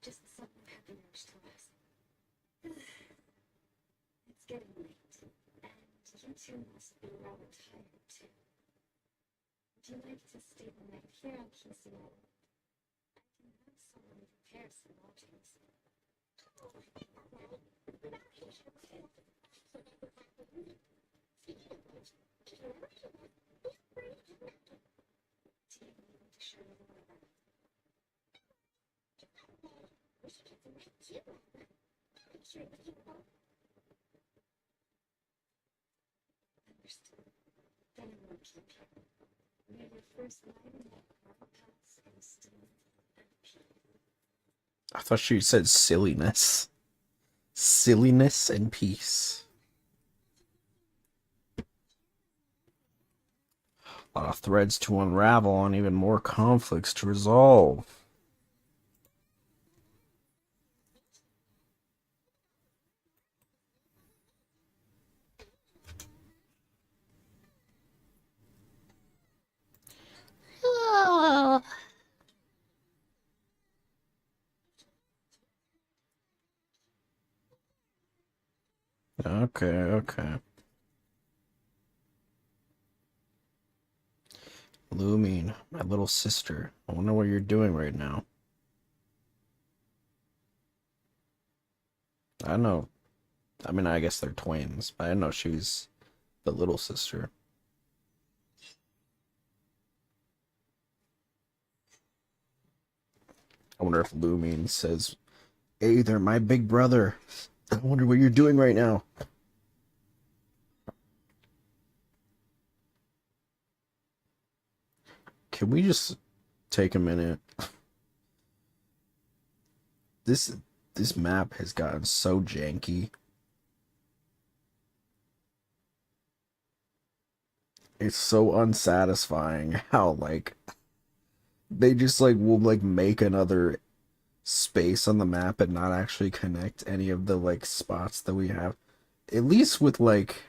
Just suddenly had the urge to ask. It's getting late, and you two must be rather tired too. Would you like to stay the night here on Kissy Island? I can have someone prepare some lodgings. Do you need me to show you the way back? Understood. Then I won't keep you. May your first night in that marble palace go still and peace. I thought she said silliness. Silliness and peace. A lot of threads to unravel and even more conflicts to resolve. Okay, okay. Looming, my little sister. I wonder what you're doing right now. I know. I mean, I guess they're twins, but I didn't know she was the little sister. I wonder if Looming says, "Hey, they're my big brother. I wonder what you're doing right now." can we just take a minute? This map has gotten so janky. It's so unsatisfying how like they just like will like make another space on the map and not actually connect any of the like spots that we have. At least with like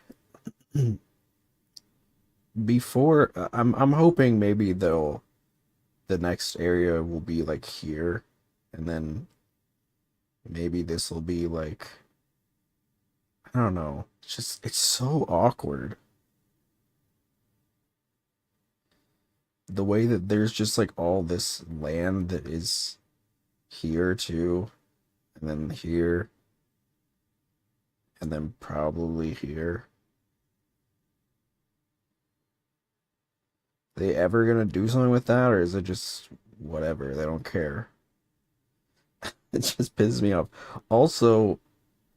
before I'm hoping maybe they'll the next area will be like here, and then maybe this will be like, I don't know. It's so awkward. The way that there's just like all this land that is here too, and then here, and then probably here. They ever gonna do something with that, or is it just whatever? They don't care. It just pisses me off. Also,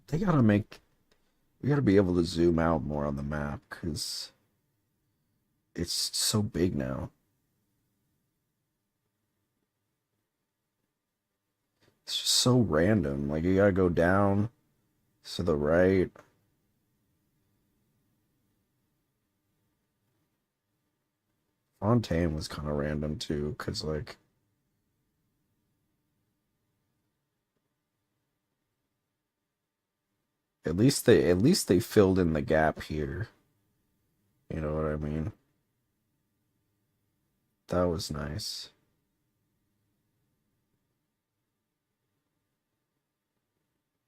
they gotta make, we gotta be able to zoom out more on the map because it's so big now. It's just so random. Like you gotta go down to the right. Fontaine was kind of random too, because like at least they filled in the gap here. You know what I mean? That was nice.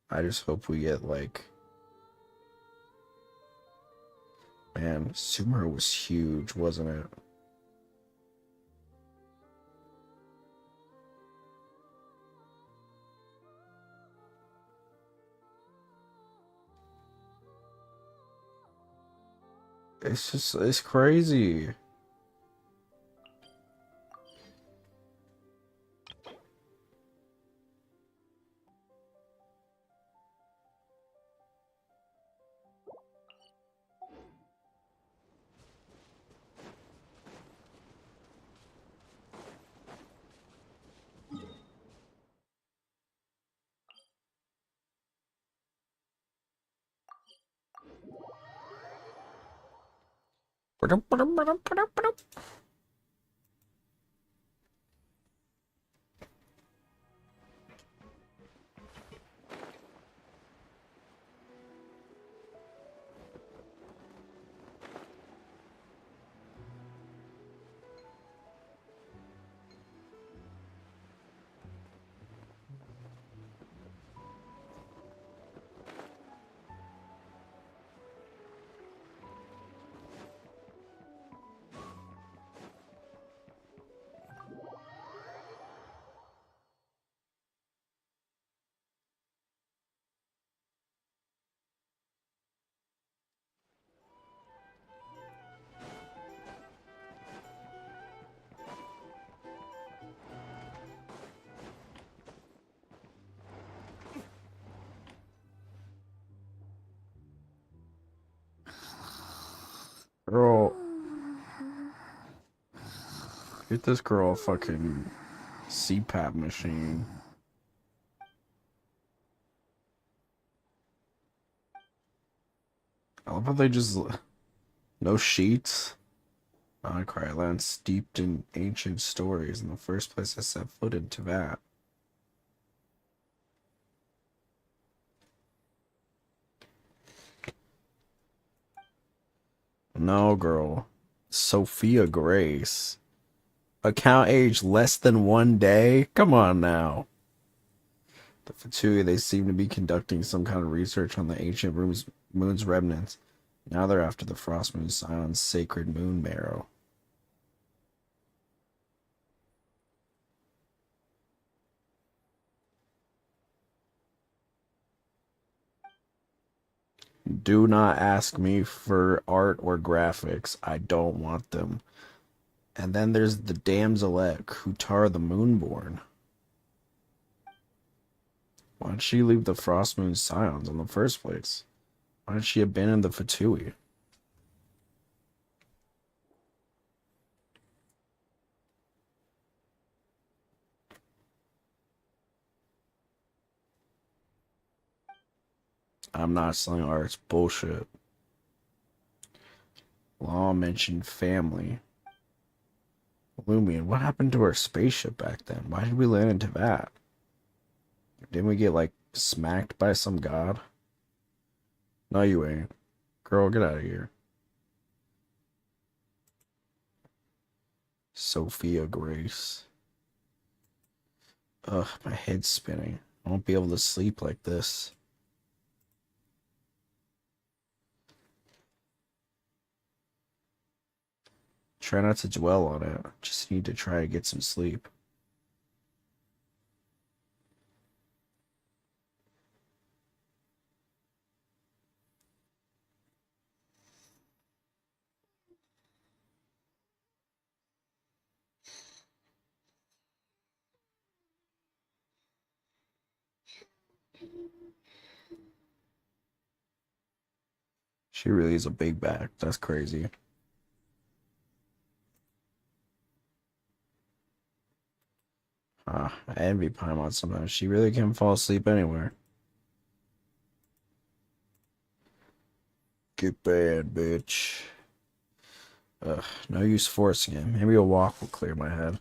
I just hope we get like, man, Sumer was huge, wasn't it? It's crazy. Girl, get this girl a fucking CPAP machine. I love how they just, no sheets. Nod Krai land steeped in ancient stories. In the first place I set foot into that. No, girl. Sophia Grace. Account age less than 1 day? Come on now. The Fatui, they seem to be conducting some kind of research on the ancient moon's remnants. Now they're after the Frost Moon Scion's sacred moon marrow. Do not ask me for art or graphics. I don't want them. And then there's the damselette, Kutar the Moonborn. Why did she leave the Frost Moon Scions in the first place? Why did she abandon the Fatui? I'm not selling art. It's bullshit. Law mentioned family. Lumion, what happened to our spaceship back then? Why did we land into that? Didn't we get, like, smacked by some god? No, you ain't. Girl, get out of here. Sophia Grace. Ugh, my head's spinning. I won't be able to sleep like this. Try not to dwell on it. Just need to try to get some sleep. She really is a big back. That's crazy. I envy Paimon sometimes. She really can fall asleep anywhere. Get bad, bitch. Ugh, no use forcing it. Maybe a walk will clear my head.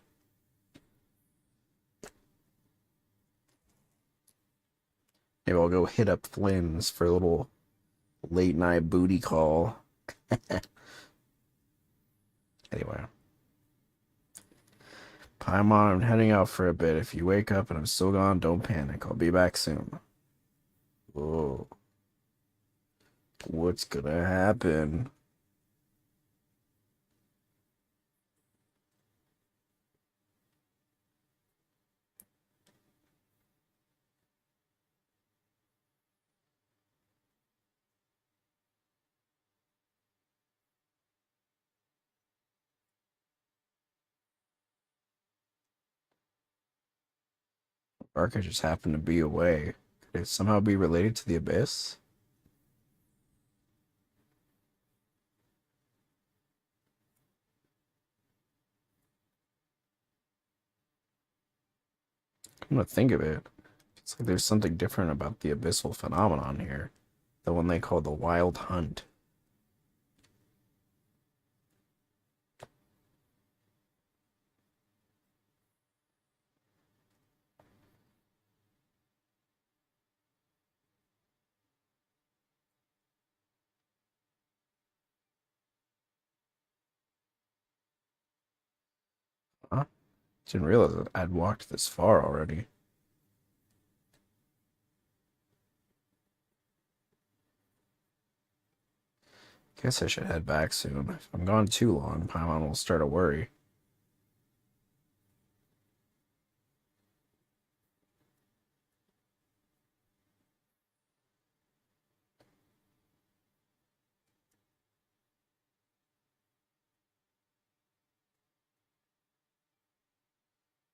Maybe I'll go hit up Flynn's for a little late night booty call. Anyway. Paimon, I'm heading out for a bit. If you wake up and I'm still gone, don't panic. I'll be back soon. Whoa. What's gonna happen? Arca just happened to be away. Could it somehow be related to the Abyss? Come to think of it, it's like there's something different about the abyssal phenomenon here. The one they call the Wild Hunt. Huh? Didn't realize that I'd walked this far already. Guess I should head back soon. If I'm gone too long, Paimon will start to worry.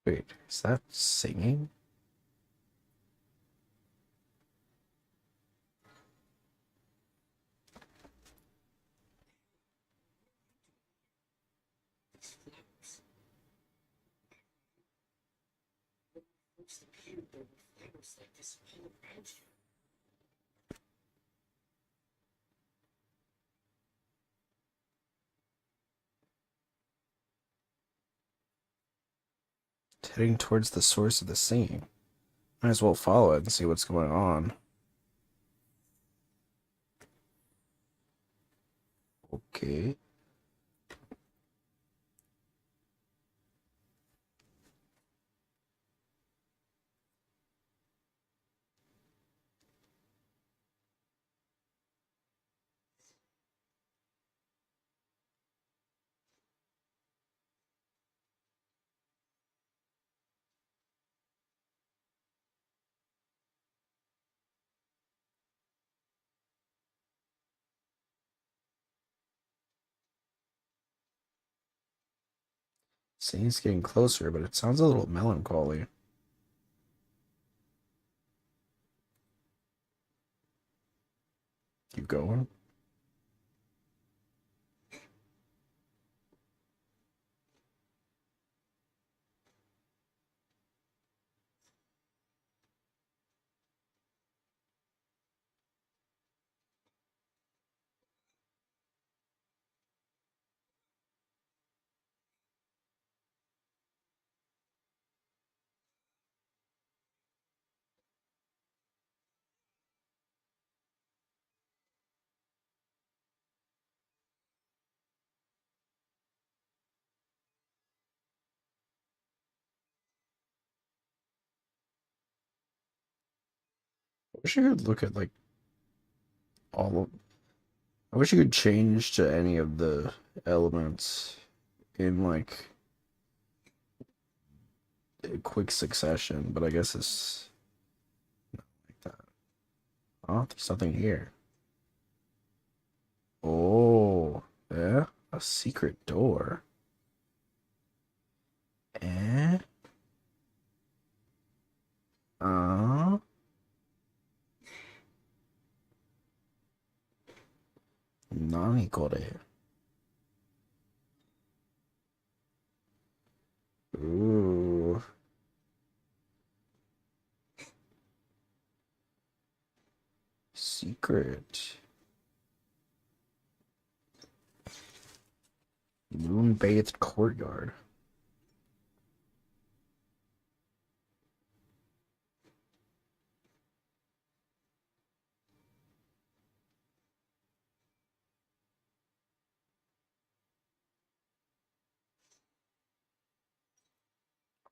Wait, is that singing? It's heading towards the source of the singing. Might as well follow it and see what's going on. Okay. Singing's getting closer, but it sounds a little melancholy. Keep going. wish you could look at like all of. I wish you could change to any of the elements in like a quick succession, but I guess it's not like that. Oh, there's something here. Oh, yeah, a secret door. Eh? Uh? Nani kore? Ooh. Secret. Moon-bathed courtyard.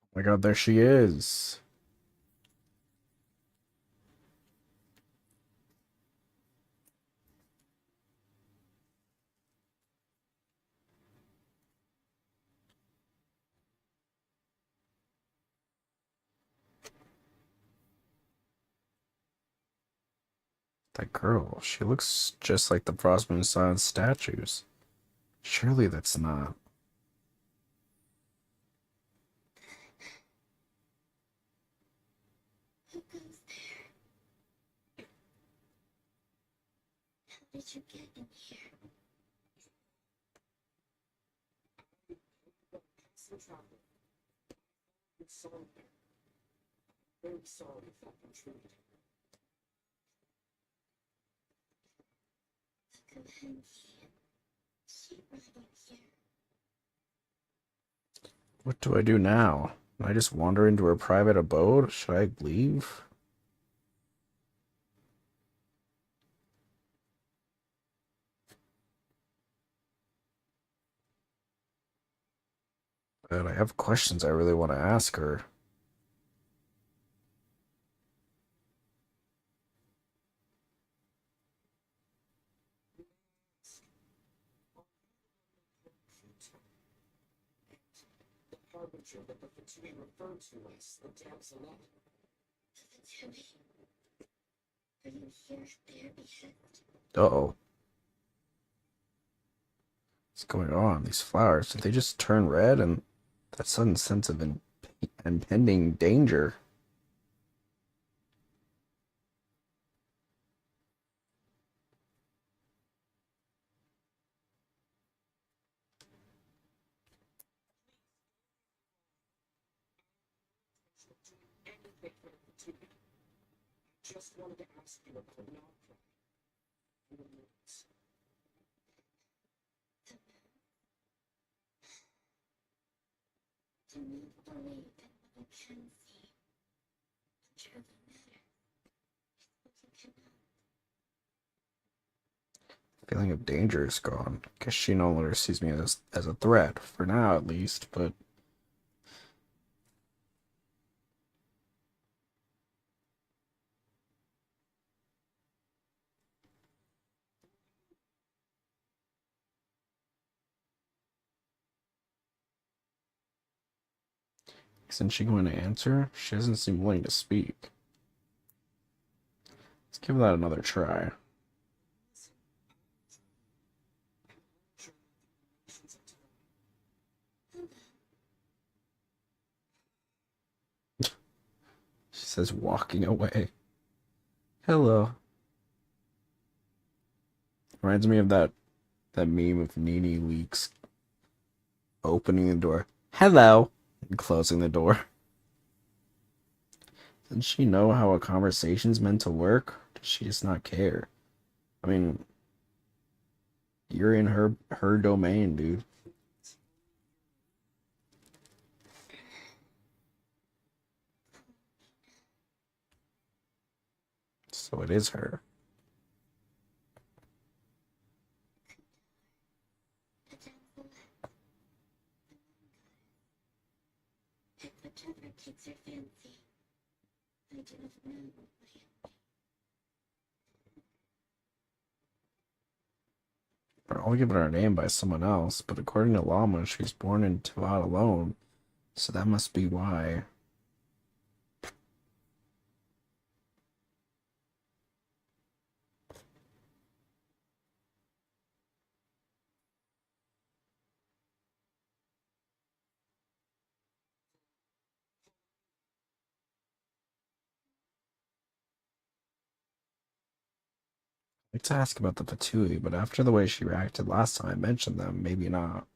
Oh my god, there she is. That girl, she looks just like the Frostmoon Science statues. Surely that's not. Who goes there? How did you get in here? Some trouble. I'm sorry. I'm very sorry if I've intruded. The companion. She brought you here. What do I do now? Can I just wander into her private abode? Should I leave? But I have questions I really want to ask her. The harbinger that the Fatui referred to as the damselette. The Fatui? Are you here at their behest? Uh-oh. What's going on? These flowers, did they just turn red? And that sudden sense of impending danger. Anything for the Fatui. Just wanted to ask you about Nod Krai. The moons. Do not believe in what you can see. The truth of the matter is what you cannot. Feeling of danger is gone. Guess she no longer sees me as a threat, for now at least, but isn't she going to answer? She doesn't seem willing to speak. Let's give that another try. She says walking away. Hello. Reminds me of that meme of Nene Leaks opening the door. Hello. And closing the door. Doesn't she know how a conversation's meant to work? Does she just not care? I mean, you're in her domain, dude. So it is her. If whichever takes your fancy, I do not know what I am. are all given her name by someone else, but according to Llama, she's born in Tavad alone, so that must be why. I'd like to ask about the Fatui, but after the way she reacted last time I mentioned them, maybe not.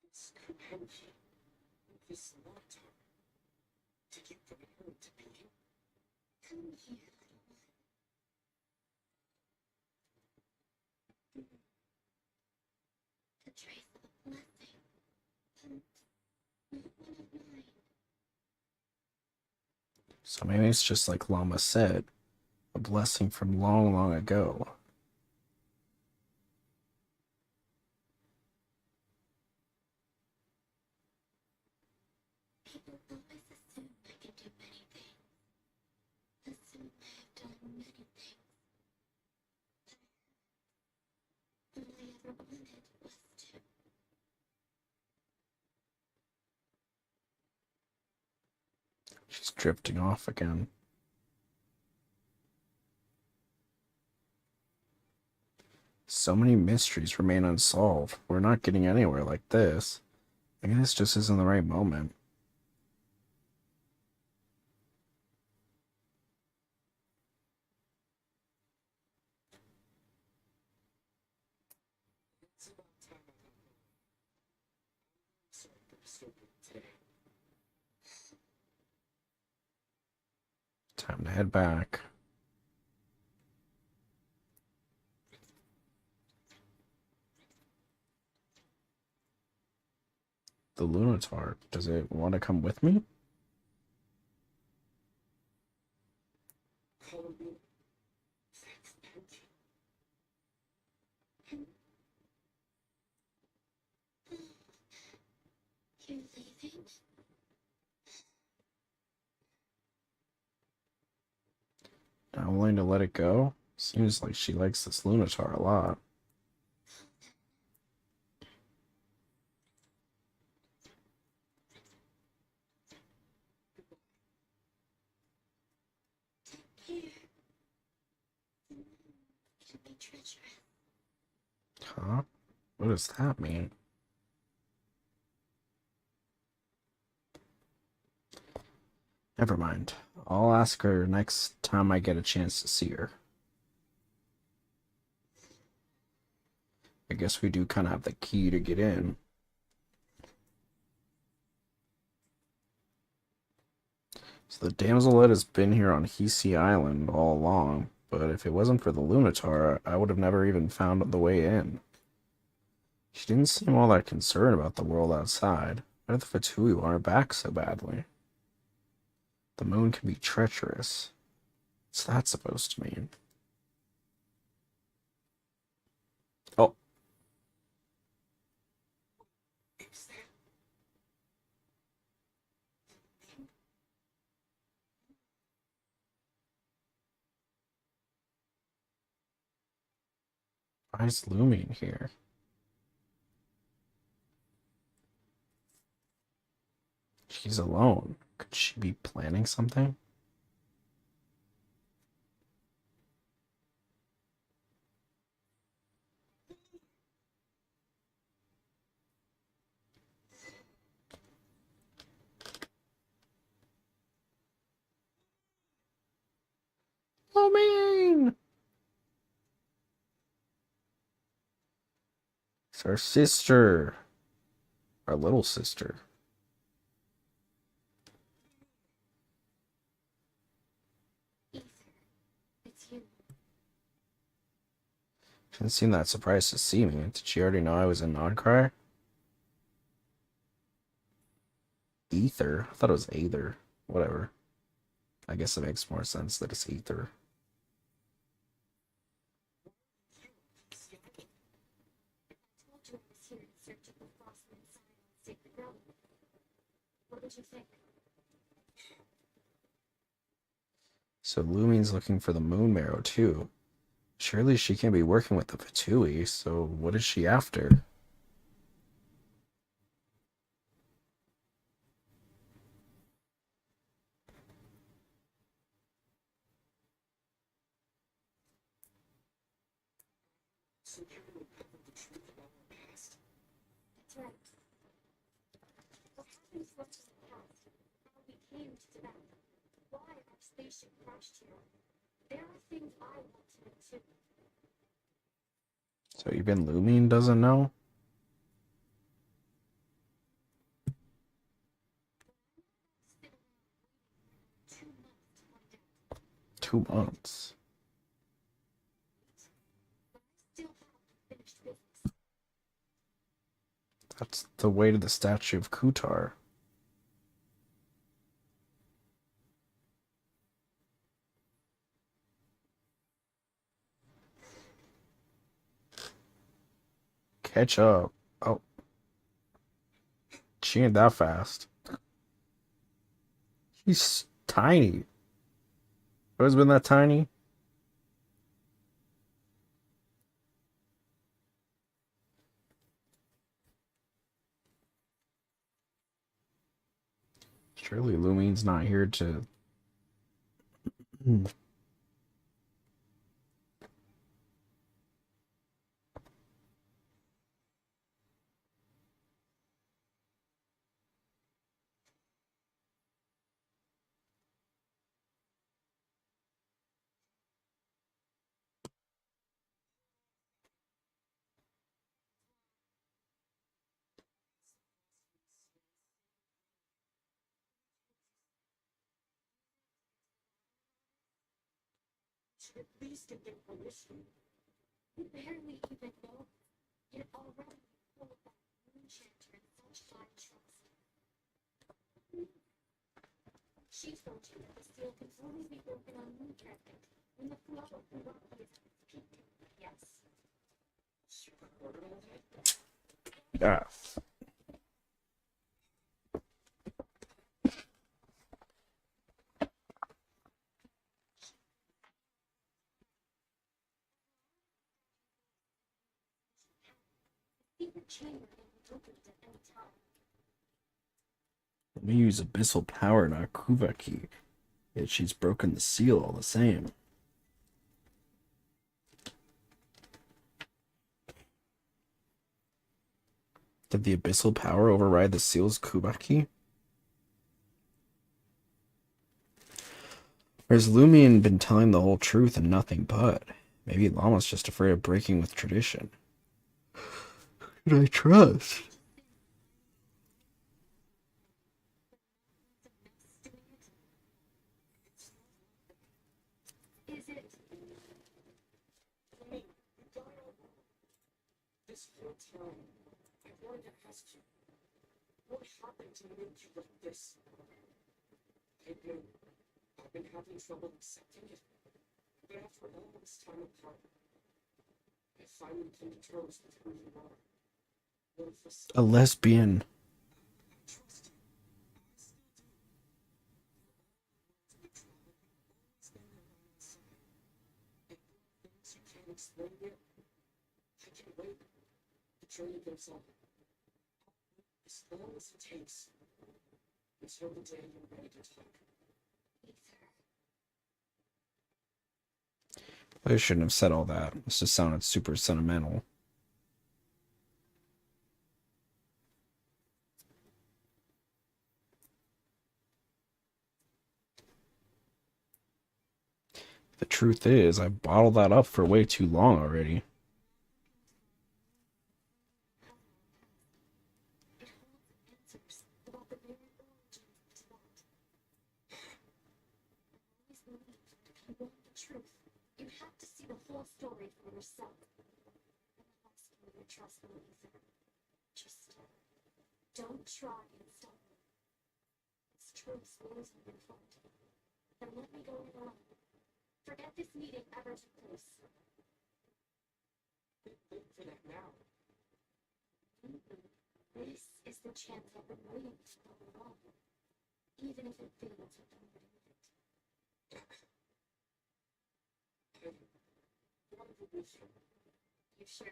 This companion, this Nocturne. Did you bring her to me? Come here, little one. The trace of a blessing, but not one of mine. So maybe it's just like Llama said, a blessing from long, long ago. People always assume I can do many things. Assume I have done many things. But all I ever wanted was to. She's drifting off again. So many mysteries remain unsolved. We're not getting anywhere like this. I guess this just isn't the right moment. It's about time I got home. Sorry for disturbing today. Time to head back. The Lunatar, does it want to come with me? Call me. That's empty. You're leaving? Not willing to let it go? Seems like she likes this Lunatar a lot. Here. Can be treacherous. Huh? What does that mean? Never mind. I'll ask her next time I get a chance to see her. I guess we do kind of have the key to get in. So the damselette has been here on Hisi Island all along, but if it wasn't for the Lunatar, I would have never even found the way in. She didn't seem all that concerned about the world outside. Why did the Fatui want her back so badly? The moon can be treacherous. What's that supposed to mean? Oh. Is that Why is Lumi in here? She's alone. Could she be planning something? Lumi! It's our sister. Our little sister. Ether? It's you. She didn't seem that surprised to see me. Did she already know I was in Nod Krai? Ether? I thought it was Aether. Whatever. I guess it makes more sense that it's Ether. I told you I was here in search of the Frostmoon What did you think? So Lumine's looking for the moon marrow too. Surely she can't be working with the Fatui, so what is she after? So you know the truth about our past? That's right. What happened to us in the past? How we came to Tibet? Why our spaceship crashed here? There are things I want to know too. So even Lumine doesn't know? 2 months. That's the way to the statue of Kutar. Catch up. Oh. She ain't that fast. She's tiny. Always been that tiny? Surely Lumine's not here to... Should at least have been permission. We barely even know. Yet already full of that moonshiner and such high trust. She told you that the seal can only be broken on moon traffic when the flow of the rock is at its peak. Yes. You heard all that? Yeah. Secret chamber can be opened at any time. Let me use abyssal power, not Kuvaki. Yet she's broken the seal all the same. Did the abyssal power override the seal's Kubaki? Or has Lumion been telling the whole truth and nothing but? Maybe Llama's just afraid of breaking with tradition. Who should I trust? Is it? This whole time, I wanted to ask you, what happened to make you like this? I know, I've been having trouble accepting it, but after all this time apart, I finally came to terms with who you are. What if this... A lesbian. I trust you. I still do. Always been there by my side. And things you can't explain yet, I can wait. The journey goes on. As long as it takes. Until the day you're ready to talk. I shouldn't have said all that. This just sounded super sentimental. The truth is, I bottled that up for way too long already. You have to see the whole story for yourself. I'm not asking you to trust me either. Just don't try and stop me. This truth slows me in front. Then let me go in alone. Forget this meeting ever took place. Wait for that now. This is the chance I've been waiting for all along. even if it fails with them with it. Probably so. You sure?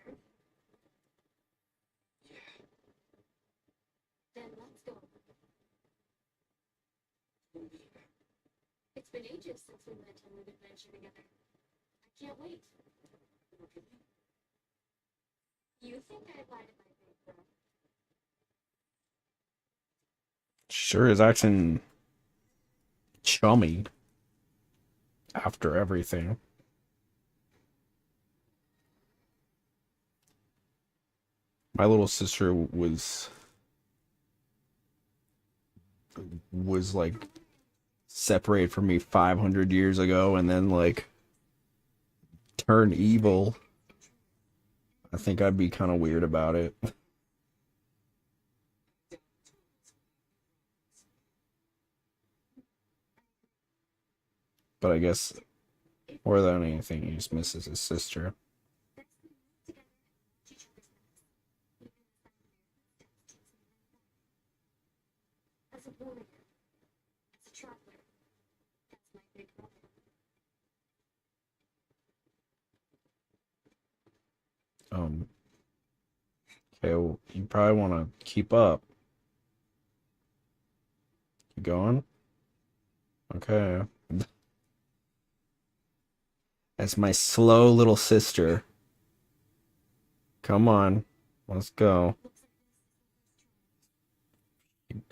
Yeah. Then let's go. It's been ages since we went on an adventure together. I can't wait. You think I lied to my big bro? Sure is acting chummy after everything. My little sister was like separated from me 500 years ago and then like turned evil. I think I'd be kind of weird about it. But I guess more than anything, he just misses his sister. As a warrior, as a traveler, that's my big brother. Okay, well, you probably want to keep up. Keep going. Okay. That's my slow little sister. Come on. Let's go.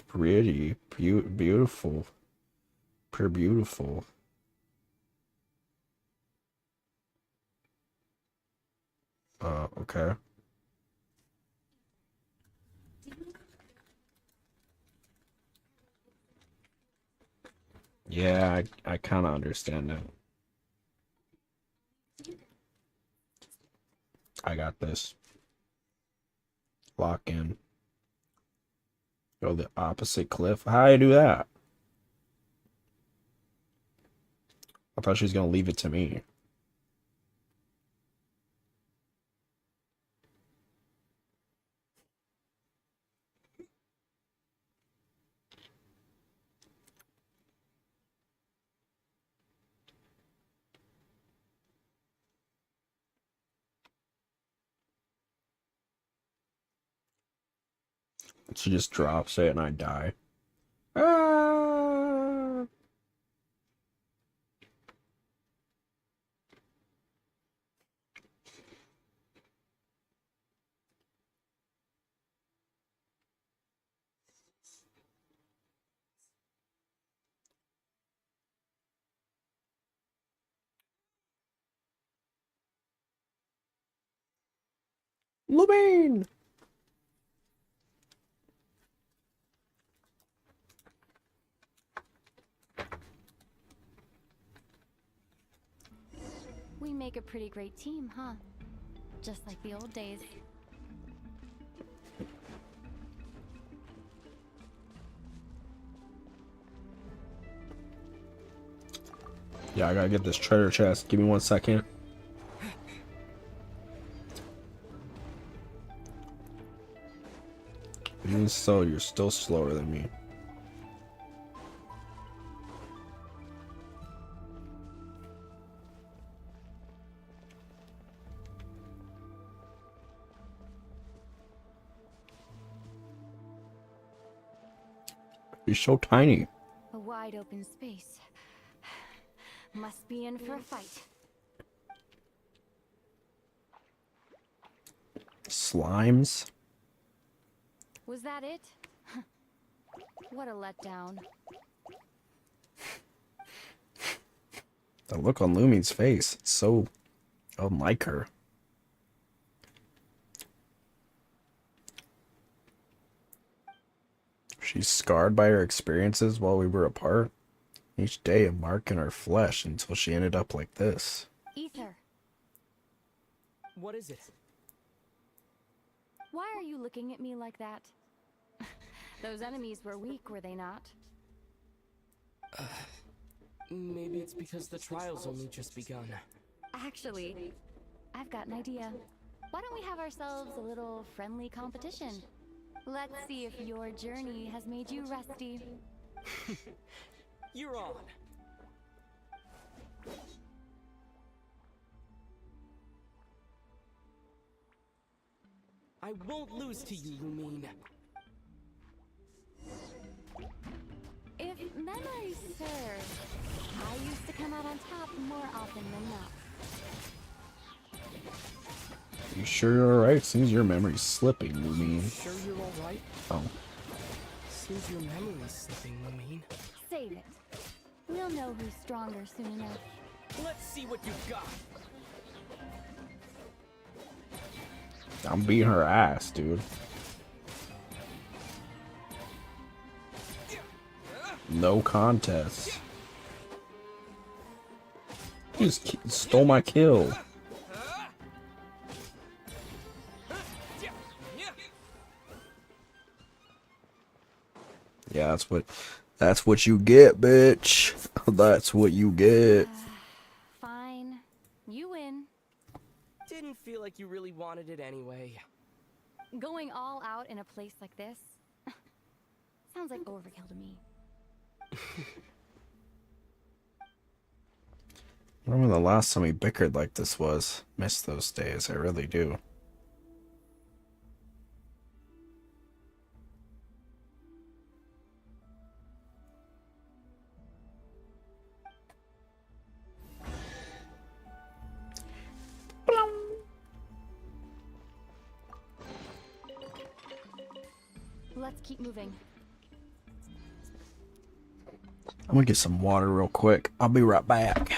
Pretty. Beautiful. Pure beautiful. Okay. Yeah, I kind of understand that. I got this. Lock in. Go the opposite cliff. How do I do that? I thought she was gonna leave it to me. She just drops it and I die. Ah! Lubin! We make a pretty great team, huh? Just like the old days. Yeah, I gotta get this treasure chest. Give me 1 second. Even so, you're still slower than me. You're so tiny. A wide open space. Must be in for a fight. Slimes? Was that it? What a letdown. The look on Lumi's face. It's so unlike her. She's scarred by her experiences while we were apart. Each day a mark in her flesh until she ended up like this. Ether, What is it? why are you looking at me like that? Those enemies were weak, were they not? Maybe it's because the trial's only just begun. Actually, I've got an idea. Why don't we have ourselves a little friendly competition? Let's see if your journey has made you rusty. You're on. I won't lose to you, Lumine. If memory serves, I used to come out on top more often than not. You sure you're alright? Seems your memory's slipping, Lumine. Sure you're alright? Oh. Seems your memory's slipping, Lumine. Save it. We'll know who's stronger soon enough. Let's see what you've got. I'm beating her ass, dude. No contest. You just stole my kill. Yeah, that's what you get, bitch. That's what you get. Fine. You win. Didn't feel like you really wanted it anyway. Going all out in a place like this sounds like overkill to me. I remember the last time we bickered like this was. Miss those days, I really do. Let's keep moving. I'm gonna get some water real quick. I'll be right back.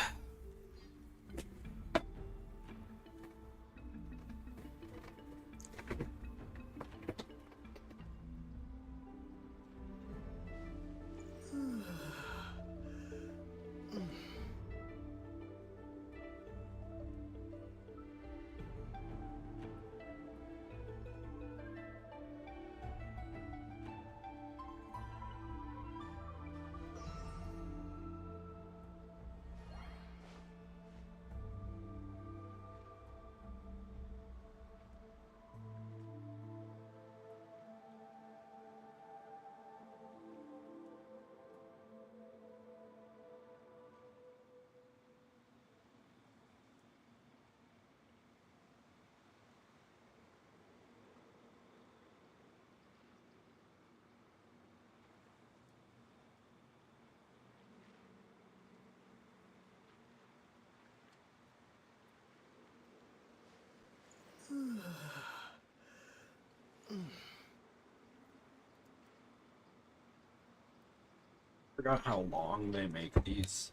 Forgot how long they make these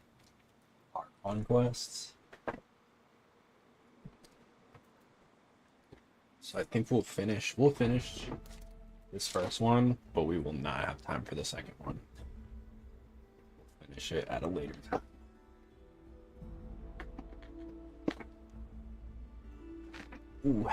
conquests. So I think we'll finish this first one, but we will not have time for the second one. We'll finish it at a later time. Ooh.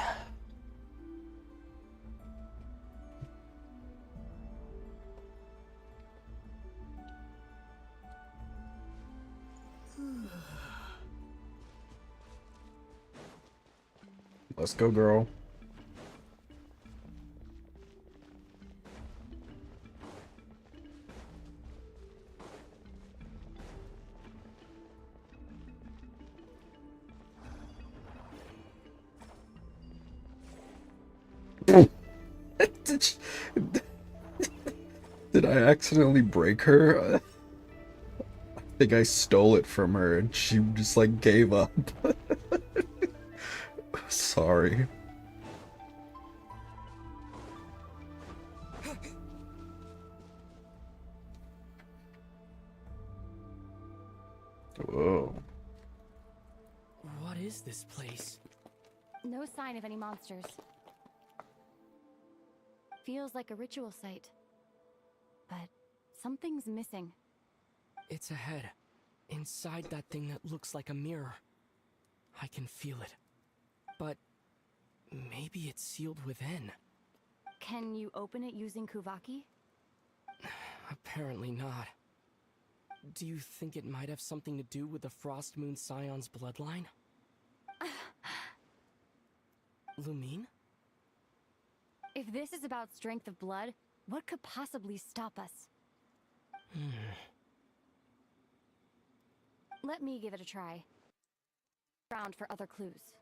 Let's go, girl. Did I accidentally break her? I think I stole it from her and she just like gave up. Sorry. Whoa. What is this place? No sign of any monsters. Feels like a ritual site. But something's missing. It's ahead. Inside that thing that looks like a mirror. I can feel it. But maybe it's sealed within. Can you open it using Kuvaki? Apparently not. Do you think it might have something to do with the Frost Moon Scion's bloodline? Lumine? If this is about strength of blood, what could possibly stop us? Let me give it a try. Round for other clues.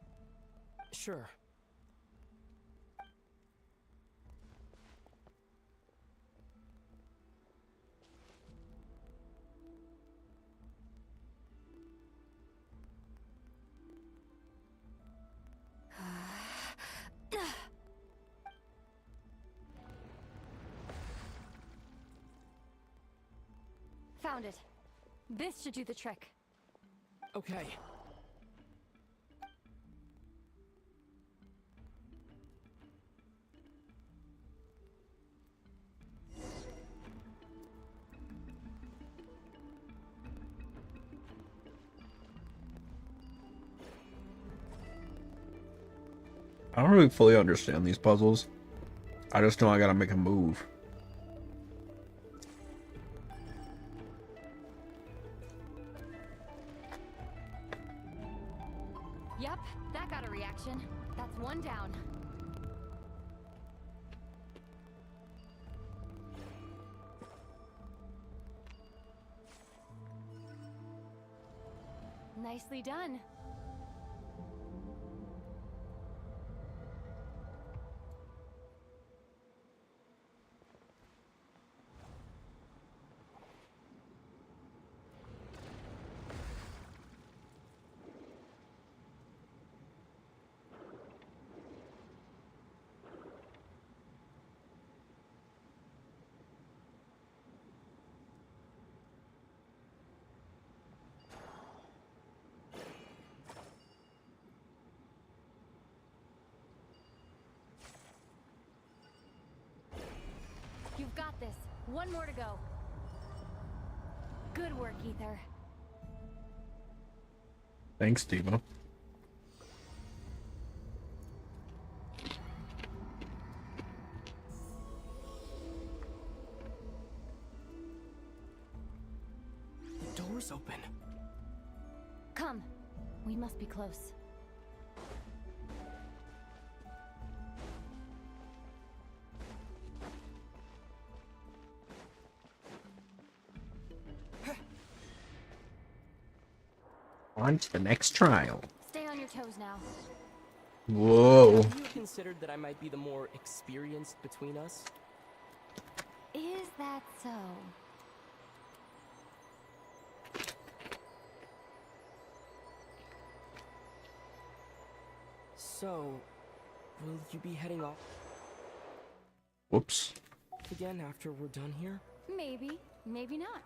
Sure. Found it. This should do the trick. Okay. I don't really fully understand these puzzles. I just know I gotta make a move. Yep, that got a reaction. That's one down. Nicely done. You've got this. One more to go. Good work, Ether. Thanks, Diva. The door's open. Come. We must be close. On to the next trial. Stay on your toes now. Whoa. Have you considered that I might be the more experienced between us? Is that so? So, will you be heading off Whoops. again after we're done here? Maybe, maybe not.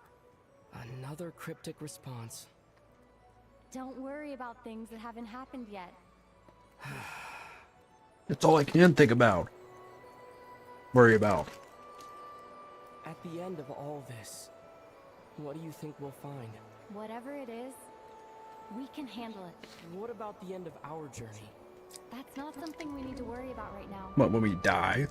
Another cryptic response. Don't worry about things that haven't happened yet. That's all I can think about. Worry about. At the end of all this, what do you think we'll find? Whatever it is, we can handle it. What about the end of our journey? That's not something we need to worry about right now. What, when we die?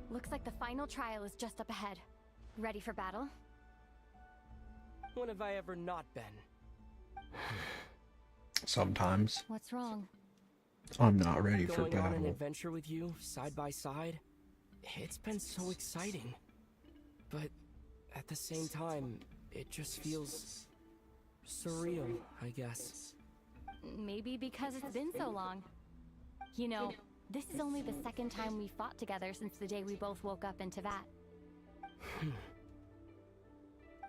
Looks like the final trial is just up ahead. Ready for battle? When have I ever not been? Sometimes. What's wrong? I'm not ready for Going on an battle. adventure with you, side by side, it's been so exciting. But at the same time, it just feels surreal, I guess. Maybe because it's been so long. You know, this is only the second time we fought together since the day we both woke up in Teyvat.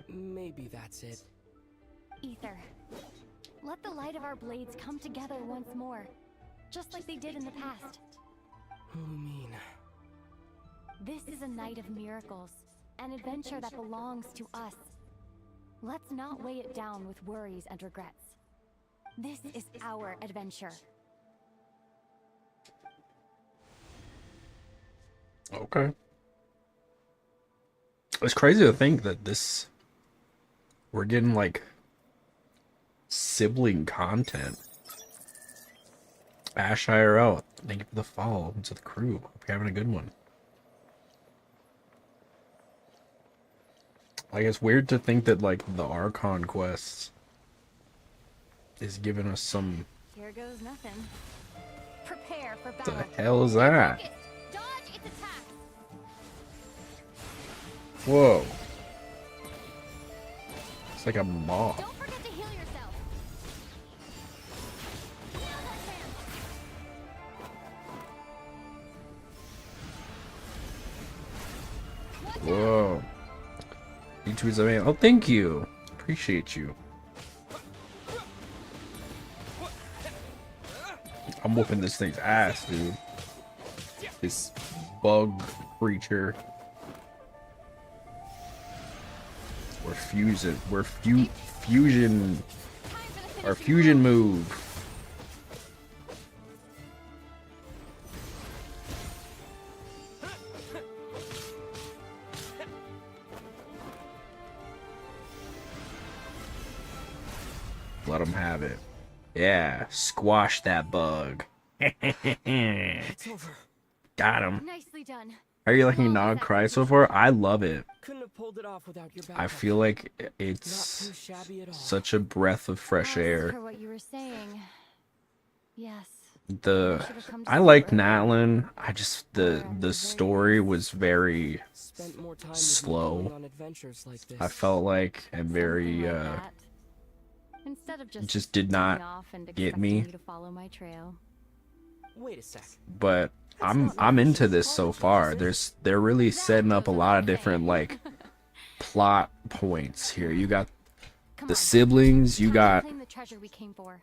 Maybe that's it. Ether, let the light of our blades come together once more, just like they did in the past. What do you mean? This is a night of miracles, an adventure that belongs to us. Let's not weigh it down with worries and regrets. This is our adventure. Okay. It's crazy to think that we're getting like sibling content. Ash IRL, thank you for the follow to the crew. Hope you're having a good one. Like, it's weird to think that like the Archon quests is giving us some. Here goes nothing. Prepare for What battle. the hell is that? Dodge its attack. Whoa. It's like a moth. Don't forget to heal yourself. Whoa. You tweets a man. Oh, thank you. Appreciate you. I'm whooping this thing's ass, dude. This bug creature. We're fusing. We're fusion. Our fusion move. Let them have it. Yeah, squash that bug. It's over. Got him. Nicely done. Are you liking Nod Krai so far? I love it. Couldn't have pulled it off without your I feel like it's Not too shabby at all. such a breath of fresh air. For what you were saying. Yes. I liked Natlin. I just the story was very Spent more time with you slow. going on adventures like this. I felt like and very Instead of it just did not get me. to follow my trail. Wait a sec. But I'm into this so far. They're really setting up a lot of different like plot points here. You got the siblings, you got Claim the treasure we came for.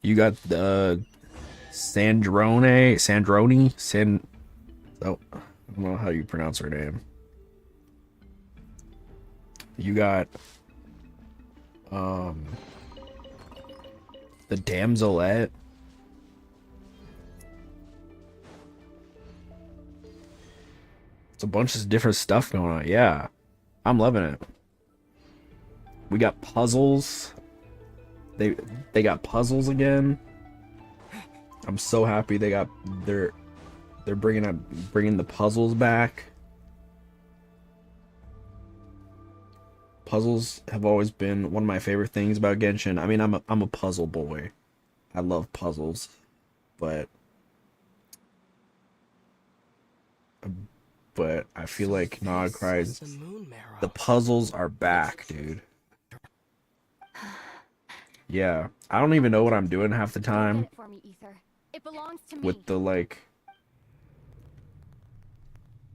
the oh, I don't know how you pronounce her name. You got the damselette. It's a bunch of different stuff going on. Yeah, I'm loving it. We got puzzles. They got puzzles again. I'm so happy they're bringing the puzzles back. Puzzles have always been one of my favorite things about Genshin. I mean, I'm a puzzle boy. I love puzzles, but I feel like Nod Krai's the puzzles are back, dude. Yeah, I don't even know what I'm doing half the time For me, Ether. It belongs to me. with the like.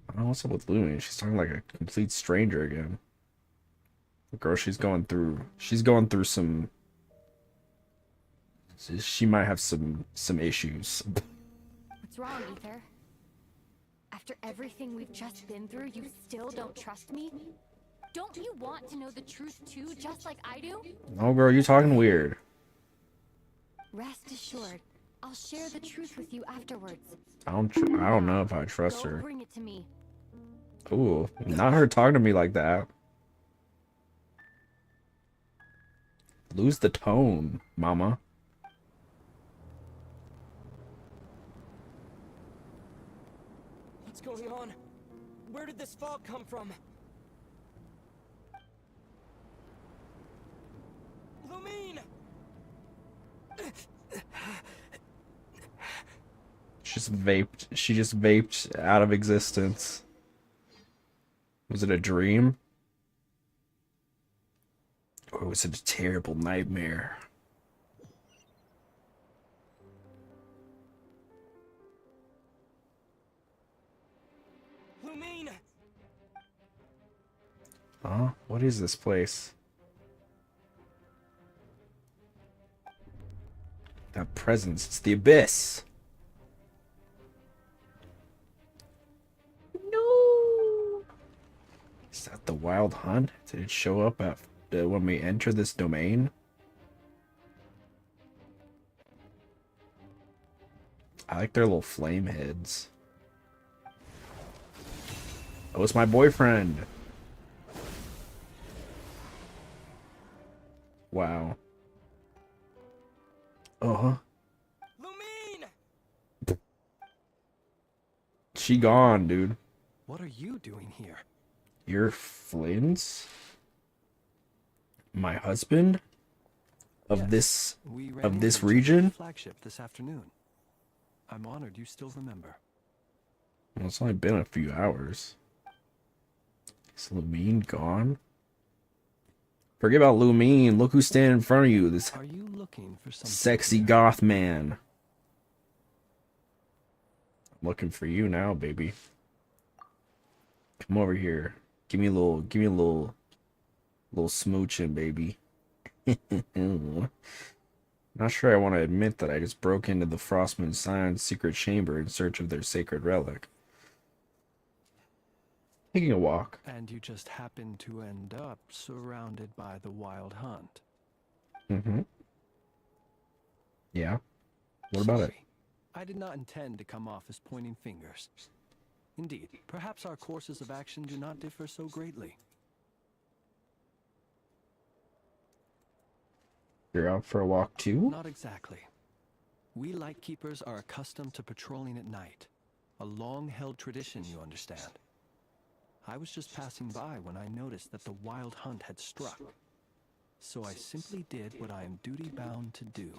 I don't know what's up with Lumi. She's talking like a complete stranger again. Girl, she's going through some. She might have some issues. What's wrong, Ether? After everything we've just been through, you still don't trust me? Don't you want to know the truth too, just like I do? No, girl, you talking weird. Rest assured, I'll share the truth with you afterwards. I don't know if I trust Go her. bring it to me. Ooh, not her talking to me like that. Lose the tone, mama. What's going on? Where did this fog come from? Lumine! She just vaped out of existence. Was it a dream? Or was it a terrible nightmare? Lumine! Huh? What is this place? That presence, it's the abyss. No. Is that the wild hunt? Did it show up at when we enter this domain? I like their little flame heads. Oh, it's my boyfriend. Wow. Uh-huh. She gone, dude. What are you doing here? You're Flynn's? My husband? Of Yes, we ran of into this each other at region? the flagship this afternoon. I'm honored you still remember. Well, it's only been a few hours. Is Lumine gone? Forget about Lumine. Look who's standing in front of you. This Are you looking for something sexy here? goth man. I'm looking for you now, baby. Come over here. Give me a little smooching, baby. Not sure I want to admit that I just broke into the Frostmoon Scion's secret chamber in search of their sacred relic. Taking a walk. And you just happened to end up surrounded by the Wild Hunt. Mm-hmm. Yeah. What about it? Sorry. I did not intend to come off as pointing fingers. Indeed, perhaps our courses of action do not differ so greatly. You're out for a walk too? Not exactly. We Lightkeepers are accustomed to patrolling at night. A long-held tradition, you understand. I was just passing by when I noticed that the Wild Hunt had struck. So I simply did what I am duty-bound to do.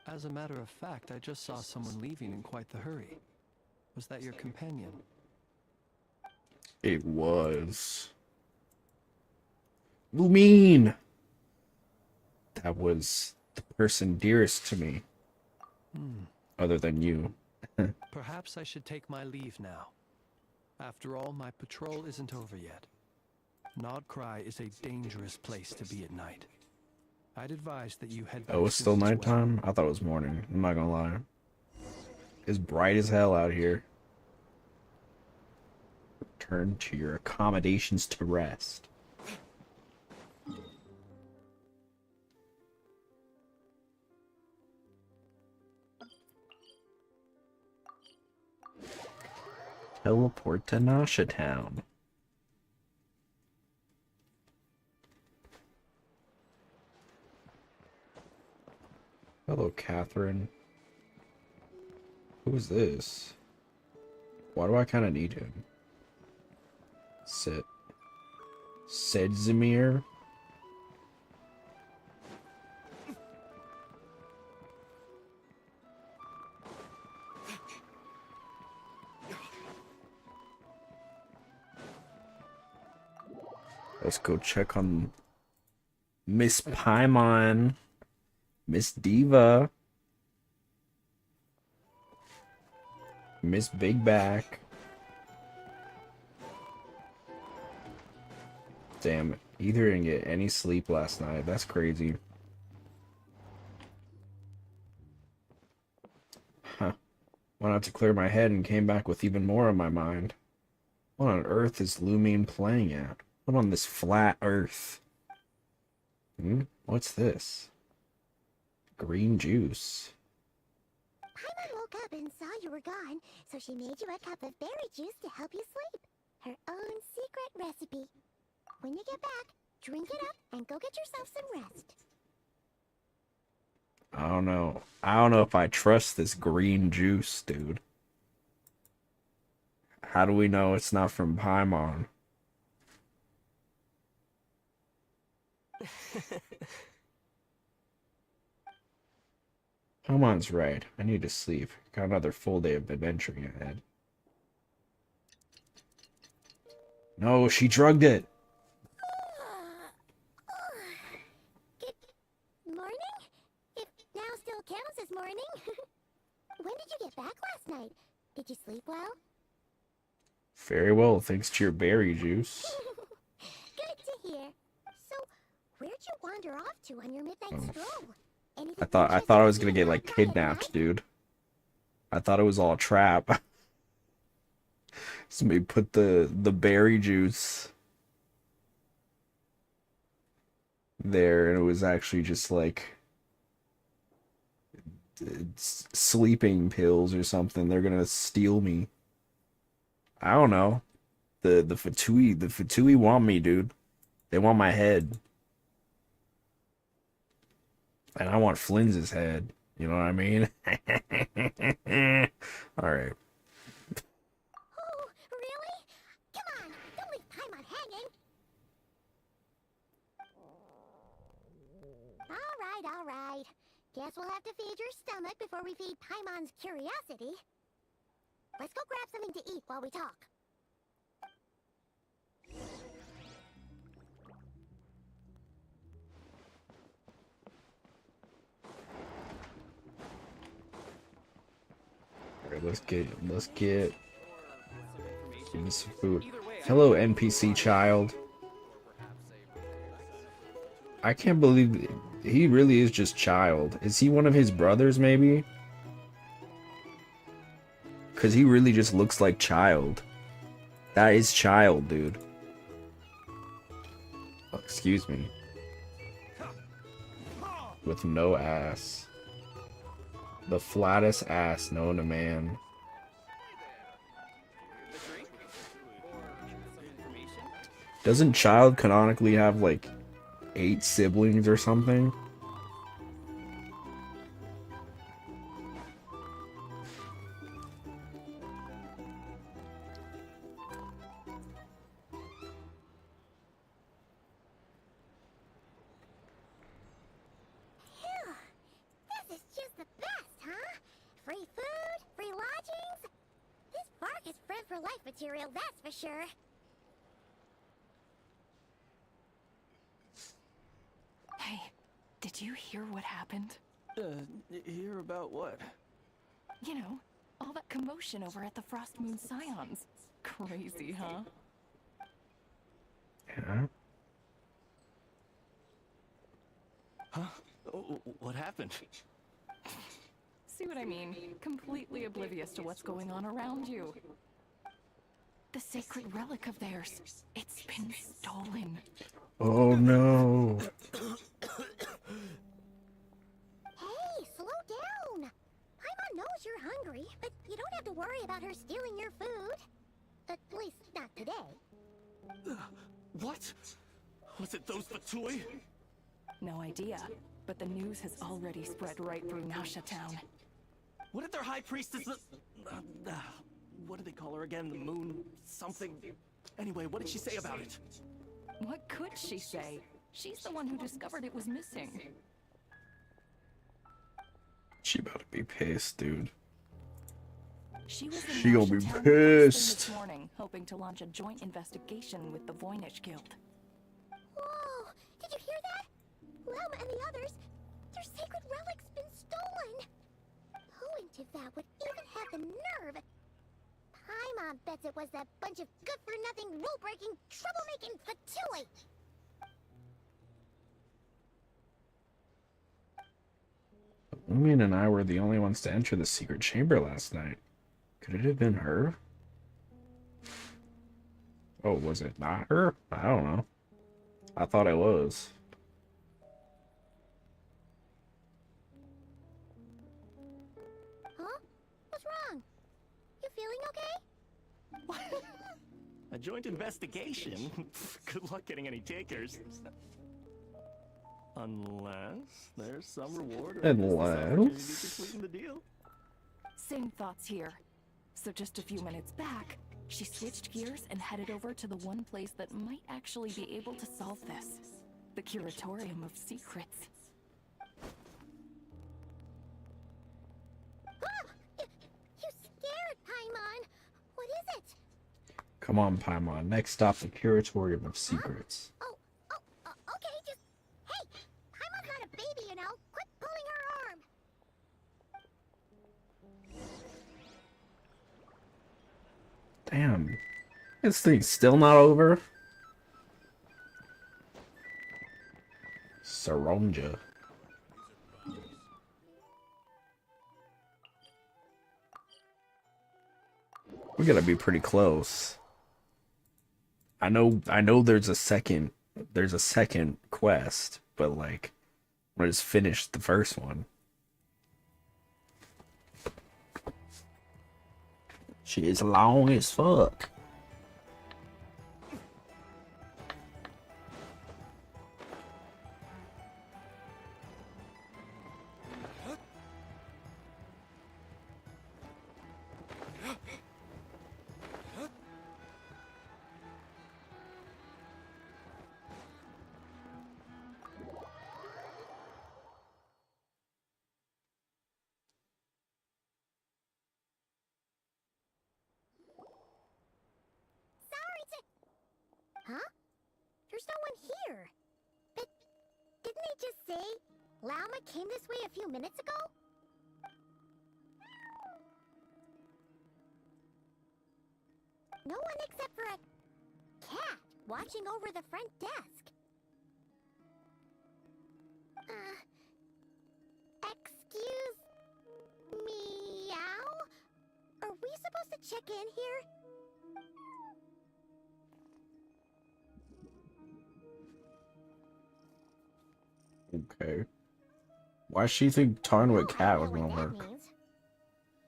As a matter of fact, I just saw someone leaving in quite the hurry. Was that your companion? It was. Lumine! That was the person dearest to me. Other than you. Perhaps I should take my leave now. After all, my patrol isn't over yet. Nod Krai is a dangerous place to be at night. I'd advise that you head back Oh, it's still soon as well. nighttime? I thought it was morning. I'm not gonna lie. It's bright as hell out here. Return to your accommodations to rest. Teleport to Nasha Town. Hello, Catherine. Who's this? Why do I kind of need him? Sedzimir? Let's go check on Miss Paimon. Miss Diva. Miss Big Back. Damn, either didn't get any sleep last night. That's crazy. Huh. Went out to clear my head and came back with even more on my mind. What on earth is Lumine playing at? What on this flat earth? What's this? Green juice. Paimon woke up and saw you were gone, so she made you a cup of berry juice to help you sleep. Her own secret recipe. When you get back, drink it up and go get yourself some rest. I don't know. I don't know if I trust this green juice, dude. How do we know it's not from Paimon? Paimon's right. I need to sleep. Got another full day of adventuring ahead. No, she drugged it. Good morning? If now still counts as morning. When did you get back last night? Did you sleep well? Very well, thanks to your berry juice. Good to hear. So, where'd you wander off to on your midnight stroll? Anything I thought I was gonna get like kidnapped, dude. I thought it was all a trap. Somebody put the berry juice there, and it was actually just like sleeping pills or something. They're gonna steal me. I don't know. The Fatui want me, dude. They want my head. And I want Flynn's head. You know what I mean? Alright. Oh, really? Come on, don't leave Paimon hanging. All right. Guess we'll have to feed your stomach before we feed Paimon's curiosity. Let's go grab something to eat while we talk. Alright, let's get give me some food. Hello, NPC child. I can't believe he really is just child. Is he one of his brothers, maybe? Because he really just looks like child. That is child, dude. Oh, excuse me. With no ass. The flattest ass known to man. Doesn't child canonically have like 8 siblings or something? Phew, this is just the best, huh? Free food, free lodgings. This park is friend for life material, that's for sure. Hey, did you hear what happened? Hear about what? You know, all that commotion over at the Frost Moon Scions. Crazy, huh? Yeah. Huh? What happened? See what I mean? Completely oblivious to what's going on around you. The sacred relic of theirs. It's been stolen. Oh no. Hey, slow down. Paimon knows you're hungry, but you don't have to worry about her stealing your food. At least, not today. What? Was it those Fatui? No idea, but the news has already spread right through Nasha Town. What did their high priestess... what did they call her again? The moon... something... Anyway, what did she say about it? What could she say? She's the one who discovered it was missing. She about to be pissed, dude. She was in She gonna be Nasha Town first pissed. thing this morning, hoping to launch a joint investigation with the Voynich Guild. Whoa! Did you hear that? Lem and the others, their sacred relic's been stolen. Who in Tivat would even have the nerve? Paimon bets it was that bunch of good-for-nothing, rule-breaking, troublemaking Fatui. Lumion and I were the only ones to enter the secret chamber last night. Could it have been her? Oh, was it not her? I don't know. I thought it was. Huh? What's wrong? You feeling okay? A joint investigation? Good luck getting any takers. Unless there's some reward or business opportunity to sweeten the deal. Same thoughts here. So just a few minutes back, she switched gears and headed over to the one place that might actually be able to solve this. The Curatorium of Secrets. Oh! You scared, Paimon! What is it? Come on, Paimon. Next stop, the Curatorium of Secrets. Okay, just... Hey! Paimon's not a baby, you know! Quit pulling her arm! Damn. This thing's still not over? Saronja. We gotta be pretty close. I know there's a second quest, but like I just finished the first one. She is long as fuck. Sorry to... Huh? There's no one here. But didn't they just say Lauma came this way a few minutes ago? No one except for a cat watching over the front desk. Excuse... meow? Are we supposed to check in here? Okay. Why does she think talking to a cat was I don't gonna know what that work? means.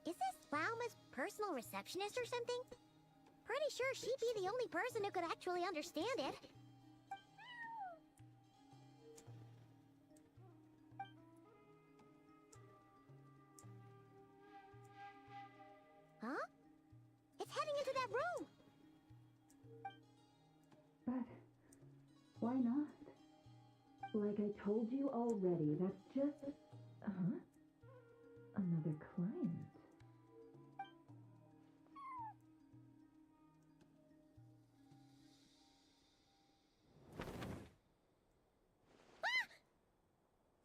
Is this Lauma's personal receptionist or something? Pretty sure she'd be the only person who could actually understand it. Huh? It's heading into that room! But why not? Like I told you already, that's just... another client.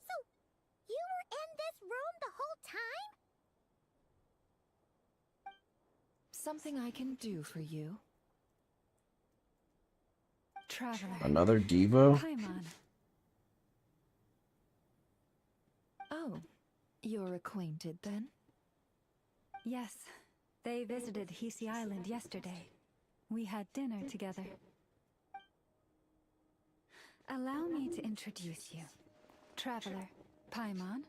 So, you were in this room the whole time? Something I can do for you? Traveler. Another Devo? Paimon. Oh, you're acquainted then? Yes, they visited Hisi Island yesterday. We had dinner together. Allow me to introduce you. Traveler, Paimon.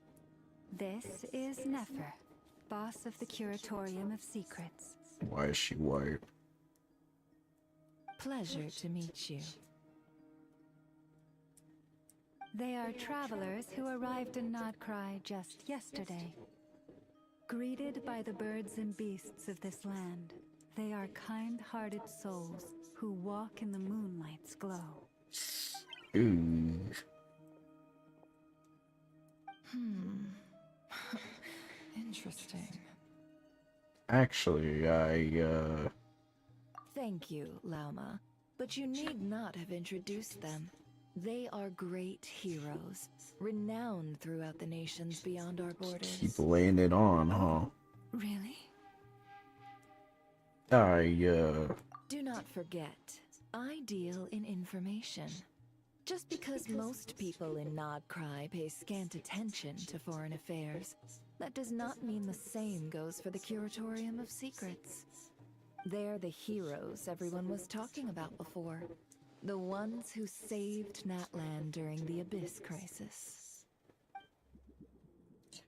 This is Nefer, boss of the Curatorium of Secrets. Why is she white? Pleasure to meet you. They are travelers who arrived in Nod Krai just yesterday. Greeted by the birds and beasts of this land, they are kind-hearted souls who walk in the moonlight's glow. Ooh. Interesting. Actually, Thank you, Lauma, but you need not have introduced them. They are great heroes, renowned throughout the nations beyond our borders. keep laying it on, huh? Really? Do not forget, I deal in information. Just because most people in Nod Krai pay scant attention to foreign affairs, that does not mean the same goes for the Curatorium of Secrets. They're the heroes everyone was talking about before. The ones who saved Natlan during the Abyss crisis.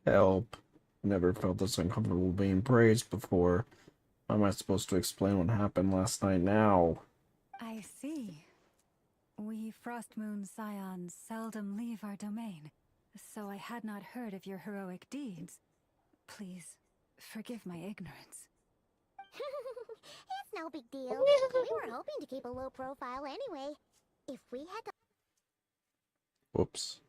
Help. Never felt this uncomfortable being praised before. How am I supposed to explain what happened last night now? I see. We Frostmoon Scions seldom leave our domain, so I had not heard of your heroic deeds. Please, forgive my ignorance. It's no big deal. We were hoping to keep a low profile anyway. If we had to Whoops.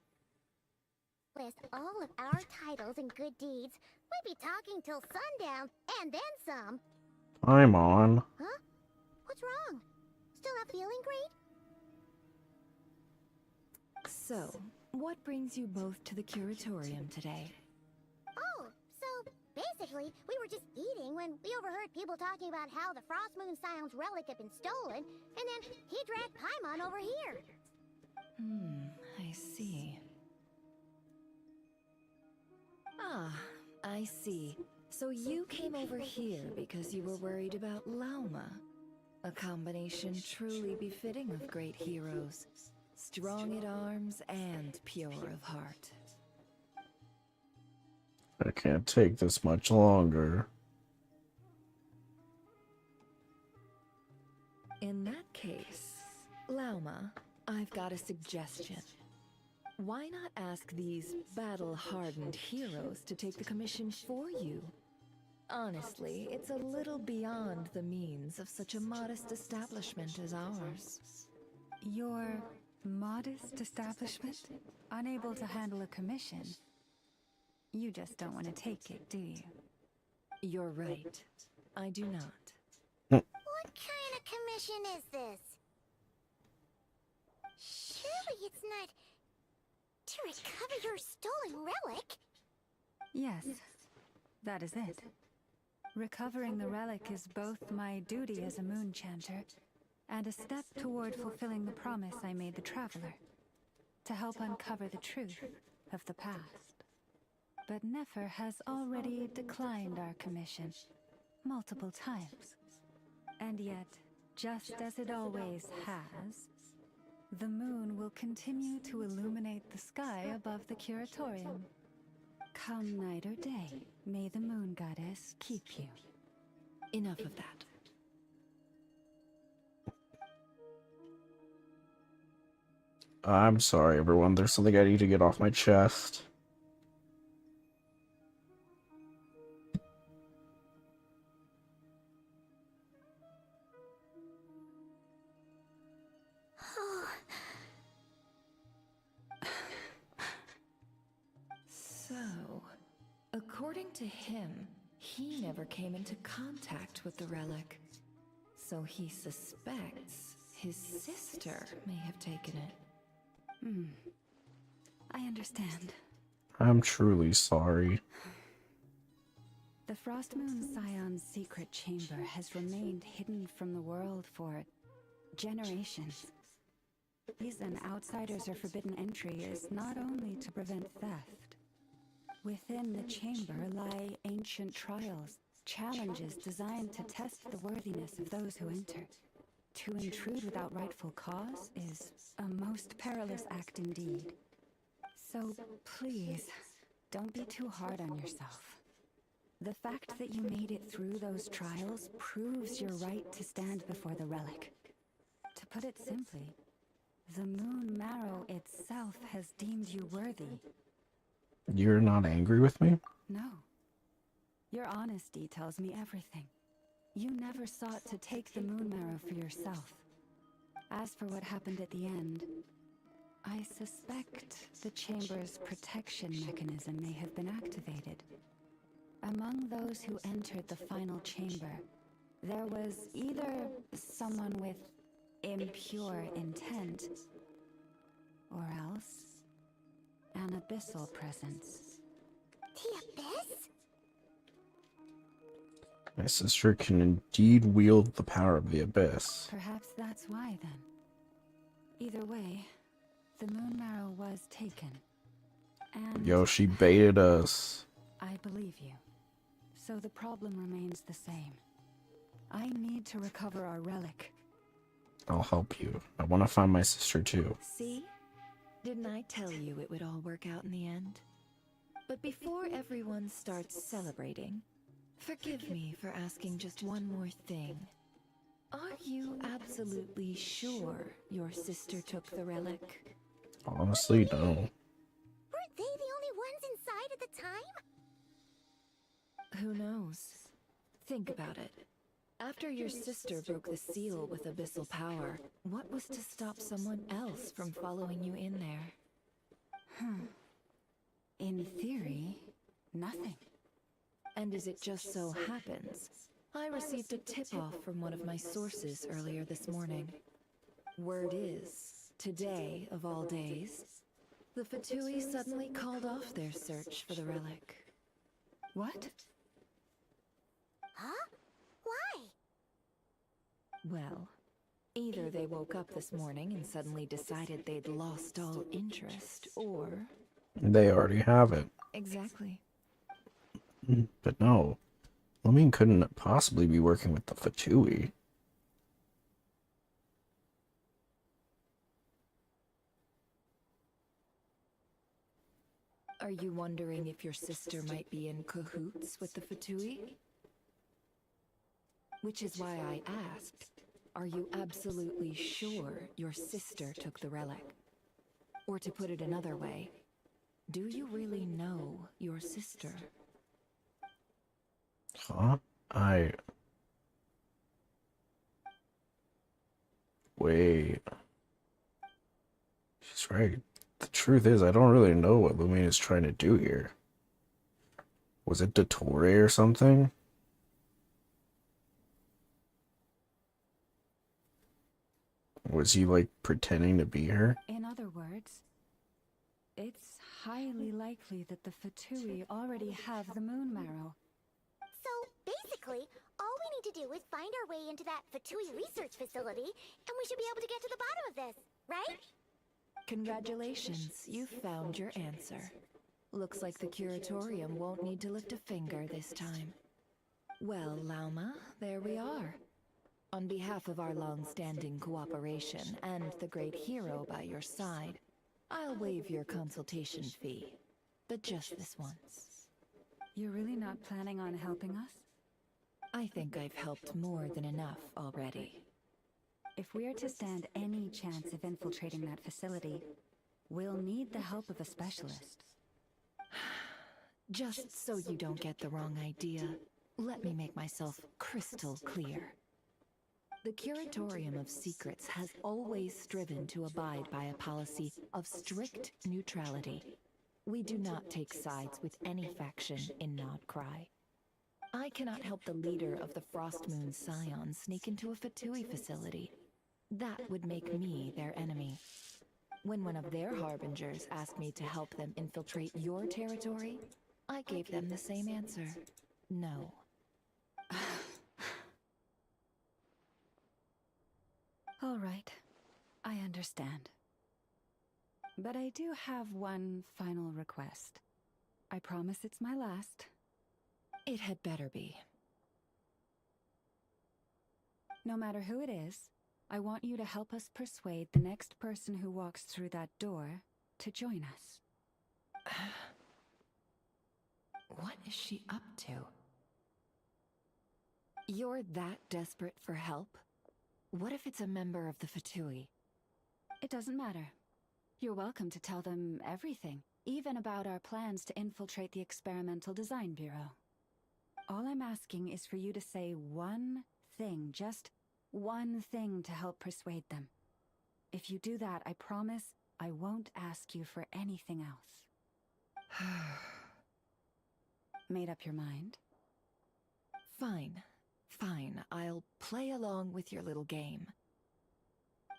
list all of our titles and good deeds, we'd be talking till sundown, and then some. I'm on. Huh? What's wrong? Still not feeling great? So, what brings you both to the Curatorium today? Oh, so basically, we were just eating when we overheard people talking about how the Frostmoon Scion's relic had been stolen, and then he dragged Paimon over here. I see. Ah, I see. So you came over here because you were worried about Lauma. A combination truly befitting of great heroes. Strong at arms and pure of heart. I can't take this much longer. In that case, Lauma, I've got a suggestion. Why not ask these battle-hardened heroes to take the commission for you? Honestly, it's a little beyond the means of such a modest establishment as ours. Your modest establishment? Unable to handle a commission? You just don't want to take it, do you? You're right. I do not. What kind of commission is this? Surely it's not to recover your stolen relic? Yes, that is it. Recovering the relic is both my duty as a moon chanter and a step toward fulfilling the promise I made the Traveler, to help uncover the truth of the past. But Nefer has already declined our commission multiple times. And yet, just as it always has, the moon will continue to illuminate the sky above the curatorium. Come night or day, may the moon goddess keep you. Enough of that. I'm sorry, everyone. There's something I need to get off my chest. So, according to him, he never came into contact with the relic. So he suspects his sister may have taken it. I understand. I'm truly sorry. The Frost Moon Scion's secret chamber has remained hidden from the world for generations. The reason outsiders are forbidden entry is not only to prevent theft. Within the chamber lie ancient trials, challenges designed to test the worthiness of those who enter. To intrude without rightful cause is a most perilous act indeed. So please, don't be too hard on yourself. The fact that you made it through those trials proves your right to stand before the relic. To put it simply, the Moon Marrow itself has deemed you worthy. You're not angry with me? No. Your honesty tells me everything. You never sought to take the Moon Marrow for yourself. As for what happened at the end, I suspect the chamber's protection mechanism may have been activated. Among those who entered the final chamber, there was either someone with impure intent, or else an abyssal presence. The Abyss? My sister can indeed wield the power of the Abyss. Perhaps that's why, then. Either way, the Moon Marrow was taken. And Yo, she baited us. I believe you. So the problem remains the same. I need to recover our relic. I'll help you. I want to find my sister too. See? Didn't I tell you it would all work out in the end? But before everyone starts celebrating, forgive me for asking just one more thing. Are you absolutely sure your sister took the relic? Honestly, no. Weren't they the only ones inside at the time? Who knows? Think about it. After your sister broke the seal with abyssal power, what was to stop someone else from following you in there? In theory, nothing. And as it just so happens, I received a tip-off from one of my sources earlier this morning. Word is, today of all days, the Fatui suddenly called off their search for the relic. What? Huh? Why? Well, either they woke up this morning and suddenly decided they'd lost all interest, or... They already have it. Exactly. But no. Lumine couldn't possibly be working with the Fatui. Are you wondering if your sister might be in cahoots with the Fatui? Which is why I asked, are you absolutely sure your sister took the relic? Or to put it another way, do you really know your sister? Huh? I... Wait. She's right. The truth is, I don't really know what Lumine is trying to do here. Was it Dottore or something? Was he, like, pretending to be her? In other words, it's highly likely that the Fatui already have the moon marrow. So, basically, all we need to do is find our way into that Fatui research facility, and we should be able to get to the bottom of this, right? Congratulations, you found your answer. Looks like the curatorium won't need to lift a finger this time. Well, Lauma, there we are. On behalf of our long-standing cooperation and the great hero by your side, I'll waive your consultation fee. But just this once. You're really not planning on helping us? I think I've helped more than enough already. If we are to stand any chance of infiltrating that facility, we'll need the help of a specialist. Just so you don't get the wrong idea, let me make myself crystal clear. The Curatorium of Secrets has always striven to abide by a policy of strict neutrality. We do not take sides with any faction in Nod Krai. I cannot help the leader of the Frostmoon Scions sneak into a Fatui facility. That would make me their enemy. When one of their harbingers asked me to help them infiltrate your territory, I gave them the same answer. No. All right, I understand. But I do have one final request. I promise it's my last. It had better be. No matter who it is, I want you to help us persuade the next person who walks through that door to join us. What is she up to? You're that desperate for help? What if it's a member of the Fatui? It doesn't matter. You're welcome to tell them everything, even about our plans to infiltrate the Experimental Design Bureau. All I'm asking is for you to say one thing, just one thing to help persuade them. If you do that, I promise I won't ask you for anything else. Made up your mind? Fine. Fine, I'll play along with your little game.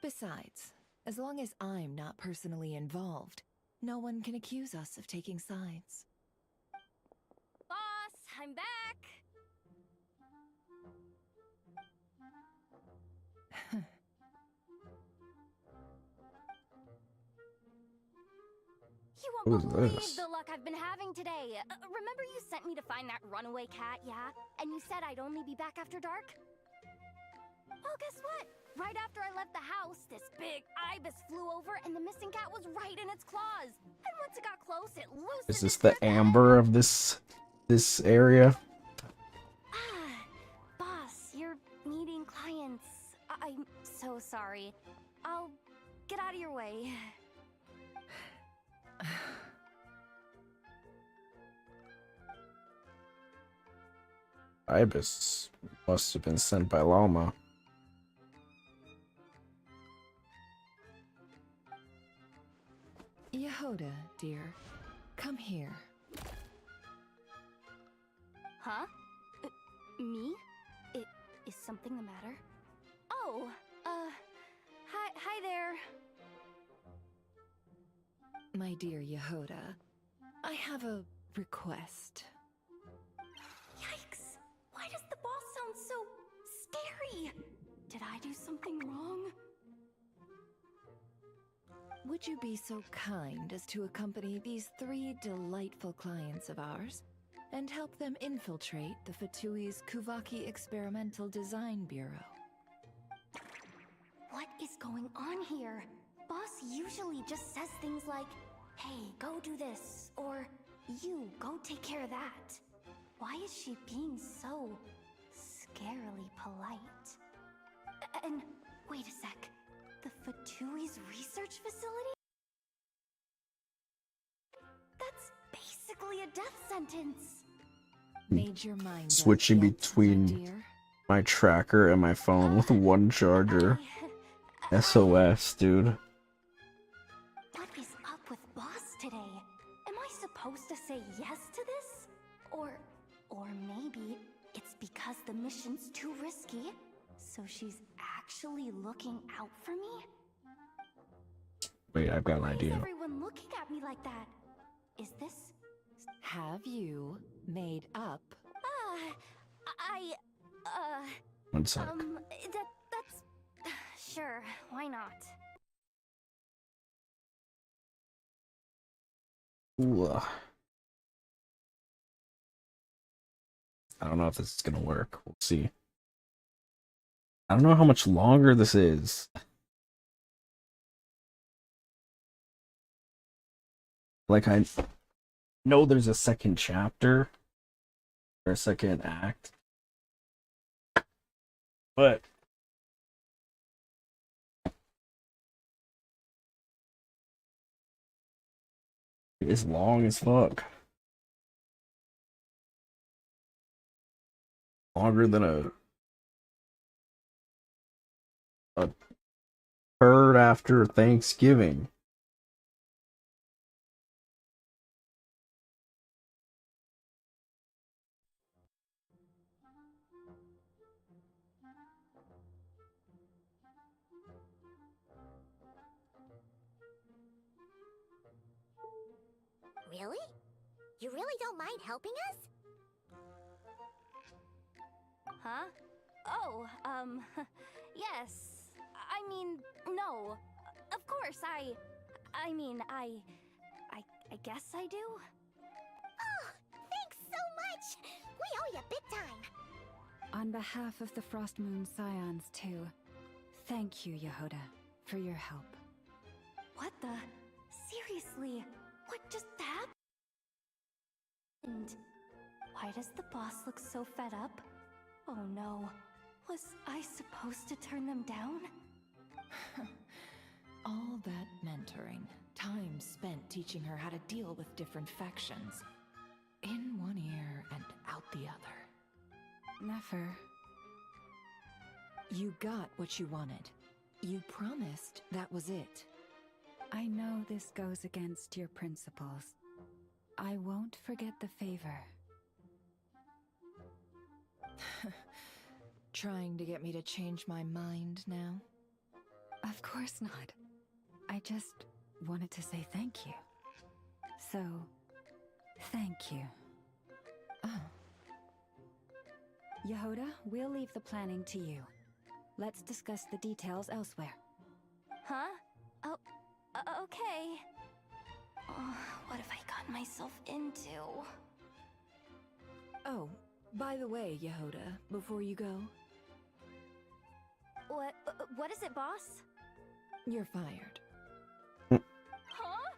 Besides, as long as I'm not personally involved, no one can accuse us of taking sides. Boss, I'm back! You won't Who's believe this? the luck I've been having today. Remember you sent me to find that runaway cat, yeah? And you said I'd only be back after dark? Well, guess what? Right after I left the house, this big ibis flew over and the missing cat was right in its claws. And once it got close, it loosened. Is this the amber of this area? Boss, you're meeting clients. I'm so sorry. I'll get out of your way. Ibis must have been sent by Lalma. Yehoda, dear, come here. Huh? Me? Is something the matter? Oh, hi there. My dear Yehoda, I have a request. Yikes! Why does the boss sound so scary? Did I do something wrong? Would you be so kind as to accompany these 3 delightful clients of ours and help them infiltrate the Fatui's Kuvaki Experimental Design Bureau? What is going on here? Boss usually just says things like, hey, go do this, or you, go take care of that. Why is she being so scarily polite? And wait a sec, the Fatui's research facility? That's basically a death sentence. Made your mind up switching yet, between dear? my tracker and my phone with one charger. SOS, dude. What is up with Boss today? Am I supposed to say yes to this? Or maybe it's because the mission's too risky, so she's actually looking out for me? Wait, I've got an Why is idea. everyone looking at me like that? Is this... Have you made up? One sec. That's... Sure, why not? Ooh, I don't know if this is gonna work. We'll see. I don't know how much longer this is. Like, I know there's a second chapter or a second act, but it is long as fuck. Longer than a bird after Thanksgiving. Really? You really don't mind helping us? Huh? Oh, yes. I mean, no. Of course, I guess I do. Oh, thanks so much! We owe you big time! On behalf of the Frost Moon Scions, too, thank you, Yehoda, for your help. What the? Seriously, what just happened? And why does the boss look so fed up? Oh no, was I supposed to turn them down? All that mentoring, time spent teaching her how to deal with different factions. In one ear and out the other. Never. You got what you wanted. You promised that was it. I know this goes against your principles. I won't forget the favor. Trying to get me to change my mind now? Of course not. I just wanted to say thank you. So, thank you. Oh. Yehoda, we'll leave the planning to you. Let's discuss the details elsewhere. Huh? Oh, okay. Oh, what have I gotten myself into? Oh, by the way, Yehoda, before you go... What is it, boss? You're fired. Huh?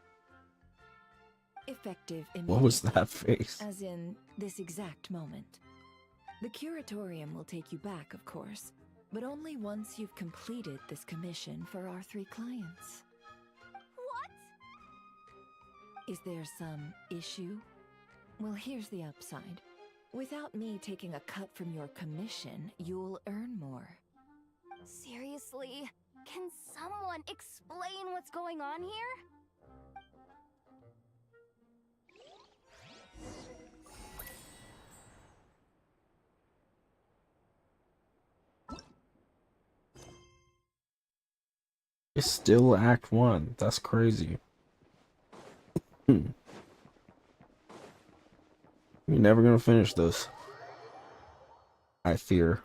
Effective What was immediately. that face? As in, this exact moment. The curatorium will take you back, of course, but only once you've completed this commission for our 3 clients. What? Is there some issue? Well, here's the upside. Without me taking a cut from your commission, you'll earn more. Seriously? Can someone explain what's going on here? It's still Act 1. That's crazy. You're never gonna finish this, I fear.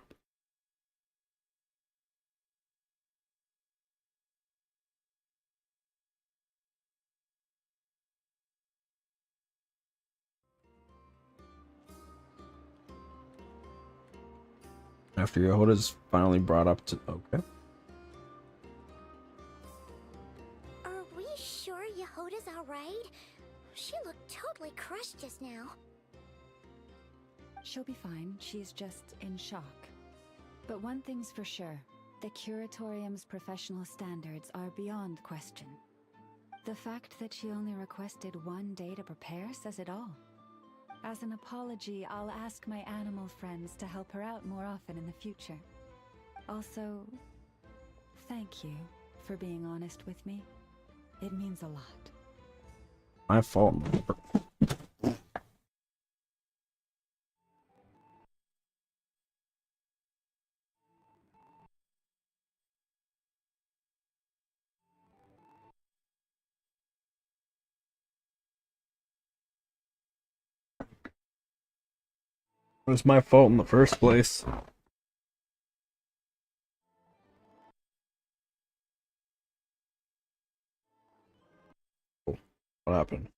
After Yehoda's finally brought up to... Okay. Are we sure Yehoda's alright? She looked totally crushed just now. She'll be fine. She's just in shock. But one thing's for sure. The Curatorium's professional standards are beyond question. The fact that she only requested 1 day to prepare says it all. As an apology, I'll ask my animal friends to help her out more often in the future. Also, thank you for being honest with me. It means a lot. My fault. It was my fault in the first place. What happened?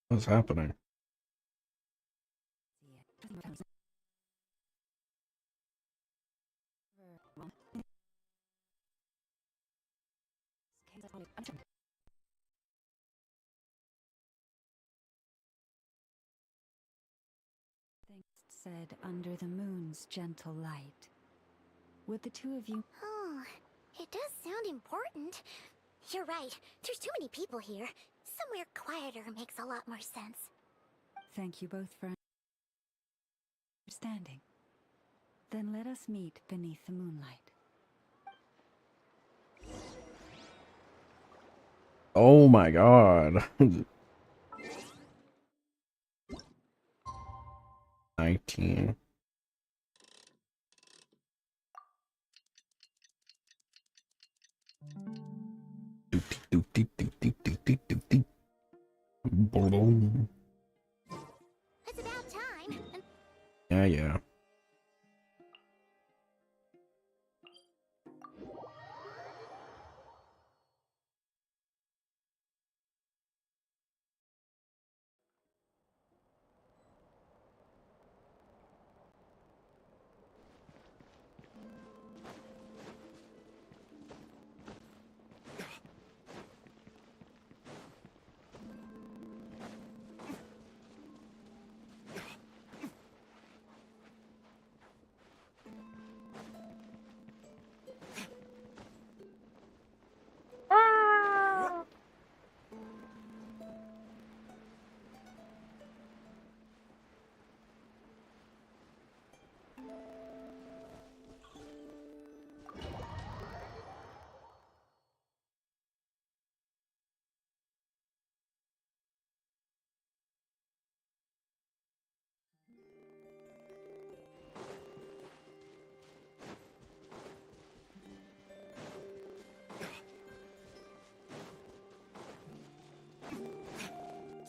What's happening? Things said under the moon's gentle light. Would the two of you... Oh, it does sound important. You're right. There's too many people here. Somewhere quieter makes a lot more sense. Thank you both for understanding. Then let us meet beneath the moonlight. Oh my god. 19. It's about time. Yeah, yeah.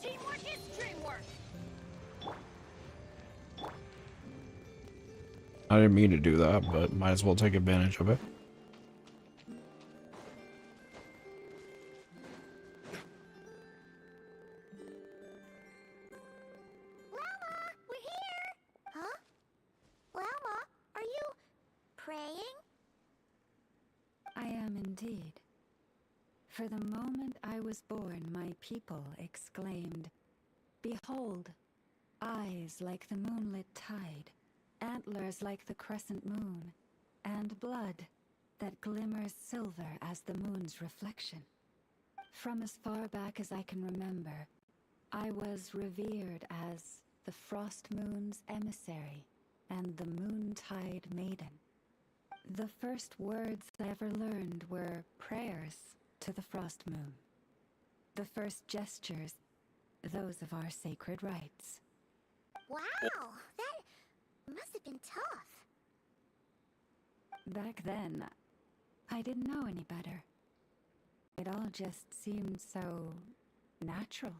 Teamwork is dreamwork. I didn't mean to do that, but might as well take advantage of it. We're here! Huh? Llama, are you praying? I am indeed. For the moment I was born, my people exclaimed, "Behold, eyes like the moonlit tide, antlers like the crescent moon, and blood that glimmers silver as the moon's reflection." From as far back as I can remember, I was revered as the Frost Moon's emissary and the Moontide Maiden. The first words I ever learned were prayers to the Frost Moon. The first gestures, those of our sacred rites. Wow, that must have been tough. Back then, I didn't know any better. It all just seemed so natural.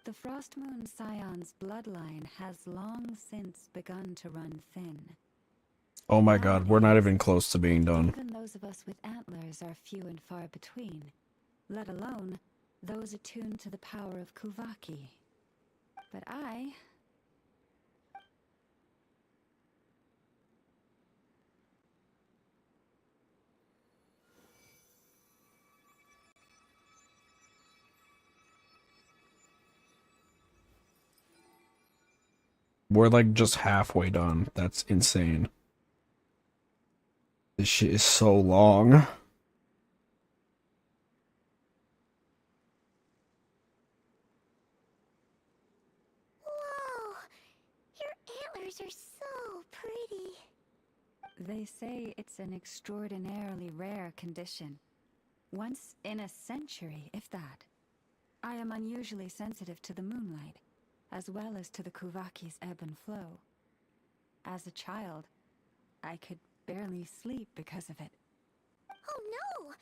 The Frost Moon Scion's bloodline has long since begun to run thin. Oh my god, we're not even close to being done. Even those of us with antlers are few and far between, let alone those attuned to the power of Kuvaki. But I... We're like just halfway done. That's insane. This shit is so long. Whoa! Your antlers are so pretty. They say it's an extraordinarily rare condition. Once in a century, if that. I am unusually sensitive to the moonlight, as well as to the Kuvaki's ebb and flow. As a child, I could barely sleep because of it. Oh no!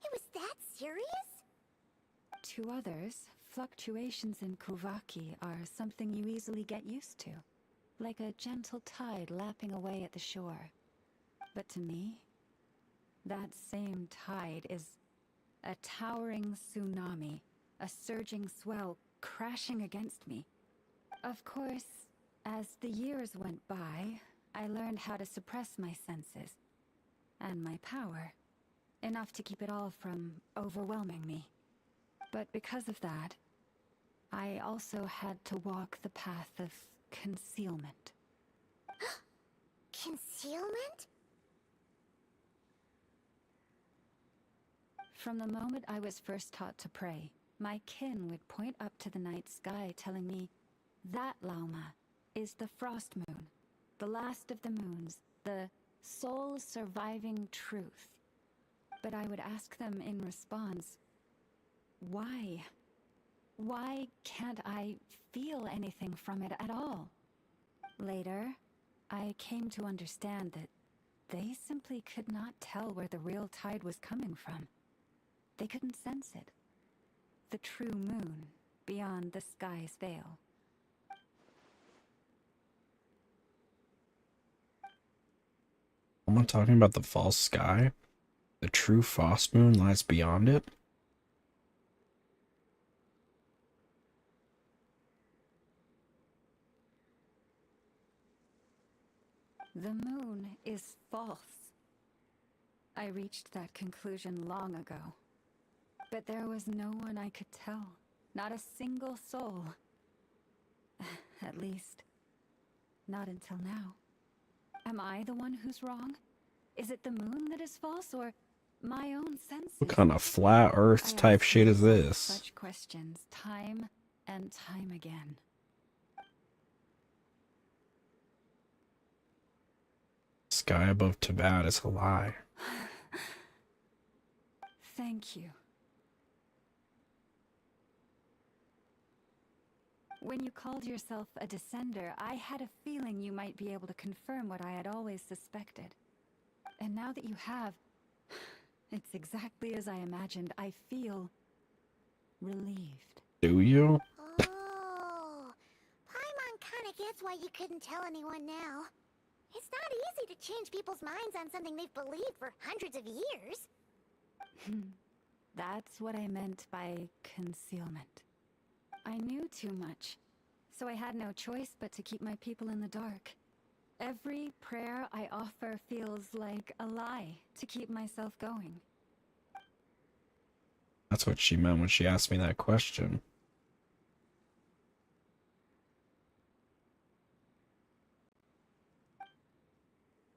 It was that serious? To others, fluctuations in Kuvaki are something you easily get used to, like a gentle tide lapping away at the shore. But to me, that same tide is a towering tsunami, a surging swell crashing against me. Of course, as the years went by, I learned how to suppress my senses and my power, enough to keep it all from overwhelming me. But because of that, I also had to walk the path of concealment. Concealment? From the moment I was first taught to pray, my kin would point up to the night sky telling me, that Lauma is the frost moon, the last of the moons, the sole surviving truth. But I would ask them in response, why? Why can't I feel anything from it at all? Later, I came to understand that they simply could not tell where the real tide was coming from. They couldn't sense it. The true moon beyond the sky's veil. Someone talking about the false sky? The true frost moon lies beyond it? The moon is false. I reached that conclusion long ago. But there was no one I could tell. Not a single soul. At least, not until now. Am I the one who's wrong? Is it the moon that is false, or my own senses? What kind of flat earth type shit is this? Such questions time and time again. Sky above Tibet is a lie. Thank you. When you called yourself a descender, I had a feeling you might be able to confirm what I had always suspected. And now that you have, it's exactly as I imagined. I feel relieved. Do you? Oh, Paimon kinda gets why you couldn't tell anyone now. It's not easy to change people's minds on something they've believed for hundreds of years. That's what I meant by concealment. I knew too much, so I had no choice but to keep my people in the dark. Every prayer I offer feels like a lie to keep myself going. That's what she meant when she asked me that question.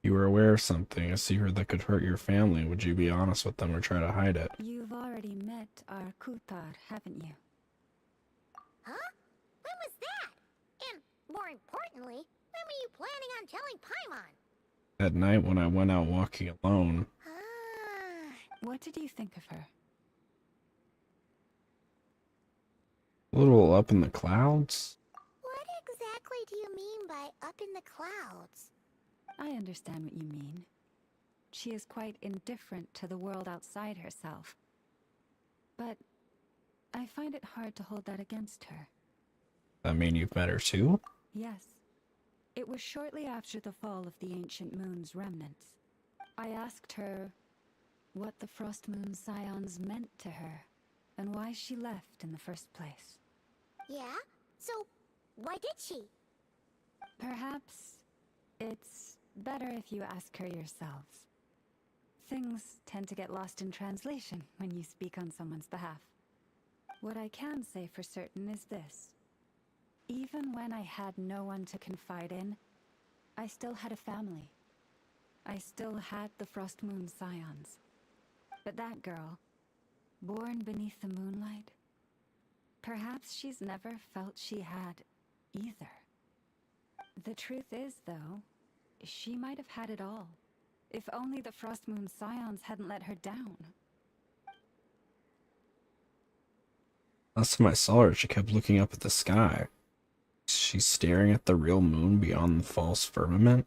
You were aware of something, a secret that could hurt your family. Would you be honest with them or try to hide it? You've already met our Kutar, haven't you? Huh? When was that? And, more importantly, when were you planning on telling Paimon? At night when I went out walking alone. What did you think of her? A little up in the clouds? What exactly do you mean by up in the clouds? I understand what you mean. She is quite indifferent to the world outside herself. But I find it hard to hold that against her. That mean you've met her too? Yes. It was shortly after the fall of the ancient moon's remnants. I asked her what the Frost Moon Scions meant to her, and why she left in the first place. Yeah? So, why did she? Perhaps it's better if you ask her yourselves. Things tend to get lost in translation when you speak on someone's behalf. What I can say for certain is this. even when I had no one to confide in, I still had a family. I still had the Frost Moon Scions. But that girl, born beneath the moonlight, perhaps she's never felt she had either. The truth is, though, she might have had it all, if only the Frost Moon Scions hadn't let her down. Last time I saw her, she kept looking up at the sky. She's staring at the real moon beyond the false firmament.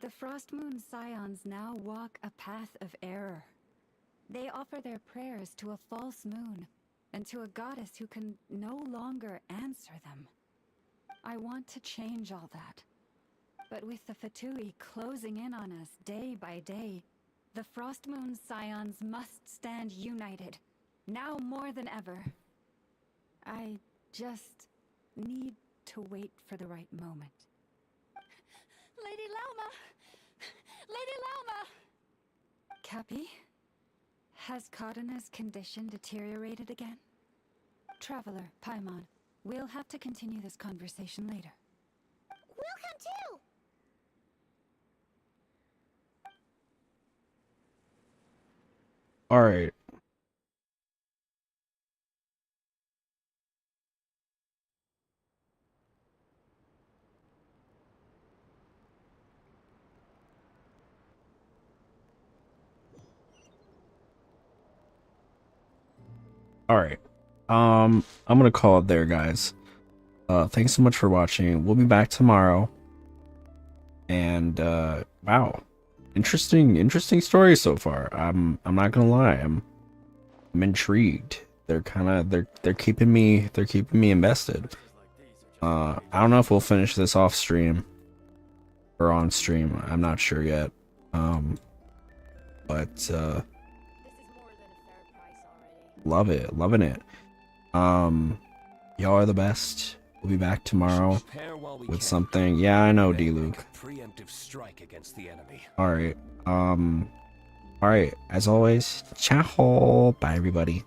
The Frost Moon Scions now walk a path of error. They offer their prayers to a false moon, and to a goddess who can no longer answer them. I want to change all that. But with the Fatui closing in on us day by day, the Frost Moon Scions must stand united, now more than ever. I just need to wait for the right moment. Lady Lauma! Lady Lauma! Cappy? Has Cardena's condition deteriorated again? Traveler, Paimon, we'll have to continue this conversation later. We'll come too! Alright. Alright. I'm gonna call it there, guys. Thanks so much for watching. We'll be back tomorrow. And wow. Interesting story so far. I'm not gonna lie, I'm intrigued. They're keeping me invested. I don't know if we'll finish this off stream or on stream. I'm not sure yet. But loving it. Y'all are the best. We'll be back tomorrow with something. Yeah, I know, D-Luke. Preemptive strike against the enemy. Alright. Alright, as always, ciao. Bye, everybody.